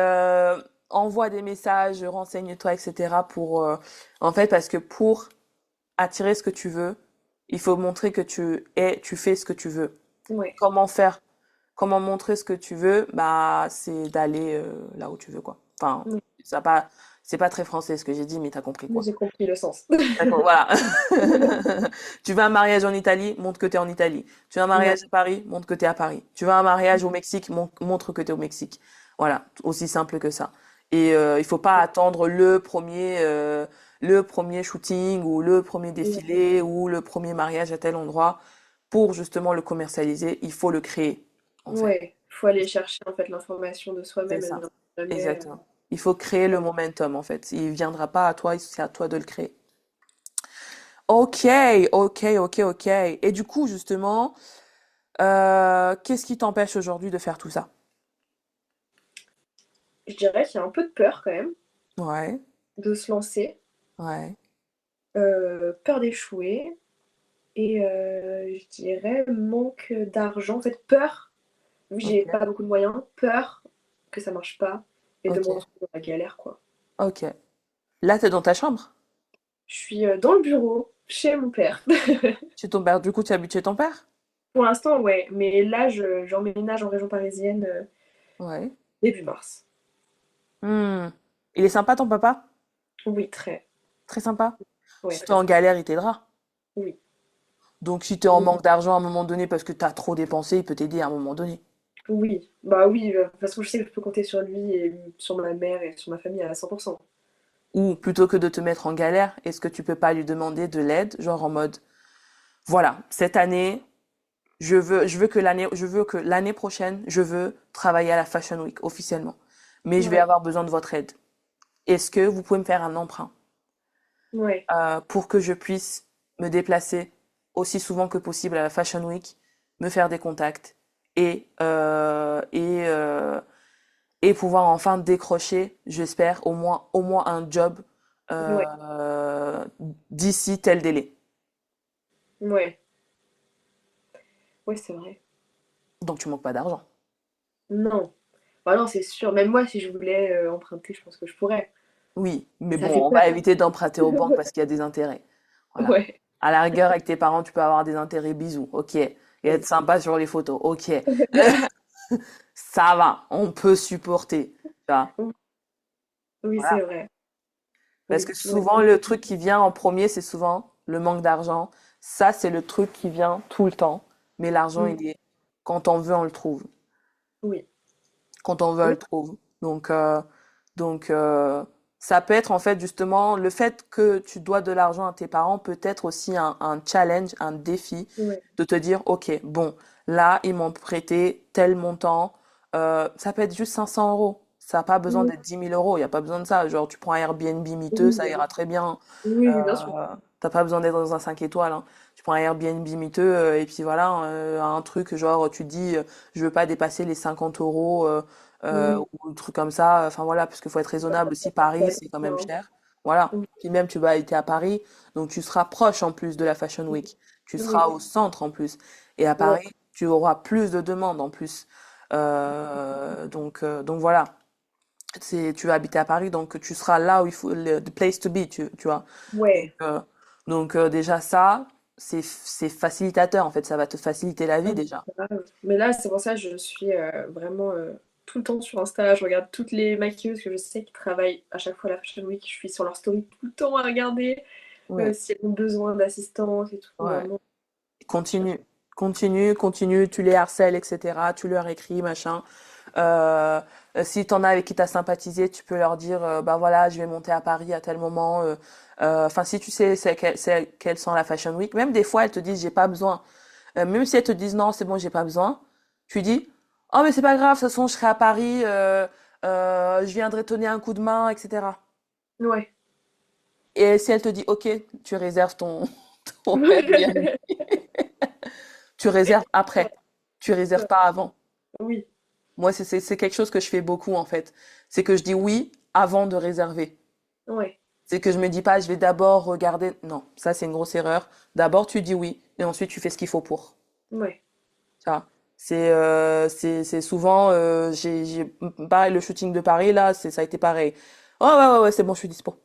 [SPEAKER 1] envoie des messages renseigne-toi etc pour en fait parce que pour attirer ce que tu veux, il faut montrer que tu fais ce que tu veux.
[SPEAKER 2] Ouais.
[SPEAKER 1] Comment faire? Comment montrer ce que tu veux? Bah, c'est d'aller là où tu veux, quoi. Enfin,
[SPEAKER 2] Ouais.
[SPEAKER 1] ça pas, C'est pas très français ce que j'ai dit, mais t'as compris
[SPEAKER 2] Mais
[SPEAKER 1] quoi.
[SPEAKER 2] j'ai compris le sens.
[SPEAKER 1] D'accord, voilà. Tu veux un mariage en Italie, montre que t'es en Italie. Tu veux un
[SPEAKER 2] Ouais,
[SPEAKER 1] mariage à Paris, montre que t'es à Paris. Tu veux un mariage au Mexique, montre que t'es au Mexique. Voilà, aussi simple que ça. Et il faut pas attendre le premier shooting ou le premier
[SPEAKER 2] ouais,
[SPEAKER 1] défilé ou le premier mariage à tel endroit pour justement le commercialiser. Il faut le créer, en fait.
[SPEAKER 2] ouais. Faut aller chercher en fait l'information de
[SPEAKER 1] C'est
[SPEAKER 2] soi-même, elle
[SPEAKER 1] ça.
[SPEAKER 2] vient jamais.
[SPEAKER 1] Exactement. Il faut créer le
[SPEAKER 2] Ouais.
[SPEAKER 1] momentum, en fait. Il viendra pas à toi, c'est à toi de le créer. Ok, ok. Et du coup, justement, qu'est-ce qui t'empêche aujourd'hui de faire tout ça?
[SPEAKER 2] Je dirais qu'il y a un peu de peur quand même
[SPEAKER 1] Ouais,
[SPEAKER 2] de se lancer,
[SPEAKER 1] ouais,
[SPEAKER 2] peur d'échouer et je dirais manque d'argent. En fait, peur, vu que j'ai
[SPEAKER 1] ok,
[SPEAKER 2] pas beaucoup de moyens, peur que ça marche pas et de me
[SPEAKER 1] ok,
[SPEAKER 2] retrouver dans la galère, quoi.
[SPEAKER 1] ok. Là, t'es dans ta chambre?
[SPEAKER 2] Je suis, dans le bureau, chez mon père.
[SPEAKER 1] Chez ton père, du coup, tu habites chez ton père?
[SPEAKER 2] Pour l'instant, ouais, mais là, j'emménage en région parisienne,
[SPEAKER 1] Ouais.
[SPEAKER 2] début mars.
[SPEAKER 1] Hmm. Il est sympa, ton papa?
[SPEAKER 2] Oui, très.
[SPEAKER 1] Très sympa?
[SPEAKER 2] Ouais,
[SPEAKER 1] Si t'es
[SPEAKER 2] très
[SPEAKER 1] en
[SPEAKER 2] sympa.
[SPEAKER 1] galère, il t'aidera.
[SPEAKER 2] Oui.
[SPEAKER 1] Donc, si t'es en
[SPEAKER 2] Oui.
[SPEAKER 1] manque d'argent à un moment donné parce que t'as trop dépensé, il peut t'aider à un moment donné.
[SPEAKER 2] Oui. Bah oui, de toute façon, je sais que je peux compter sur lui et sur ma mère et sur ma famille à 100%.
[SPEAKER 1] Ou plutôt que de te mettre en galère, est-ce que tu peux pas lui demander de l'aide, genre en mode, voilà, cette année, je veux que l'année prochaine, je veux travailler à la Fashion Week officiellement. Mais je vais
[SPEAKER 2] Ouais,
[SPEAKER 1] avoir besoin de votre aide. Est-ce que vous pouvez me faire un emprunt
[SPEAKER 2] ouais,
[SPEAKER 1] pour que je puisse me déplacer aussi souvent que possible à la Fashion Week, me faire des contacts et et pouvoir enfin décrocher, j'espère, au moins un job
[SPEAKER 2] ouais,
[SPEAKER 1] euh, d'ici tel délai.
[SPEAKER 2] ouais. Ouais, c'est vrai.
[SPEAKER 1] Donc tu manques pas d'argent.
[SPEAKER 2] Non. Bah non, c'est sûr. Même moi, si je voulais emprunter, je pense que je pourrais.
[SPEAKER 1] Oui, mais
[SPEAKER 2] Mais ça
[SPEAKER 1] bon,
[SPEAKER 2] fait
[SPEAKER 1] on
[SPEAKER 2] peur.
[SPEAKER 1] va éviter d'emprunter aux banques parce qu'il y a des intérêts. Voilà.
[SPEAKER 2] Ouais.
[SPEAKER 1] À la rigueur, avec tes parents, tu peux avoir des intérêts bisous, ok. Et être
[SPEAKER 2] Oui,
[SPEAKER 1] sympa sur les photos, ok. Ça va, on peut supporter. Tu vois.
[SPEAKER 2] oui, c'est
[SPEAKER 1] Voilà.
[SPEAKER 2] vrai.
[SPEAKER 1] Parce que
[SPEAKER 2] Oui, ouais.
[SPEAKER 1] souvent, le truc qui vient en premier, c'est souvent le manque d'argent. Ça, c'est le truc qui vient tout le temps. Mais l'argent,
[SPEAKER 2] Mm.
[SPEAKER 1] il est, quand on veut, on le trouve.
[SPEAKER 2] Oui.
[SPEAKER 1] Quand on veut, on
[SPEAKER 2] Oui,
[SPEAKER 1] le trouve. Donc, ça peut être en fait justement le fait que tu dois de l'argent à tes parents peut être aussi un challenge, un défi
[SPEAKER 2] ouais.
[SPEAKER 1] de te dire, ok, bon, là, ils m'ont prêté tel montant. Ça peut être juste 500 euros. Ça n'a pas besoin
[SPEAKER 2] Mm.
[SPEAKER 1] d'être 10 000 euros. Il n'y a pas besoin de ça. Genre, tu prends un Airbnb miteux,
[SPEAKER 2] Oui,
[SPEAKER 1] ça ira très bien.
[SPEAKER 2] oui, bien sûr.
[SPEAKER 1] Euh, t'as pas besoin d'être dans un 5 étoiles, hein. Tu prends un Airbnb miteux et puis voilà, un truc genre tu te dis je veux pas dépasser les 50 euros
[SPEAKER 2] Oui.
[SPEAKER 1] ou un truc comme ça. Enfin voilà, parce qu'il faut être raisonnable aussi.
[SPEAKER 2] Ça
[SPEAKER 1] Paris,
[SPEAKER 2] va être
[SPEAKER 1] c'est quand même
[SPEAKER 2] bien.
[SPEAKER 1] cher. Voilà.
[SPEAKER 2] Oui.
[SPEAKER 1] Puis même tu vas être à Paris, donc tu seras proche en plus de la Fashion Week. Tu seras
[SPEAKER 2] Oui.
[SPEAKER 1] au centre en plus. Et à
[SPEAKER 2] Ouais.
[SPEAKER 1] Paris, tu auras plus de demandes en plus. Donc voilà. Tu vas habiter à Paris, donc tu seras là où il faut, the place to be, tu vois. Donc,
[SPEAKER 2] Ouais.
[SPEAKER 1] euh, déjà ça, c'est facilitateur en fait, ça va te faciliter la vie
[SPEAKER 2] Ah,
[SPEAKER 1] déjà.
[SPEAKER 2] grave. Mais là, c'est pour ça que je suis vraiment tout le temps sur Insta. Je regarde toutes les maquilleuses que je sais qui travaillent à chaque fois à la Fashion Week. Je suis sur leur story tout le temps à regarder
[SPEAKER 1] Ouais,
[SPEAKER 2] si elles ont besoin d'assistance et tout.
[SPEAKER 1] ouais.
[SPEAKER 2] Vraiment.
[SPEAKER 1] Continue, continue, tu les harcèles, etc. Tu leur écris, machin. Euh, Si t'en as avec qui t'as sympathisé, tu peux leur dire, bah voilà, je vais monter à Paris à tel moment. Enfin, si tu sais quelles sont la Fashion Week, même des fois elles te disent j'ai pas besoin. Même si elles te disent non, c'est bon, j'ai pas besoin, tu dis oh mais c'est pas grave, de toute façon je serai à Paris, je viendrai te donner un coup de main, etc.
[SPEAKER 2] Ouais.
[SPEAKER 1] Et si elle te dit ok, tu réserves ton Airbnb, tu réserves après, tu réserves pas avant.
[SPEAKER 2] Oui.
[SPEAKER 1] Moi c'est quelque chose que je fais beaucoup en fait, c'est que je dis oui avant de réserver.
[SPEAKER 2] Ouais.
[SPEAKER 1] C'est que je me dis pas je vais d'abord regarder, non, ça c'est une grosse erreur. D'abord tu dis oui et ensuite tu fais ce qu'il faut pour.
[SPEAKER 2] Ouais.
[SPEAKER 1] Tu vois. C'est souvent, pareil, le shooting de Paris, là, ça a été pareil. Oh, ouais, c'est bon, je suis dispo.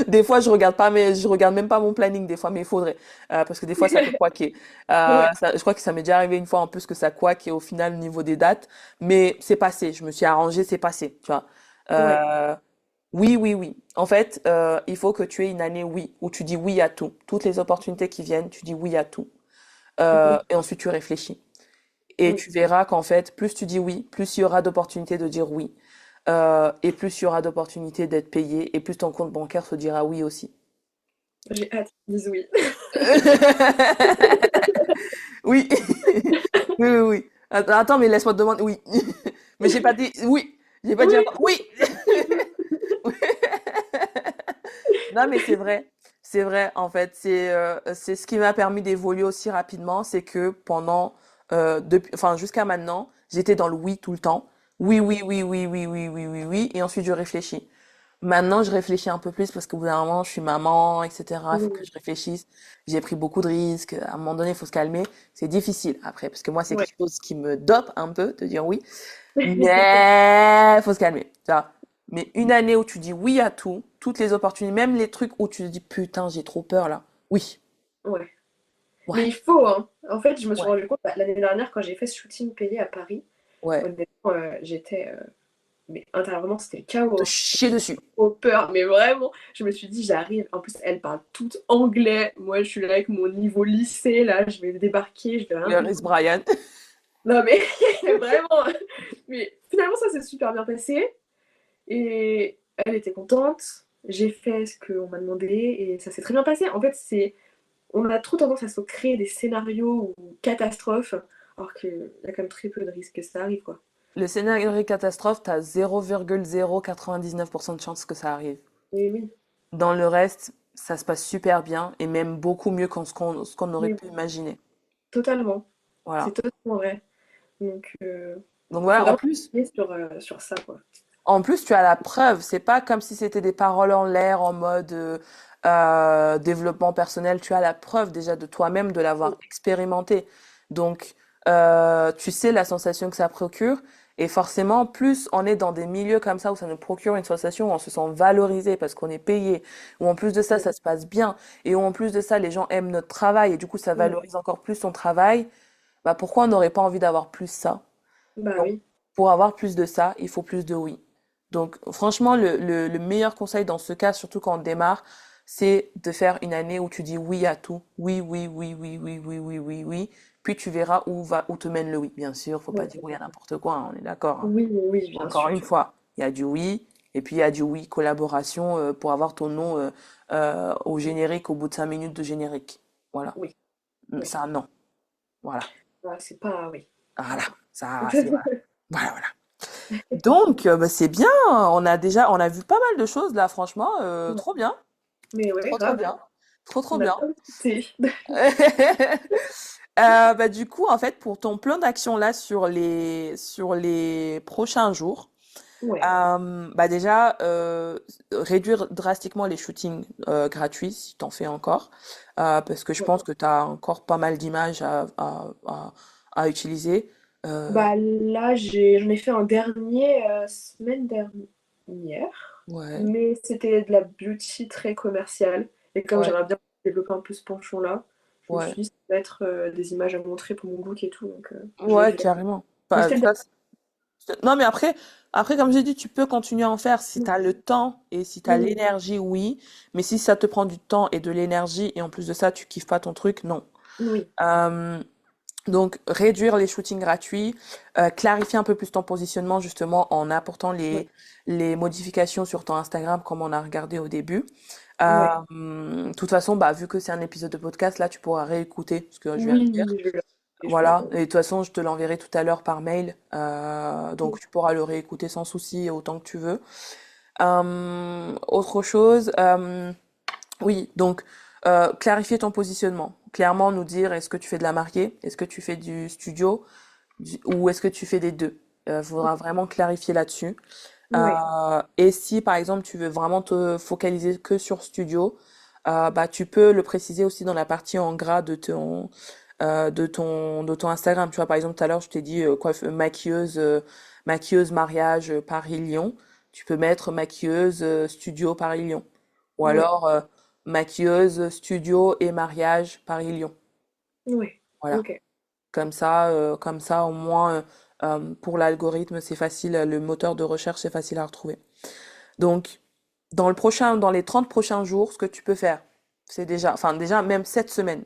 [SPEAKER 1] Des fois, je regarde même pas mon planning, des fois, mais il faudrait. Parce que des fois, ça peut couaquer.
[SPEAKER 2] Ouais.
[SPEAKER 1] Je crois que ça m'est déjà arrivé une fois en plus que ça couaque et au final, au niveau des dates. Mais c'est passé. Je me suis arrangée, c'est passé, tu vois.
[SPEAKER 2] Ouais.
[SPEAKER 1] Euh, oui, oui, oui. En fait, il faut que tu aies une année oui, où tu dis oui à tout. Toutes les opportunités qui viennent, tu dis oui à tout.
[SPEAKER 2] Mhm.
[SPEAKER 1] Et ensuite, tu réfléchis. Et
[SPEAKER 2] Oui.
[SPEAKER 1] tu verras qu'en fait, plus tu dis oui, plus il y aura d'opportunités de dire oui. Et plus il y aura d'opportunités d'être payé. Et plus ton compte bancaire se dira oui aussi.
[SPEAKER 2] J'ai hâte qu'ils disent oui.
[SPEAKER 1] Oui. Oui, oui, oui. Attends, mais laisse-moi te demander. Oui. Mais j'ai pas dit oui. J'ai pas dit
[SPEAKER 2] Oui.
[SPEAKER 1] attends. Oui. Non, mais c'est vrai. C'est vrai, en fait. C'est ce qui m'a permis d'évoluer aussi rapidement. C'est que pendant, enfin, jusqu'à maintenant, j'étais dans le oui tout le temps. Oui, oui, oui, oui, oui, oui, oui, oui, oui. Et ensuite, je réfléchis. Maintenant, je réfléchis un peu plus parce qu'au bout d'un moment, je suis maman, etc. Il faut que
[SPEAKER 2] Oui.
[SPEAKER 1] je réfléchisse. J'ai pris beaucoup de risques. À un moment donné, il faut se calmer. C'est difficile après, parce que moi, c'est
[SPEAKER 2] Ouais.
[SPEAKER 1] quelque chose qui me dope un peu de dire oui. Mais faut se calmer, tu vois. Mais une année où tu dis oui à tout, toutes les opportunités, même les trucs où tu te dis putain, j'ai trop peur là. Oui,
[SPEAKER 2] Ouais. Mais
[SPEAKER 1] ouais,
[SPEAKER 2] il faut, hein. En fait, je me suis
[SPEAKER 1] ouais,
[SPEAKER 2] rendu compte bah, l'année dernière quand j'ai fait ce shooting payé à Paris,
[SPEAKER 1] ouais.
[SPEAKER 2] honnêtement, j'étais. Mais intérieurement, c'était le chaos,
[SPEAKER 1] Te
[SPEAKER 2] hein.
[SPEAKER 1] chier dessus.
[SPEAKER 2] Trop peur, mais vraiment, je me suis dit, j'arrive. En plus, elle parle tout anglais. Moi, je suis là avec mon niveau lycée, là, je vais débarquer, je vais rien
[SPEAKER 1] Le Rhys
[SPEAKER 2] comprendre.
[SPEAKER 1] Brian.
[SPEAKER 2] Non, mais vraiment. Mais finalement, ça s'est super bien passé. Et elle était contente. J'ai fait ce qu'on m'a demandé et ça s'est très bien passé. En fait, on a trop tendance à se créer des scénarios ou catastrophes, alors qu'il y a quand même très peu de risques que ça arrive, quoi.
[SPEAKER 1] Le scénario catastrophe, t'as 0,099% de chances que ça arrive.
[SPEAKER 2] Mais oui,
[SPEAKER 1] Dans le reste, ça se passe super bien et même beaucoup mieux que ce qu'on aurait
[SPEAKER 2] mais
[SPEAKER 1] pu imaginer.
[SPEAKER 2] totalement. C'est
[SPEAKER 1] Voilà.
[SPEAKER 2] totalement vrai. Donc,
[SPEAKER 1] Donc
[SPEAKER 2] faut
[SPEAKER 1] voilà,
[SPEAKER 2] vraiment travailler sur ça, quoi.
[SPEAKER 1] en plus, tu as la preuve. C'est pas comme si c'était des paroles en l'air en mode développement personnel. Tu as la preuve déjà de toi-même de l'avoir expérimenté. Donc, tu sais la sensation que ça procure. Et forcément, plus on est dans des milieux comme ça où ça nous procure une sensation où on se sent valorisé parce qu'on est payé, où en plus de ça,
[SPEAKER 2] Ouais.
[SPEAKER 1] ça se passe bien, et où en plus de ça, les gens aiment notre travail, et du coup, ça
[SPEAKER 2] Ouais.
[SPEAKER 1] valorise encore plus ton travail, bah pourquoi on n'aurait pas envie d'avoir plus ça?
[SPEAKER 2] Bah
[SPEAKER 1] Donc,
[SPEAKER 2] oui.
[SPEAKER 1] pour avoir plus de ça, il faut plus de oui. Donc, franchement, le meilleur conseil dans ce cas, surtout quand on démarre, c'est de faire une année où tu dis oui à tout. Oui, oui, oui, oui, oui, oui, oui, oui, oui. Puis tu verras où te mène le oui. Bien sûr, faut pas
[SPEAKER 2] Ouais.
[SPEAKER 1] dire oui à n'importe quoi, hein, on est d'accord, hein.
[SPEAKER 2] Oui, oui, oui, bien
[SPEAKER 1] Encore
[SPEAKER 2] sûr.
[SPEAKER 1] une fois, il y a du oui, et puis il y a du oui collaboration pour avoir ton nom au générique au bout de 5 minutes de générique. Voilà.
[SPEAKER 2] Oui, oui.
[SPEAKER 1] Ça, non. Voilà.
[SPEAKER 2] Ah, c'est pas. Oui.
[SPEAKER 1] Voilà. Ça, c'est voilà. Voilà, voilà. Donc, bah, c'est bien. On a vu pas mal de choses là, franchement.
[SPEAKER 2] Ouais.
[SPEAKER 1] Trop bien.
[SPEAKER 2] Mais ouais,
[SPEAKER 1] Trop, trop
[SPEAKER 2] grave.
[SPEAKER 1] bien. Trop, trop
[SPEAKER 2] On a
[SPEAKER 1] bien.
[SPEAKER 2] bien discuté.
[SPEAKER 1] Bah, du coup, en fait, pour ton plan d'action là sur les prochains jours,
[SPEAKER 2] Ouais.
[SPEAKER 1] bah déjà, réduire drastiquement les shootings gratuits si t'en fais encore, parce que je
[SPEAKER 2] Ouais.
[SPEAKER 1] pense que t'as encore pas mal d'images à utiliser. Euh,
[SPEAKER 2] Bah là, j'en ai fait un dernier semaine dernière,
[SPEAKER 1] ouais,
[SPEAKER 2] mais c'était de la beauty très commerciale. Et comme
[SPEAKER 1] ouais,
[SPEAKER 2] j'aimerais bien développer un peu ce penchant-là, je me
[SPEAKER 1] ouais,
[SPEAKER 2] suis dit, ça va être des images à montrer pour mon book et tout, donc je l'ai
[SPEAKER 1] ouais,
[SPEAKER 2] fait.
[SPEAKER 1] carrément.
[SPEAKER 2] Mais
[SPEAKER 1] Bah,
[SPEAKER 2] c'était le
[SPEAKER 1] ça, non, mais après, comme j'ai dit, tu peux continuer à en faire si tu
[SPEAKER 2] dernier.
[SPEAKER 1] as le temps et si tu as
[SPEAKER 2] Oui,
[SPEAKER 1] l'énergie, oui. Mais si ça te prend du temps et de l'énergie et en plus de ça, tu kiffes pas ton truc, non.
[SPEAKER 2] oui,
[SPEAKER 1] Euh, donc, réduire les shootings gratuits, clarifier un peu plus ton positionnement justement en apportant
[SPEAKER 2] oui,
[SPEAKER 1] les modifications sur ton Instagram comme on a regardé au début.
[SPEAKER 2] oui,
[SPEAKER 1] De toute façon, bah, vu que c'est un épisode de podcast, là, tu pourras réécouter ce que je viens de dire.
[SPEAKER 2] oui, je vais le
[SPEAKER 1] Voilà,
[SPEAKER 2] regarder.
[SPEAKER 1] et de toute façon, je te l'enverrai tout à l'heure par mail, donc
[SPEAKER 2] Oui,
[SPEAKER 1] tu pourras le réécouter sans souci autant que tu veux. Autre chose, oui, donc clarifier ton positionnement. Clairement nous dire est-ce que tu fais de la marquée, est-ce que tu fais du studio, ou est-ce que tu fais des deux. Faudra vraiment clarifier là-dessus.
[SPEAKER 2] oui,
[SPEAKER 1] Et si par exemple tu veux vraiment te focaliser que sur studio, bah tu peux le préciser aussi dans la partie en gras de ton Instagram. Tu vois, par exemple, tout à l'heure, je t'ai dit maquilleuse mariage Paris-Lyon. Tu peux mettre maquilleuse studio Paris-Lyon. Ou
[SPEAKER 2] oui,
[SPEAKER 1] alors maquilleuse studio et mariage Paris-Lyon.
[SPEAKER 2] oui,
[SPEAKER 1] Voilà.
[SPEAKER 2] ok.
[SPEAKER 1] Comme ça au moins, Pour l'algorithme, c'est facile, le moteur de recherche, c'est facile à retrouver. Donc, dans les 30 prochains jours, ce que tu peux faire, c'est déjà, enfin déjà même cette semaine,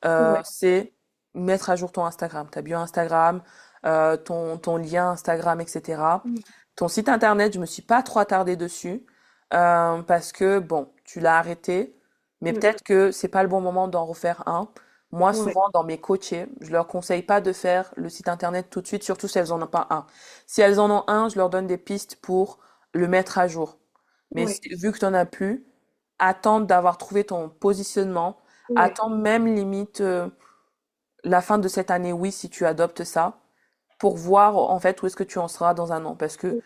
[SPEAKER 2] Ouais.
[SPEAKER 1] c'est mettre à jour ton Instagram, ta bio Instagram, ton lien Instagram, etc.
[SPEAKER 2] Mm.
[SPEAKER 1] Ton site internet, je me suis pas trop attardée dessus parce que bon, tu l'as arrêté, mais
[SPEAKER 2] Mm.
[SPEAKER 1] peut-être que c'est pas le bon moment d'en refaire un. Moi,
[SPEAKER 2] Ouais.
[SPEAKER 1] souvent, dans mes coachés, je leur conseille pas de faire le site internet tout de suite, surtout si elles en ont pas un. Si elles en ont un, je leur donne des pistes pour le mettre à jour. Mais
[SPEAKER 2] Ouais.
[SPEAKER 1] vu que tu n'en as plus, attends d'avoir trouvé ton positionnement.
[SPEAKER 2] Ouais.
[SPEAKER 1] Attends même limite la fin de cette année, oui, si tu adoptes ça, pour voir en fait où est-ce que tu en seras dans un an. Parce que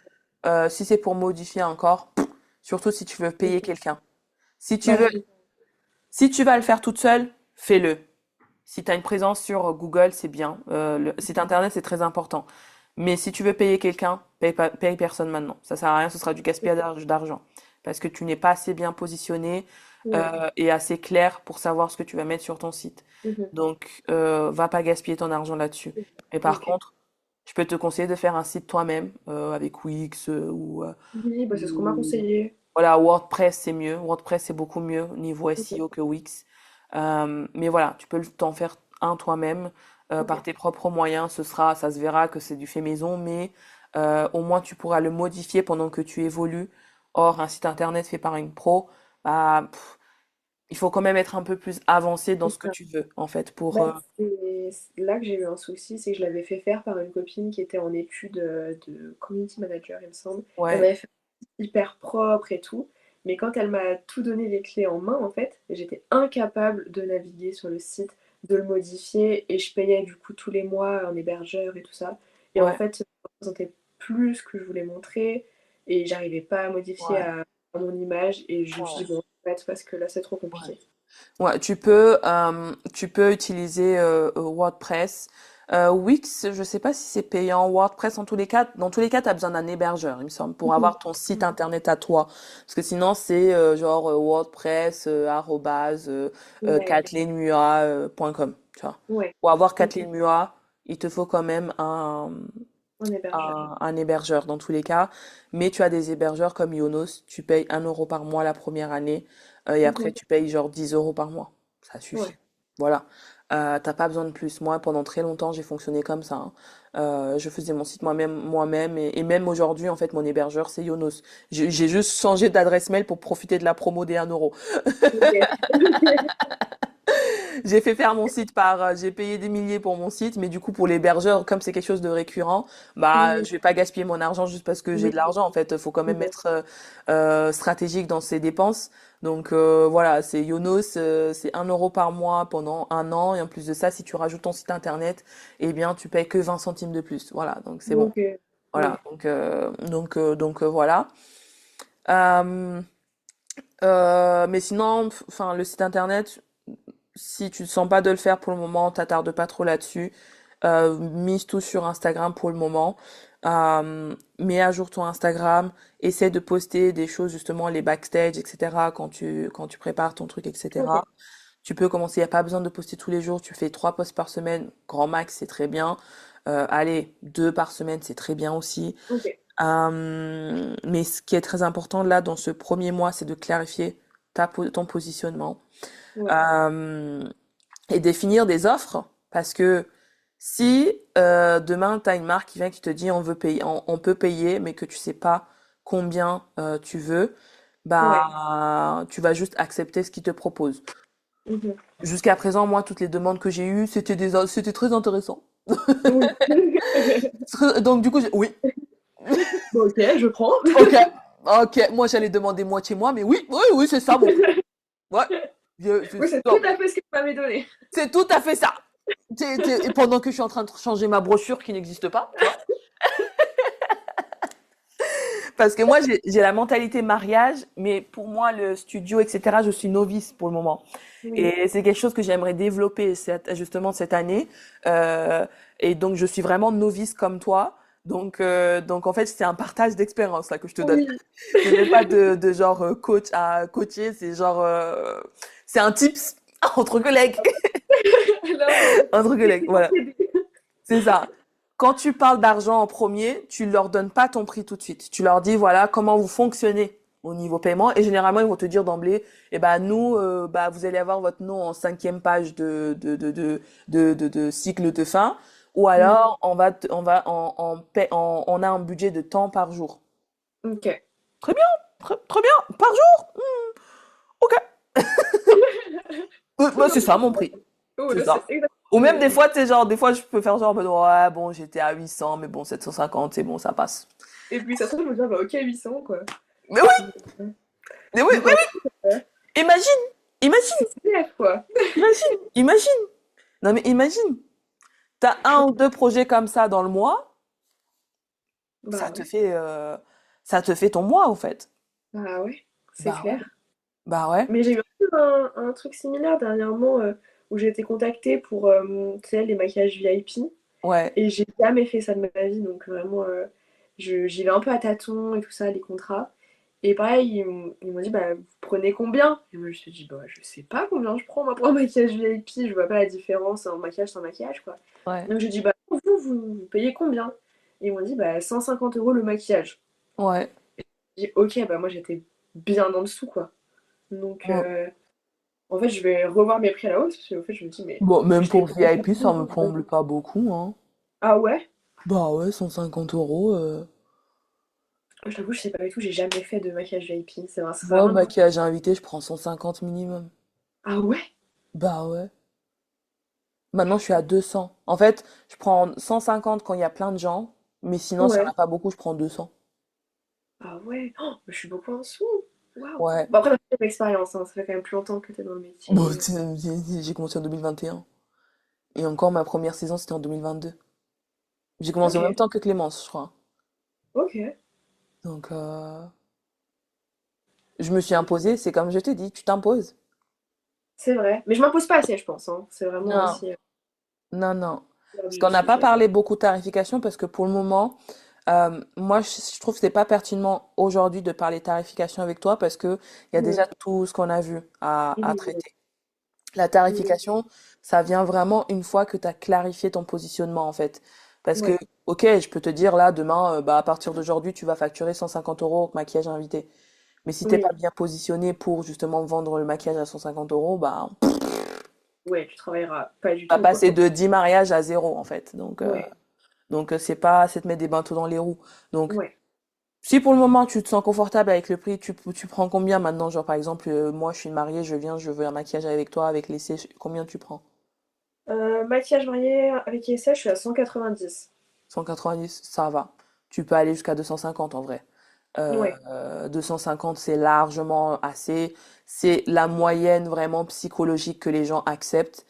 [SPEAKER 1] si c'est pour modifier encore, surtout si tu veux payer
[SPEAKER 2] Ok.
[SPEAKER 1] quelqu'un. Si tu
[SPEAKER 2] Bah,
[SPEAKER 1] veux, si tu vas le faire toute seule, fais-le. Si tu as une présence sur Google, c'est bien. Le site internet, c'est très important. Mais si tu veux payer quelqu'un, paye personne maintenant. Ça sert à rien, ce sera du gaspillage d'argent. Parce que tu n'es pas assez bien positionné
[SPEAKER 2] ouais.
[SPEAKER 1] et assez clair pour savoir ce que tu vas mettre sur ton site.
[SPEAKER 2] Mhm.
[SPEAKER 1] Donc, va pas gaspiller ton argent là-dessus. Mais par
[SPEAKER 2] Ok.
[SPEAKER 1] contre, je peux te conseiller de faire un site toi-même avec Wix
[SPEAKER 2] Oui, bah, c'est ce qu'on m'a
[SPEAKER 1] ou
[SPEAKER 2] conseillé.
[SPEAKER 1] voilà, WordPress, c'est mieux. WordPress, c'est beaucoup mieux niveau
[SPEAKER 2] Ok.
[SPEAKER 1] SEO que Wix. Mais voilà, tu peux t'en faire un toi-même
[SPEAKER 2] Ok.
[SPEAKER 1] par tes propres moyens. Ça se verra que c'est du fait maison, mais au moins tu pourras le modifier pendant que tu évolues. Or, un site internet fait par une pro, bah, il faut quand même être un peu plus avancé dans
[SPEAKER 2] C'est
[SPEAKER 1] ce que
[SPEAKER 2] ça.
[SPEAKER 1] tu veux, en fait,
[SPEAKER 2] Bah, c'est là que j'ai eu un souci, c'est que je l'avais fait faire par une copine qui était en études de community manager, il me semble. Elle
[SPEAKER 1] ouais,
[SPEAKER 2] m'avait fait hyper propre et tout. Mais quand elle m'a tout donné les clés en main, en fait, j'étais incapable de naviguer sur le site, de le modifier, et je payais du coup tous les mois un hébergeur et tout ça. Et en
[SPEAKER 1] ouais,
[SPEAKER 2] fait, ça ne représentait plus ce que je voulais montrer, et j'arrivais pas à modifier
[SPEAKER 1] ouais,
[SPEAKER 2] à mon image, et je me suis
[SPEAKER 1] ouais,
[SPEAKER 2] dit, bon, en fait, parce que là, c'est trop
[SPEAKER 1] ouais.
[SPEAKER 2] compliqué.
[SPEAKER 1] Ouais, tu peux utiliser WordPress. Wix, je sais pas si c'est payant. WordPress, dans tous les cas, tu as besoin d'un hébergeur, il me semble, pour
[SPEAKER 2] Mhm.
[SPEAKER 1] avoir ton site internet à toi. Parce que sinon, c'est genre WordPress, arrobase,
[SPEAKER 2] Ouais,
[SPEAKER 1] kathleenmua.com, tu vois.
[SPEAKER 2] ouais,
[SPEAKER 1] Pour avoir
[SPEAKER 2] ok,
[SPEAKER 1] Kathleen Mua, il te faut quand même
[SPEAKER 2] un hébergeur.
[SPEAKER 1] un hébergeur dans tous les cas. Mais tu as des hébergeurs comme Yonos, tu payes 1 € par mois la première année et après
[SPEAKER 2] Mhm.
[SPEAKER 1] tu payes genre 10 € par mois. Ça suffit.
[SPEAKER 2] Ouais,
[SPEAKER 1] Voilà. T'as pas besoin de plus. Moi, pendant très longtemps, j'ai fonctionné comme ça, hein. Je faisais mon site moi-même et même aujourd'hui, en fait, mon hébergeur, c'est Yonos. J'ai juste changé d'adresse mail pour profiter de la promo des 1 €.
[SPEAKER 2] ok.
[SPEAKER 1] J'ai fait faire mon site j'ai payé des milliers pour mon site, mais du coup pour l'hébergeur, comme c'est quelque chose de récurrent, bah
[SPEAKER 2] Mhm.
[SPEAKER 1] je vais pas gaspiller mon argent juste parce que j'ai de
[SPEAKER 2] Oui,
[SPEAKER 1] l'argent. En fait, faut quand même
[SPEAKER 2] mhm.
[SPEAKER 1] être stratégique dans ses dépenses. Donc voilà, c'est Yonos, c'est 1 € par mois pendant un an, et en plus de ça, si tu rajoutes ton site internet, eh bien tu payes que 20 centimes de plus. Voilà, donc c'est bon.
[SPEAKER 2] Ok,
[SPEAKER 1] Voilà,
[SPEAKER 2] ouais.
[SPEAKER 1] voilà. Euh, mais sinon, enfin le site internet, si tu ne sens pas de le faire pour le moment, t'attardes pas trop là-dessus. Mise tout sur Instagram pour le moment. Mets à jour ton Instagram. Essaie de poster des choses, justement, les backstage, etc. Quand tu prépares ton truc,
[SPEAKER 2] Ok,
[SPEAKER 1] etc. Tu peux commencer, il n'y a pas besoin de poster tous les jours. Tu fais 3 posts par semaine. Grand max, c'est très bien. Allez, 2 par semaine, c'est très bien aussi.
[SPEAKER 2] ok,
[SPEAKER 1] Mais ce qui est très important là, dans ce premier mois, c'est de clarifier ton positionnement.
[SPEAKER 2] ouais.
[SPEAKER 1] Euh, et définir des offres parce que si demain tu as une marque qui vient qui te dit on peut payer mais que tu sais pas combien tu veux,
[SPEAKER 2] Ouais.
[SPEAKER 1] bah tu vas juste accepter ce qu'ils te proposent.
[SPEAKER 2] Mhm.
[SPEAKER 1] Jusqu'à présent, moi toutes les demandes que j'ai eues, c'était très intéressant.
[SPEAKER 2] Oui.
[SPEAKER 1] Donc du coup, oui.
[SPEAKER 2] Bon, ok, je prends.
[SPEAKER 1] OK. OK, moi j'allais demander moitié moi mais oui, oui, oui, c'est ça mon prix. Ouais.
[SPEAKER 2] Oui, c'est tout
[SPEAKER 1] Non,
[SPEAKER 2] à fait ce que vous m'avez donné.
[SPEAKER 1] c'est tout à fait ça. Et pendant que je suis en train de changer ma brochure qui n'existe pas, tu vois. Parce que moi, j'ai la mentalité mariage, mais pour moi, le studio, etc., je suis novice pour le moment.
[SPEAKER 2] Oui.
[SPEAKER 1] Et c'est quelque chose que j'aimerais développer justement cette année. Euh, et donc, je suis vraiment novice comme toi. Donc en fait, c'est un partage d'expérience là que je te donne.
[SPEAKER 2] Oui.
[SPEAKER 1] C'est même pas de genre coach à coacher, c'est genre c'est un tips entre collègues,
[SPEAKER 2] Non, mais
[SPEAKER 1] entre collègues.
[SPEAKER 2] c'est pour
[SPEAKER 1] Voilà,
[SPEAKER 2] t'aider.
[SPEAKER 1] c'est ça. quand tu parles d'argent en premier, tu leur donnes pas ton prix tout de suite. Tu leur dis, voilà, comment vous fonctionnez au niveau paiement. Et généralement, ils vont te dire d'emblée, eh ben, nous, bah, vous allez avoir votre nom en cinquième page de cycle de fin. Ou
[SPEAKER 2] Mm.
[SPEAKER 1] alors, on a un budget de temps par jour.
[SPEAKER 2] Ok.
[SPEAKER 1] Très bien, très bien, par jour? Ok. Bah, c'est ça mon prix.
[SPEAKER 2] Oh,
[SPEAKER 1] C'est
[SPEAKER 2] là, c'est
[SPEAKER 1] ça.
[SPEAKER 2] exactement
[SPEAKER 1] Ou
[SPEAKER 2] ce que
[SPEAKER 1] même
[SPEAKER 2] j'allais
[SPEAKER 1] des
[SPEAKER 2] dire.
[SPEAKER 1] fois, tu sais, genre, des fois, je peux faire genre, ouais, bon, j'étais à 800, mais bon, 750, c'est bon, ça passe.
[SPEAKER 2] Et puis ça se trouve, je me dis, ah, bah, ok, 800, quoi.
[SPEAKER 1] Mais oui,
[SPEAKER 2] Donc,
[SPEAKER 1] mais oui,
[SPEAKER 2] donc,
[SPEAKER 1] mais
[SPEAKER 2] en
[SPEAKER 1] oui,
[SPEAKER 2] fait,
[SPEAKER 1] imagine, imagine,
[SPEAKER 2] c'est CF, quoi.
[SPEAKER 1] imagine. Non, mais imagine, t'as un ou deux projets comme ça dans le mois, ça
[SPEAKER 2] Bah
[SPEAKER 1] te
[SPEAKER 2] ouais,
[SPEAKER 1] fait, ton mois, en fait.
[SPEAKER 2] bah ouais, c'est
[SPEAKER 1] Bah ouais,
[SPEAKER 2] clair.
[SPEAKER 1] bah ouais,
[SPEAKER 2] Mais j'ai eu un truc similaire dernièrement où j'ai été contactée pour tu sais, les maquillages VIP
[SPEAKER 1] ouais,
[SPEAKER 2] et j'ai jamais fait ça de ma vie donc vraiment j'y vais un peu à tâtons et tout ça, les contrats. Et pareil, ils m'ont dit bah vous prenez combien? Et moi je me suis dit bah je sais pas combien je prends moi pour un maquillage VIP, je vois pas la différence en maquillage sans maquillage quoi.
[SPEAKER 1] ouais,
[SPEAKER 2] Donc j'ai dit bah vous payez combien? Et ils m'ont dit bah 150 € le maquillage.
[SPEAKER 1] ouais.
[SPEAKER 2] J'ai dit ok bah moi j'étais bien en dessous quoi. Donc
[SPEAKER 1] Ouais.
[SPEAKER 2] en fait, je vais revoir mes prix à la hausse parce qu'en fait, je me dis, mais
[SPEAKER 1] Bon, même
[SPEAKER 2] je l'ai
[SPEAKER 1] pour
[SPEAKER 2] payé
[SPEAKER 1] VIP, ça me
[SPEAKER 2] combien.
[SPEAKER 1] semble pas beaucoup, hein.
[SPEAKER 2] Ah ouais?
[SPEAKER 1] Bah ouais, 150 euros.
[SPEAKER 2] Je t'avoue, je sais pas du tout, j'ai jamais fait de maquillage VIP. C'est
[SPEAKER 1] Moi, au
[SPEAKER 2] vraiment.
[SPEAKER 1] maquillage invité, je prends 150 minimum.
[SPEAKER 2] Ah ouais?
[SPEAKER 1] Bah ouais. Maintenant, je suis à 200. En fait, je prends 150 quand il y a plein de gens, mais sinon, s'il n'y en
[SPEAKER 2] Ouais.
[SPEAKER 1] a pas beaucoup, je prends 200.
[SPEAKER 2] Ah ouais? Oh, je suis beaucoup en dessous. Waouh.
[SPEAKER 1] Ouais.
[SPEAKER 2] Bon, après, t'as fait de l'expérience, hein. Ça fait quand même plus longtemps que t'es dans le
[SPEAKER 1] Bon,
[SPEAKER 2] métier.
[SPEAKER 1] j'ai commencé en 2021. Et un. Et encore, ma première saison, c'était en 2022. J'ai commencé en même
[SPEAKER 2] Ok,
[SPEAKER 1] temps que Clémence, je crois.
[SPEAKER 2] ok.
[SPEAKER 1] Donc, je me suis imposée, c'est comme je t'ai dit, tu t'imposes.
[SPEAKER 2] C'est vrai. Mais je m'impose pas assez, je pense, hein. C'est vraiment
[SPEAKER 1] Non,
[SPEAKER 2] aussi
[SPEAKER 1] non, non. Parce qu'on n'a
[SPEAKER 2] l'objectif.
[SPEAKER 1] pas parlé beaucoup de tarification parce que pour le moment, moi, je trouve que c'est pas pertinent aujourd'hui de parler tarification avec toi parce que il y a
[SPEAKER 2] Mhm.
[SPEAKER 1] déjà tout ce qu'on a vu à
[SPEAKER 2] Mhm.
[SPEAKER 1] traiter. La
[SPEAKER 2] Mhm.
[SPEAKER 1] tarification, ça vient vraiment une fois que tu as clarifié ton positionnement, en fait. Parce que,
[SPEAKER 2] Ouais,
[SPEAKER 1] ok, je peux te dire là, demain, bah, à partir d'aujourd'hui, tu vas facturer 150 euros au maquillage invité. Mais si t'es
[SPEAKER 2] oui,
[SPEAKER 1] pas bien positionné pour justement vendre le maquillage à 150 euros, bah,
[SPEAKER 2] ouais, tu travailleras pas du
[SPEAKER 1] tu vas
[SPEAKER 2] tout, quoi.
[SPEAKER 1] passer de 10 mariages à zéro, en fait.
[SPEAKER 2] Ouais,
[SPEAKER 1] C'est pas, c'est te mettre des bateaux dans les roues. Donc,
[SPEAKER 2] ouais.
[SPEAKER 1] si pour le moment tu te sens confortable avec le prix, tu prends combien maintenant? Genre, par exemple, moi, je suis mariée, je viens, je veux un maquillage avec toi, avec l'essai, combien tu prends?
[SPEAKER 2] Maquillage marié avec ISS, je suis à 190.
[SPEAKER 1] 190, ça va. Tu peux aller jusqu'à 250 en vrai.
[SPEAKER 2] Ouais,
[SPEAKER 1] 250, c'est largement assez. C'est la moyenne vraiment psychologique que les gens acceptent.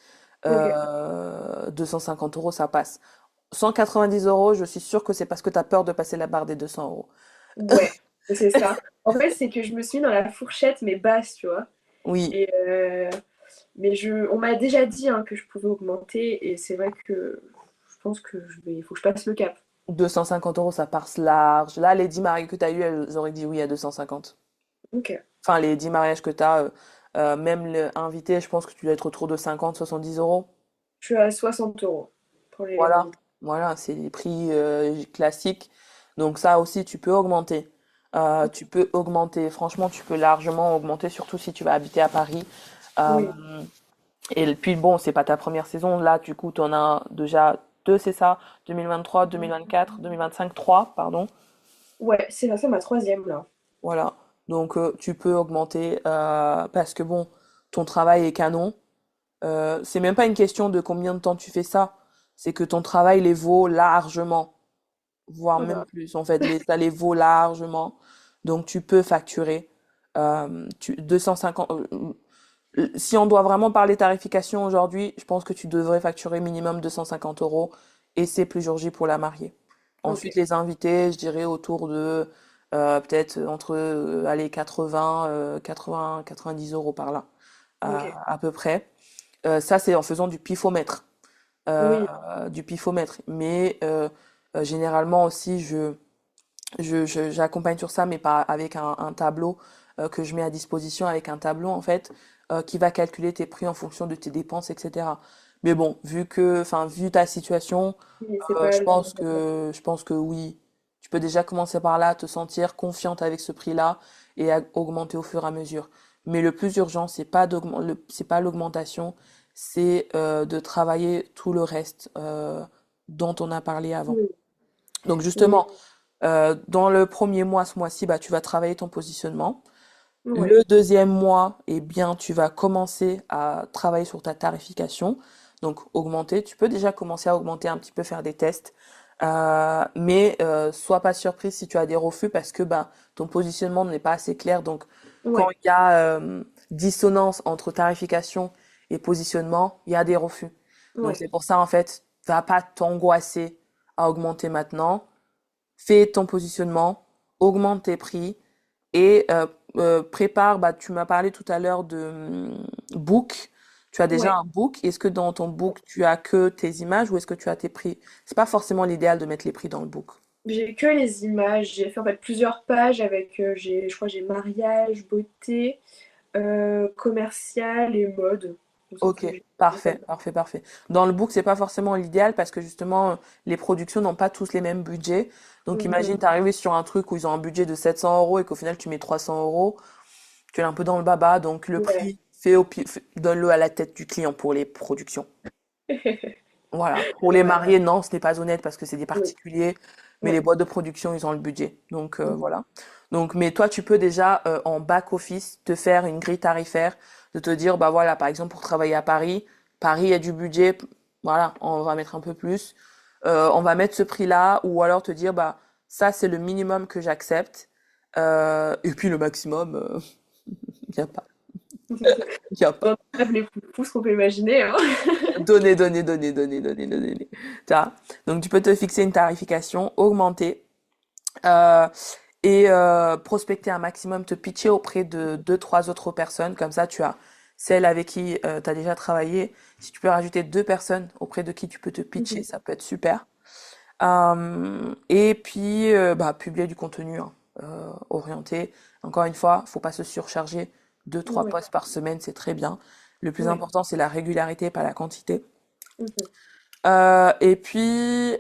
[SPEAKER 2] ok.
[SPEAKER 1] 250 euros, ça passe. 190 euros, je suis sûre que c'est parce que tu as peur de passer la barre des 200 euros.
[SPEAKER 2] Ouais, c'est ça. En fait, c'est que je me suis mis dans la fourchette, mais basse, tu vois.
[SPEAKER 1] Oui,
[SPEAKER 2] Et mais on m'a déjà dit hein, que je pouvais augmenter, et c'est vrai que je pense que il faut que je passe le cap.
[SPEAKER 1] 250 euros, ça passe large. Là, les 10 mariages que tu as eu, elles auraient dit oui à 250.
[SPEAKER 2] Ok.
[SPEAKER 1] Enfin, les 10 mariages que tu as, même invité, je pense que tu dois être autour de 50, 70 euros.
[SPEAKER 2] Je suis à 60 € pour les
[SPEAKER 1] Voilà,
[SPEAKER 2] invités.
[SPEAKER 1] voilà, c'est les prix classiques. Donc ça aussi, tu peux augmenter. Tu peux augmenter. Franchement, tu peux largement augmenter, surtout si tu vas habiter à Paris. Euh,
[SPEAKER 2] Oui,
[SPEAKER 1] et puis bon, c'est pas ta première saison. Là, du coup, tu en as déjà deux, c'est ça? 2023, 2024, 2025, trois, pardon.
[SPEAKER 2] ouais, c'est ça ma troisième là.
[SPEAKER 1] Voilà. Donc tu peux augmenter parce que bon, ton travail est canon. C'est même pas une question de combien de temps tu fais ça. C'est que ton travail les vaut largement. Voire
[SPEAKER 2] Ah
[SPEAKER 1] même
[SPEAKER 2] bah,
[SPEAKER 1] plus. En fait, ça les vaut largement. Donc, tu peux facturer 250. Si on doit vraiment parler tarification aujourd'hui, je pense que tu devrais facturer minimum 250 euros et c'est plus jour J pour la mariée.
[SPEAKER 2] ok,
[SPEAKER 1] Ensuite, les invités, je dirais autour de peut-être entre allez, 80, 80, 90 euros par là,
[SPEAKER 2] ok.
[SPEAKER 1] à peu près. Ça, c'est en faisant du pifomètre
[SPEAKER 2] Oui,
[SPEAKER 1] Mais généralement aussi, j'accompagne sur ça, mais pas avec un tableau que je mets à disposition, avec un tableau en fait qui va calculer tes prix en fonction de tes dépenses, etc. Mais bon, enfin, vu ta situation,
[SPEAKER 2] Oui, c'est pas le jour de la-
[SPEAKER 1] je pense que oui, tu peux déjà commencer par là, te sentir confiante avec ce prix-là et augmenter au fur et à mesure. Mais le plus urgent, c'est pas l'augmentation, c'est de travailler tout le reste dont on a parlé avant.
[SPEAKER 2] Oui,
[SPEAKER 1] Donc
[SPEAKER 2] oui,
[SPEAKER 1] justement, dans le premier mois, ce mois-ci, bah, tu vas travailler ton positionnement.
[SPEAKER 2] ouais,
[SPEAKER 1] Le deuxième mois, eh bien, tu vas commencer à travailler sur ta tarification. Donc, augmenter. Tu peux déjà commencer à augmenter un petit peu, faire des tests. Mais sois pas surprise si tu as des refus parce que bah, ton positionnement n'est pas assez clair. Donc, quand
[SPEAKER 2] ouais,
[SPEAKER 1] il y a dissonance entre tarification et positionnement, il y a des refus. Donc,
[SPEAKER 2] ouais,
[SPEAKER 1] c'est pour ça, en fait, va pas t'angoisser à augmenter maintenant. Fais ton positionnement, augmente tes prix et prépare, bah, tu m'as parlé tout à l'heure de book. Tu as déjà
[SPEAKER 2] ouais.
[SPEAKER 1] un book. Est-ce que dans ton book, tu as que tes images ou est-ce que tu as tes prix? C'est pas forcément l'idéal de mettre les prix dans le book.
[SPEAKER 2] J'ai que les images. J'ai fait en fait plusieurs pages avec, je crois, j'ai mariage, beauté, commercial et mode. Il me semble
[SPEAKER 1] Ok,
[SPEAKER 2] que j'ai fait ça.
[SPEAKER 1] parfait, parfait, parfait. Dans le book, c'est pas forcément l'idéal parce que justement, les productions n'ont pas tous les mêmes budgets. Donc
[SPEAKER 2] Mhm.
[SPEAKER 1] imagine, t'es arrivé sur un truc où ils ont un budget de 700 euros et qu'au final, tu mets 300 euros. Tu es un peu dans le baba, donc le
[SPEAKER 2] Ouais,
[SPEAKER 1] prix, donne-le à la tête du client pour les productions. Voilà. Pour les
[SPEAKER 2] ouais,
[SPEAKER 1] mariés, non, ce n'est pas honnête parce que c'est des
[SPEAKER 2] oui,
[SPEAKER 1] particuliers, mais les
[SPEAKER 2] ouais.
[SPEAKER 1] boîtes de production, ils ont le budget. Donc
[SPEAKER 2] Mhm.
[SPEAKER 1] voilà. Donc, mais toi, tu peux déjà en back office te faire une grille tarifaire, de te dire, bah voilà, par exemple pour travailler à Paris, Paris il y a du budget, voilà, on va mettre un peu plus, on va mettre ce prix-là, ou alors te dire, bah ça c'est le minimum que j'accepte, et puis le maximum, il n'y a pas, il y a pas.
[SPEAKER 2] Dans le rêve les plus fous qu'on peut imaginer, hein.
[SPEAKER 1] Donner, donner, donner, donner, donner, donner. Tu vois. Donc tu peux te fixer une tarification, augmenter euh, et prospecter un maximum, te pitcher auprès de deux, trois autres personnes. Comme ça, tu as celle avec qui tu as déjà travaillé. Si tu peux rajouter deux personnes auprès de qui tu peux te pitcher,
[SPEAKER 2] Mhm.
[SPEAKER 1] ça peut être super. Et puis, bah, publier du contenu hein, orienté. Encore une fois, faut pas se surcharger. Deux, trois
[SPEAKER 2] Ouais,
[SPEAKER 1] posts par semaine, c'est très bien. Le plus
[SPEAKER 2] ouais.
[SPEAKER 1] important, c'est la régularité, pas la quantité.
[SPEAKER 2] Mhm.
[SPEAKER 1] Et puis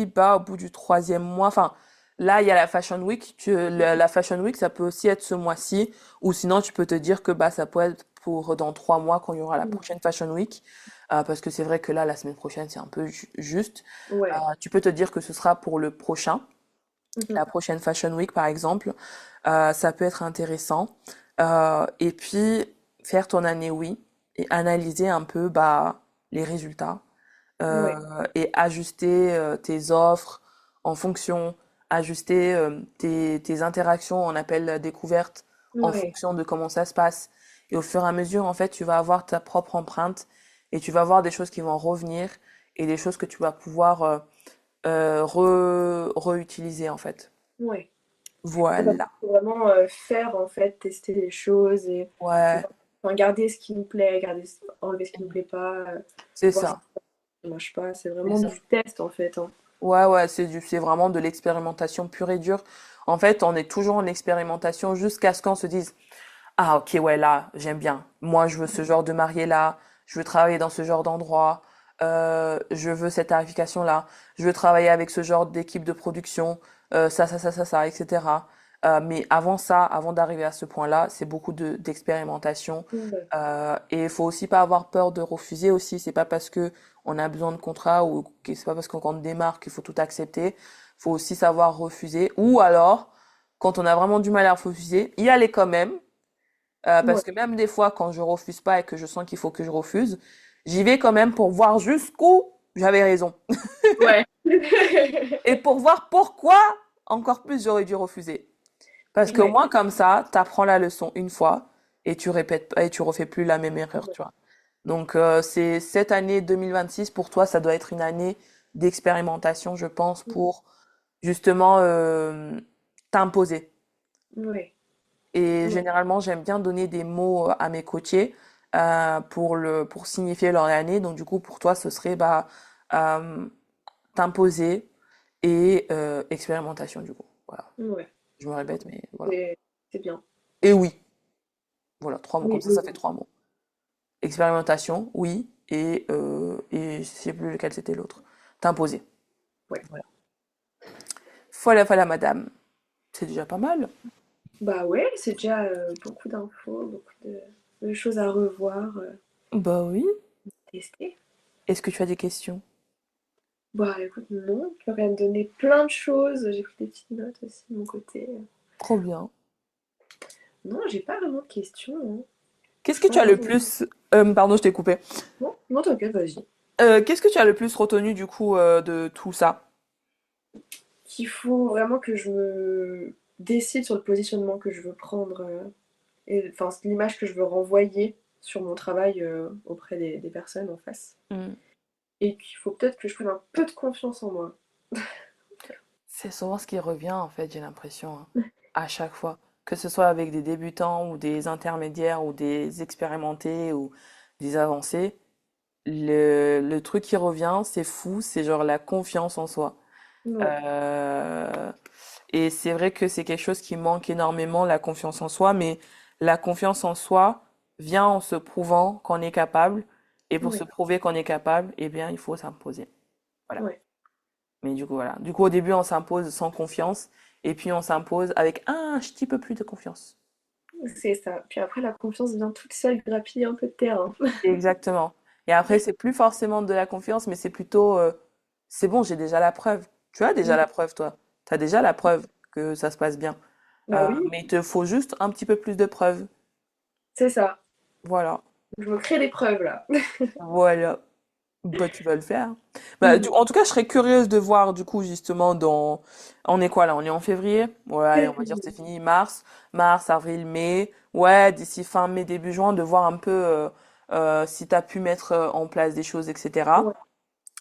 [SPEAKER 1] bah au bout du troisième mois, enfin là il y a la Fashion Week. La Fashion Week ça peut aussi être ce mois-ci, ou sinon tu peux te dire que bah ça peut être pour dans 3 mois quand il y aura la
[SPEAKER 2] Mhm.
[SPEAKER 1] prochaine Fashion Week. Parce que c'est vrai que là la semaine prochaine c'est un peu juste.
[SPEAKER 2] Ouais.
[SPEAKER 1] Tu peux te dire que ce sera pour le prochain,
[SPEAKER 2] Mhm.
[SPEAKER 1] la prochaine Fashion Week par exemple. Ça peut être intéressant. Et puis faire ton année oui et analyser un peu bah les résultats
[SPEAKER 2] Ouais.
[SPEAKER 1] et ajuster tes offres en fonction, ajuster tes interactions en appel découverte en
[SPEAKER 2] Ouais.
[SPEAKER 1] fonction de comment ça se passe. Et au fur et à mesure, en fait, tu vas avoir ta propre empreinte et tu vas voir des choses qui vont revenir et des choses que tu vas pouvoir réutiliser, en fait.
[SPEAKER 2] Ouais. Ouais, parce qu'il
[SPEAKER 1] Voilà.
[SPEAKER 2] faut vraiment faire, en fait, tester les choses et
[SPEAKER 1] Ouais,
[SPEAKER 2] voir- enfin, garder ce qui nous plaît, enlever ce qui nous plaît pas,
[SPEAKER 1] c'est
[SPEAKER 2] voir si
[SPEAKER 1] ça.
[SPEAKER 2] ça marche pas. C'est
[SPEAKER 1] C'est
[SPEAKER 2] vraiment
[SPEAKER 1] ça.
[SPEAKER 2] du test, en fait, hein.
[SPEAKER 1] Ouais, ouais, c'est vraiment de l'expérimentation pure et dure. En fait, on est toujours en expérimentation jusqu'à ce qu'on se dise, ah, ok, ouais, là, j'aime bien. Moi, je veux ce genre de marié là. Je veux travailler dans ce genre d'endroit. Je veux cette tarification là. Je veux travailler avec ce genre d'équipe de production. Ça, etc. Mais avant ça, avant d'arriver à ce point-là, c'est beaucoup d'expérimentation.
[SPEAKER 2] Ouais.
[SPEAKER 1] Et il faut aussi pas avoir peur de refuser aussi. C'est pas parce que on a besoin de contrat ou que c'est pas parce qu'on démarre qu'il faut tout accepter. Faut aussi savoir refuser. Ou alors, quand on a vraiment du mal à refuser, y aller quand même
[SPEAKER 2] Ouais.
[SPEAKER 1] parce que même des fois, quand je refuse pas et que je sens qu'il faut que je refuse, j'y vais quand même pour voir jusqu'où j'avais raison.
[SPEAKER 2] Ouais.
[SPEAKER 1] Et pour voir pourquoi encore plus j'aurais dû refuser. Parce que
[SPEAKER 2] Ouais.
[SPEAKER 1] moi, comme ça, t'apprends la leçon une fois et tu répètes pas et tu refais plus la même erreur, tu vois. Donc, c'est cette année 2026 pour toi, ça doit être une année d'expérimentation, je pense, pour justement t'imposer.
[SPEAKER 2] Ouais.
[SPEAKER 1] Et
[SPEAKER 2] Ouais.
[SPEAKER 1] généralement, j'aime bien donner des mots à mes coachés pour signifier leur année. Donc du coup, pour toi, ce serait bah euh, t'imposer et expérimentation du coup. Voilà.
[SPEAKER 2] Ouais.
[SPEAKER 1] Je me répète, mais voilà.
[SPEAKER 2] C'est c'est bien.
[SPEAKER 1] Et oui. Voilà, 3 mots. Comme
[SPEAKER 2] Oui,
[SPEAKER 1] ça
[SPEAKER 2] oui,
[SPEAKER 1] fait
[SPEAKER 2] oui.
[SPEAKER 1] 3 mots. expérimentation, oui, et je sais plus lequel c'était l'autre. T'imposer.
[SPEAKER 2] Ouais.
[SPEAKER 1] Voilà. Voilà, voilà, madame. C'est déjà pas mal.
[SPEAKER 2] Bah ouais, c'est déjà beaucoup d'infos, beaucoup de choses à revoir,
[SPEAKER 1] Bah oui.
[SPEAKER 2] tester.
[SPEAKER 1] Est-ce que tu as des questions?
[SPEAKER 2] Bah écoute, non, tu peux quand même donner plein de choses. J'ai pris des petites notes aussi de mon côté.
[SPEAKER 1] Trop bien.
[SPEAKER 2] Non, j'ai pas vraiment de questions, hein.
[SPEAKER 1] Qu'est-ce
[SPEAKER 2] Je
[SPEAKER 1] que
[SPEAKER 2] suis
[SPEAKER 1] tu
[SPEAKER 2] pas
[SPEAKER 1] as le
[SPEAKER 2] vraiment.
[SPEAKER 1] plus... pardon, je t'ai coupé.
[SPEAKER 2] Non, non, t'inquiète, vas-y.
[SPEAKER 1] Qu'est-ce que tu as le plus retenu du coup de tout ça?
[SPEAKER 2] Qu'il faut vraiment que je me décide sur le positionnement que je veux prendre, et enfin l'image que je veux renvoyer sur mon travail auprès des personnes en face.
[SPEAKER 1] Hmm.
[SPEAKER 2] Et qu'il faut peut-être que je prenne un peu de confiance en moi.
[SPEAKER 1] C'est souvent ce qui revient en fait, j'ai l'impression, hein, à chaque fois. Que ce soit avec des débutants ou des intermédiaires ou des expérimentés ou des avancés, le truc qui revient, c'est fou, c'est genre la confiance en soi.
[SPEAKER 2] Ouais,
[SPEAKER 1] Euh, et c'est vrai que c'est quelque chose qui manque énormément, la confiance en soi, mais la confiance en soi vient en se prouvant qu'on est capable. Et pour se
[SPEAKER 2] ouais,
[SPEAKER 1] prouver qu'on est capable, eh bien, il faut s'imposer. Voilà.
[SPEAKER 2] ouais.
[SPEAKER 1] Mais du coup, voilà. Du coup, au début, on s'impose sans confiance, et puis on s'impose avec un petit peu plus de confiance.
[SPEAKER 2] C'est ça. Puis après, la confiance vient toute seule grappiller un peu de terrain.
[SPEAKER 1] Exactement. Et après, c'est plus forcément de la confiance, mais c'est plutôt, c'est bon, j'ai déjà la preuve. Tu as déjà la preuve, toi. Tu as déjà la preuve que ça se passe bien.
[SPEAKER 2] Bah oui,
[SPEAKER 1] Mais il te faut juste un petit peu plus de preuves.
[SPEAKER 2] c'est ça.
[SPEAKER 1] Voilà.
[SPEAKER 2] Je me crée des preuves là.
[SPEAKER 1] Voilà. Bah, tu vas le faire. Bah,
[SPEAKER 2] Mhm.
[SPEAKER 1] en tout cas, je serais curieuse de voir, du coup, justement, dans... On est quoi, là? On est en février? Ouais, allez, on va dire c'est fini. Mars, avril, mai. Ouais, d'ici fin mai, début juin, de voir un peu si tu as pu mettre en place des choses, etc.
[SPEAKER 2] Ouais.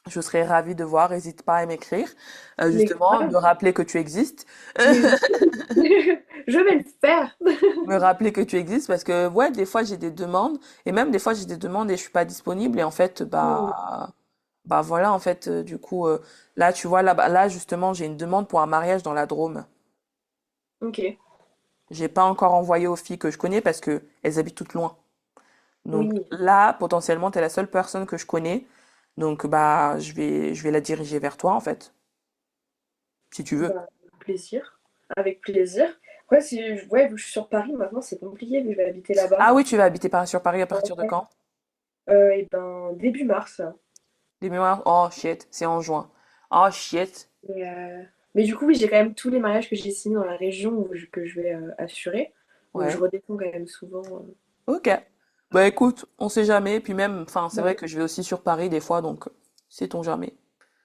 [SPEAKER 1] Je serais ravie de voir. N'hésite pas à m'écrire,
[SPEAKER 2] Mais
[SPEAKER 1] justement,
[SPEAKER 2] grave,
[SPEAKER 1] me rappeler que tu existes.
[SPEAKER 2] mais je vais le faire.
[SPEAKER 1] Me rappeler que tu existes parce que, ouais, des fois, j'ai des demandes. Et même des fois, j'ai des demandes et je suis pas disponible. Et en fait,
[SPEAKER 2] Mhm.
[SPEAKER 1] bah voilà, en fait, du coup, là, tu vois, là, justement, j'ai une demande pour un mariage dans la Drôme.
[SPEAKER 2] Ok,
[SPEAKER 1] J'ai pas encore envoyé aux filles que je connais parce que elles habitent toutes loin. Donc
[SPEAKER 2] oui,
[SPEAKER 1] là, potentiellement, t'es la seule personne que je connais. Donc, bah, je vais la diriger vers toi, en fait, si tu veux.
[SPEAKER 2] bah, plaisir. Avec plaisir. Après, si ouais, vu que je suis sur Paris maintenant, c'est compliqué vu que je vais habiter là-bas.
[SPEAKER 1] Ah oui, tu vas habiter sur Paris à partir de
[SPEAKER 2] Ouais.
[SPEAKER 1] quand?
[SPEAKER 2] Et ben, début mars.
[SPEAKER 1] Les mémoires? Oh, shit, c'est en juin. Oh, shit.
[SPEAKER 2] Mais, mais du coup, oui, j'ai quand même tous les mariages que j'ai signés dans la région que je vais assurer. Donc je
[SPEAKER 1] Ouais.
[SPEAKER 2] redescends quand même souvent.
[SPEAKER 1] Ok. Bah écoute, on sait jamais. Puis même, enfin, c'est
[SPEAKER 2] Bah
[SPEAKER 1] vrai
[SPEAKER 2] oui.
[SPEAKER 1] que je vais aussi sur Paris des fois, donc sait-on jamais.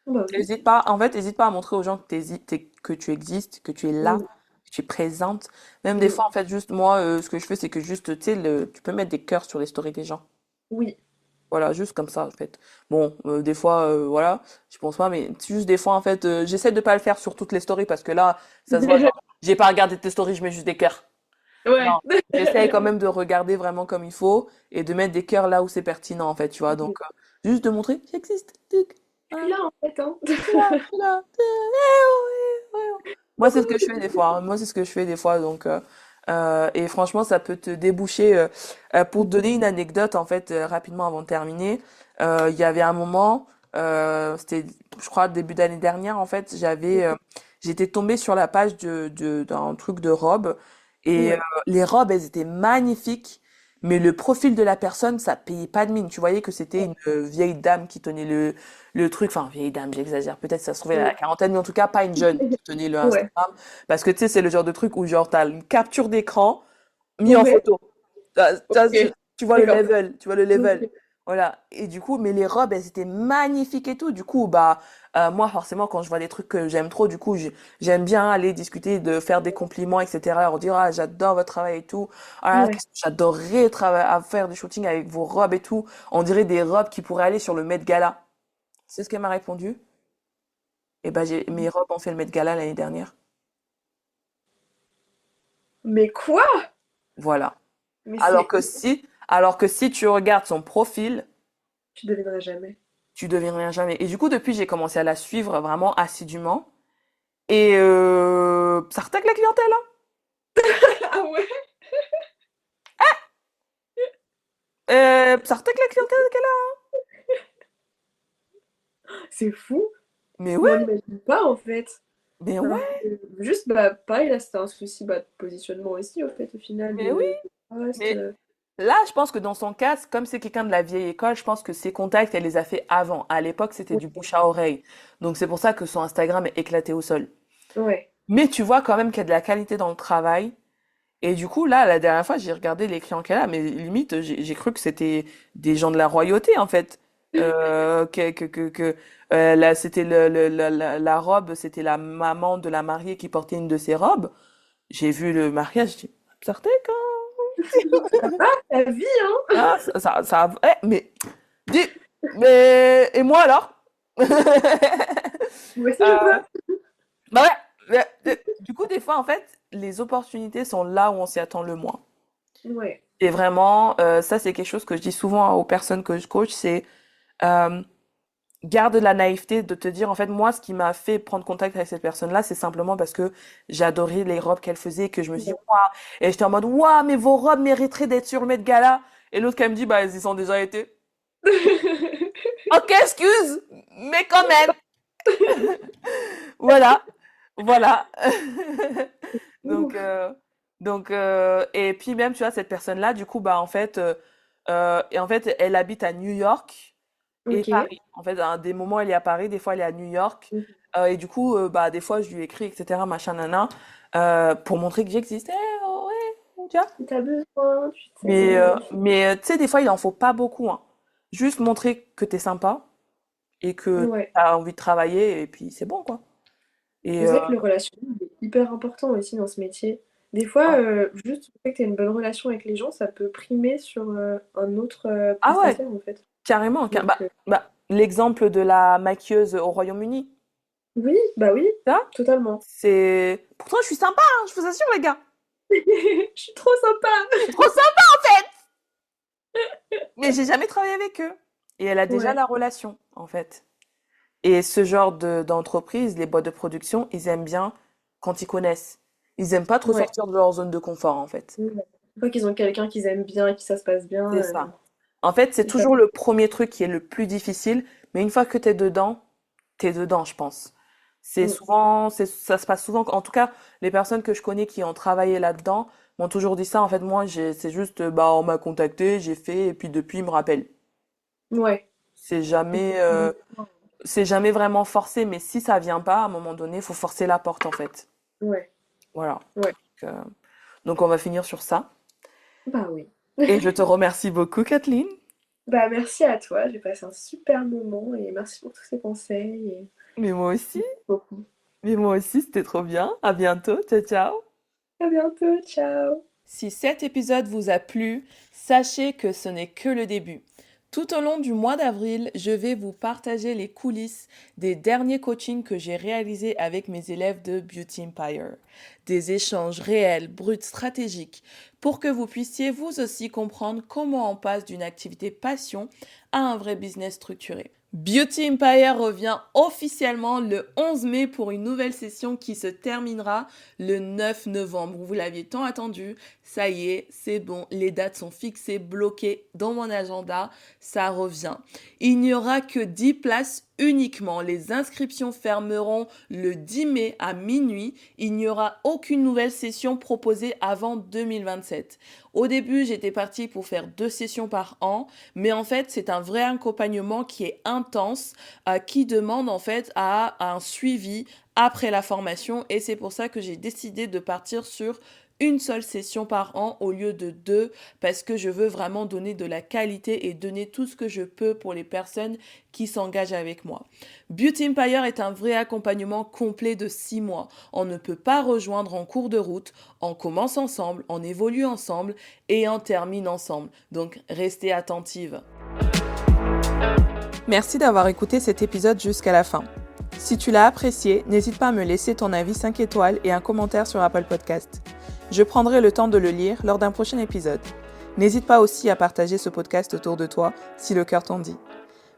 [SPEAKER 2] Bah oui.
[SPEAKER 1] N'hésite pas, en fait, n'hésite pas à montrer aux gens que, que tu existes, que tu es là,
[SPEAKER 2] Mm,
[SPEAKER 1] que tu es présente. Même des
[SPEAKER 2] mm.
[SPEAKER 1] fois, en fait, juste moi, ce que je fais, c'est que juste, tu sais, tu peux mettre des cœurs sur les stories des gens.
[SPEAKER 2] Oui.
[SPEAKER 1] Voilà, juste comme ça, en fait. Bon, des fois, voilà, je pense pas, mais juste des fois, en fait, j'essaie de pas le faire sur toutes les stories parce que là, ça se voit, genre, j'ai pas regardé tes stories, je mets juste des cœurs. Non,
[SPEAKER 2] Ouais.
[SPEAKER 1] j'essaye quand même de regarder vraiment comme il faut et de mettre des cœurs là où c'est pertinent, en fait, tu vois. Donc,
[SPEAKER 2] Je
[SPEAKER 1] juste de montrer, j'existe. Tic,
[SPEAKER 2] suis
[SPEAKER 1] voilà.
[SPEAKER 2] là en fait, hein.
[SPEAKER 1] Je suis là. Moi, c'est ce que je fais des fois, hein. Moi, c'est ce que je fais des fois. Donc, et franchement, ça peut te déboucher. Pour te donner une anecdote, en fait, rapidement avant de terminer, il y avait un moment, c'était, je crois, début d'année dernière, en fait, j'étais tombée sur la page d'un truc de robe et
[SPEAKER 2] Ouais.
[SPEAKER 1] les robes, elles étaient magnifiques. Mais le profil de la personne, ça payait pas de mine. Tu voyais que c'était une vieille dame qui tenait le truc, enfin, vieille dame, j'exagère, peut-être ça se trouvait à la
[SPEAKER 2] Mm.
[SPEAKER 1] quarantaine, mais en tout cas, pas une jeune qui tenait le
[SPEAKER 2] Ouais.
[SPEAKER 1] Instagram. Parce que tu sais, c'est le genre de truc où, genre, t'as une capture d'écran mis en
[SPEAKER 2] Ouais.
[SPEAKER 1] photo.
[SPEAKER 2] Ok.
[SPEAKER 1] Tu vois le
[SPEAKER 2] D'accord.
[SPEAKER 1] level, tu vois le level.
[SPEAKER 2] Ok.
[SPEAKER 1] Voilà. Et du coup, mais les robes, elles étaient magnifiques et tout. Du coup, bah, moi, forcément, quand je vois des trucs que j'aime trop, du coup, j'aime bien aller discuter, de faire des compliments, etc. Leur dire, ah, j'adore votre travail et tout. Ah,
[SPEAKER 2] Ouais.
[SPEAKER 1] j'adorerais travailler à faire du shooting avec vos robes et tout. On dirait des robes qui pourraient aller sur le Met Gala. C'est ce qu'elle m'a répondu. Et ben, mes robes ont fait le Met Gala l'année dernière.
[SPEAKER 2] Mais quoi?
[SPEAKER 1] Voilà.
[SPEAKER 2] Mais
[SPEAKER 1] Alors
[SPEAKER 2] c'est
[SPEAKER 1] que si tu regardes son profil,
[SPEAKER 2] tu devineras jamais.
[SPEAKER 1] tu deviendras jamais. Et du coup, depuis, j'ai commencé à la suivre vraiment assidûment. Et ça retacle la clientèle, hein.
[SPEAKER 2] Ah ouais?
[SPEAKER 1] Sortez avec la clientèle qu'elle a.
[SPEAKER 2] C'est fou,
[SPEAKER 1] Mais
[SPEAKER 2] mais on
[SPEAKER 1] ouais,
[SPEAKER 2] l'imagine pas en fait.
[SPEAKER 1] mais
[SPEAKER 2] Alors
[SPEAKER 1] ouais,
[SPEAKER 2] que juste, bah, pareil, là, c'était un souci bah, de positionnement aussi, au fait, au final,
[SPEAKER 1] mais oui.
[SPEAKER 2] de poste.
[SPEAKER 1] Mais là, je pense que dans son cas, comme c'est quelqu'un de la vieille école, je pense que ses contacts, elle les a fait avant. À l'époque, c'était du bouche à oreille. Donc c'est pour ça que son Instagram est éclaté au sol.
[SPEAKER 2] Ouais.
[SPEAKER 1] Mais tu vois quand même qu'il y a de la qualité dans le travail. Et du coup, là, la dernière fois, j'ai regardé les clients qu'elle a, mais limite, j'ai cru que c'était des gens de la royauté, en fait. Là, c'était la robe, c'était la maman de la mariée qui portait une de ses robes. J'ai vu le mariage, j'ai dit, sortez quand?
[SPEAKER 2] La vie, hein!
[SPEAKER 1] Ah, mais, dis, mais, et moi alors?
[SPEAKER 2] Moi aussi, je
[SPEAKER 1] Euh,
[SPEAKER 2] peux.
[SPEAKER 1] bah ouais, du coup, des fois, en fait, les opportunités sont là où on s'y attend le moins.
[SPEAKER 2] Ouais.
[SPEAKER 1] Et vraiment, ça, c'est quelque chose que je dis souvent aux personnes que je coach, c'est euh, garde la naïveté de te dire, en fait, moi, ce qui m'a fait prendre contact avec cette personne-là, c'est simplement parce que j'adorais les robes qu'elle faisait et que je me suis dit,
[SPEAKER 2] Ouais.
[SPEAKER 1] waouh, et j'étais en mode, waouh, mais vos robes mériteraient d'être sur le Met Gala. Et l'autre, qui me dit, bah, elles y sont déjà été. Ok, excuse, mais quand même. Voilà, voilà. Donc,
[SPEAKER 2] Ouf.
[SPEAKER 1] et puis même, tu vois, cette personne-là, du coup, bah, en fait, elle habite à New York et
[SPEAKER 2] Ok.
[SPEAKER 1] Paris. En fait, à des moments, elle est à Paris, des fois, elle est à New York. Et du coup, bah, des fois, je lui écris, etc., machin, nana, pour montrer que j'existe. Oh, ouais, tu vois.
[SPEAKER 2] Si t'as besoin, tu
[SPEAKER 1] Mais,
[SPEAKER 2] sais.
[SPEAKER 1] tu sais, des fois, il en faut pas beaucoup, hein. Juste montrer que t'es sympa et que
[SPEAKER 2] Ouais.
[SPEAKER 1] t'as envie de travailler et puis c'est bon, quoi. Et,
[SPEAKER 2] C'est vrai que le relationnel est hyper important aussi dans ce métier. Des fois, juste le fait que tu une bonne relation avec les gens, ça peut primer sur un autre
[SPEAKER 1] ah ouais,
[SPEAKER 2] prestataire en fait.
[SPEAKER 1] carrément.
[SPEAKER 2] Donc,
[SPEAKER 1] L'exemple de la maquilleuse au Royaume-Uni,
[SPEAKER 2] oui, bah oui,
[SPEAKER 1] ça,
[SPEAKER 2] totalement.
[SPEAKER 1] c'est... Pourtant, je suis sympa, hein, je vous assure, les gars.
[SPEAKER 2] Je suis trop sympa!
[SPEAKER 1] Je suis trop sympa, en fait. Mais j'ai jamais travaillé avec eux. Et elle a déjà
[SPEAKER 2] Ouais,
[SPEAKER 1] la relation, en fait. Et ce genre d'entreprise, les boîtes de production, ils aiment bien quand ils connaissent. Ils aiment pas trop
[SPEAKER 2] ouais.
[SPEAKER 1] sortir de leur zone de confort, en fait.
[SPEAKER 2] Ouais. Une fois qu'ils ont quelqu'un qu'ils aiment bien et que ça se passe bien,
[SPEAKER 1] C'est ça. En fait, c'est
[SPEAKER 2] ils savent.
[SPEAKER 1] toujours le premier truc qui est le plus difficile, mais une fois que t'es dedans, je pense.
[SPEAKER 2] Mm.
[SPEAKER 1] Ça se passe souvent, en tout cas, les personnes que je connais qui ont travaillé là-dedans m'ont toujours dit ça. En fait, moi, c'est juste, bah, on m'a contacté, j'ai fait, et puis depuis, ils me rappellent.
[SPEAKER 2] Ouais.
[SPEAKER 1] C'est jamais, euh, c'est jamais vraiment forcé, mais si ça vient pas, à un moment donné, il faut forcer la porte, en fait.
[SPEAKER 2] Ouais.
[SPEAKER 1] Voilà.
[SPEAKER 2] Ouais.
[SPEAKER 1] Donc, donc, on va finir sur ça.
[SPEAKER 2] Bah oui.
[SPEAKER 1] Et je te remercie beaucoup, Kathleen.
[SPEAKER 2] Bah merci à toi, j'ai passé un super moment et merci pour tous ces conseils et
[SPEAKER 1] Mais moi aussi.
[SPEAKER 2] beaucoup.
[SPEAKER 1] Mais moi aussi, c'était trop bien. À bientôt. Ciao, ciao.
[SPEAKER 2] À bientôt, ciao!
[SPEAKER 1] Si cet épisode vous a plu, sachez que ce n'est que le début. Tout au long du mois d'avril, je vais vous partager les coulisses des derniers coachings que j'ai réalisés avec mes élèves de Beauty Empire. Des échanges réels, bruts, stratégiques, pour que vous puissiez vous aussi comprendre comment on passe d'une activité passion à un vrai business structuré. Beauty Empire revient officiellement le 11 mai pour une nouvelle session qui se terminera le 9 novembre. Vous l'aviez tant attendu, ça y est, c'est bon, les dates sont fixées, bloquées dans mon agenda, ça revient. Il n'y aura que 10 places uniquement. Les inscriptions fermeront le 10 mai à minuit. Il n'y aura aucune nouvelle session proposée avant 2027. Au début, j'étais partie pour faire 2 sessions par an, mais en fait, c'est un vrai accompagnement qui est intense, qui demande en fait à un suivi après la formation et c'est pour ça que j'ai décidé de partir sur une seule session par an au lieu de 2 parce que je veux vraiment donner de la qualité et donner tout ce que je peux pour les personnes qui s'engagent avec moi. Beauty Empire est un vrai accompagnement complet de 6 mois. On ne peut pas rejoindre en cours de route, on commence ensemble, on évolue ensemble et on termine ensemble. Donc restez attentive. Merci d'avoir écouté cet épisode jusqu'à la fin. Si tu l'as apprécié, n'hésite pas à me laisser ton avis 5 étoiles et un commentaire sur Apple Podcast. Je prendrai le temps de le lire lors d'un prochain épisode. N'hésite pas aussi à partager ce podcast autour de toi si le cœur t'en dit.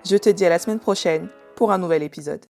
[SPEAKER 1] Je te dis à la semaine prochaine pour un nouvel épisode.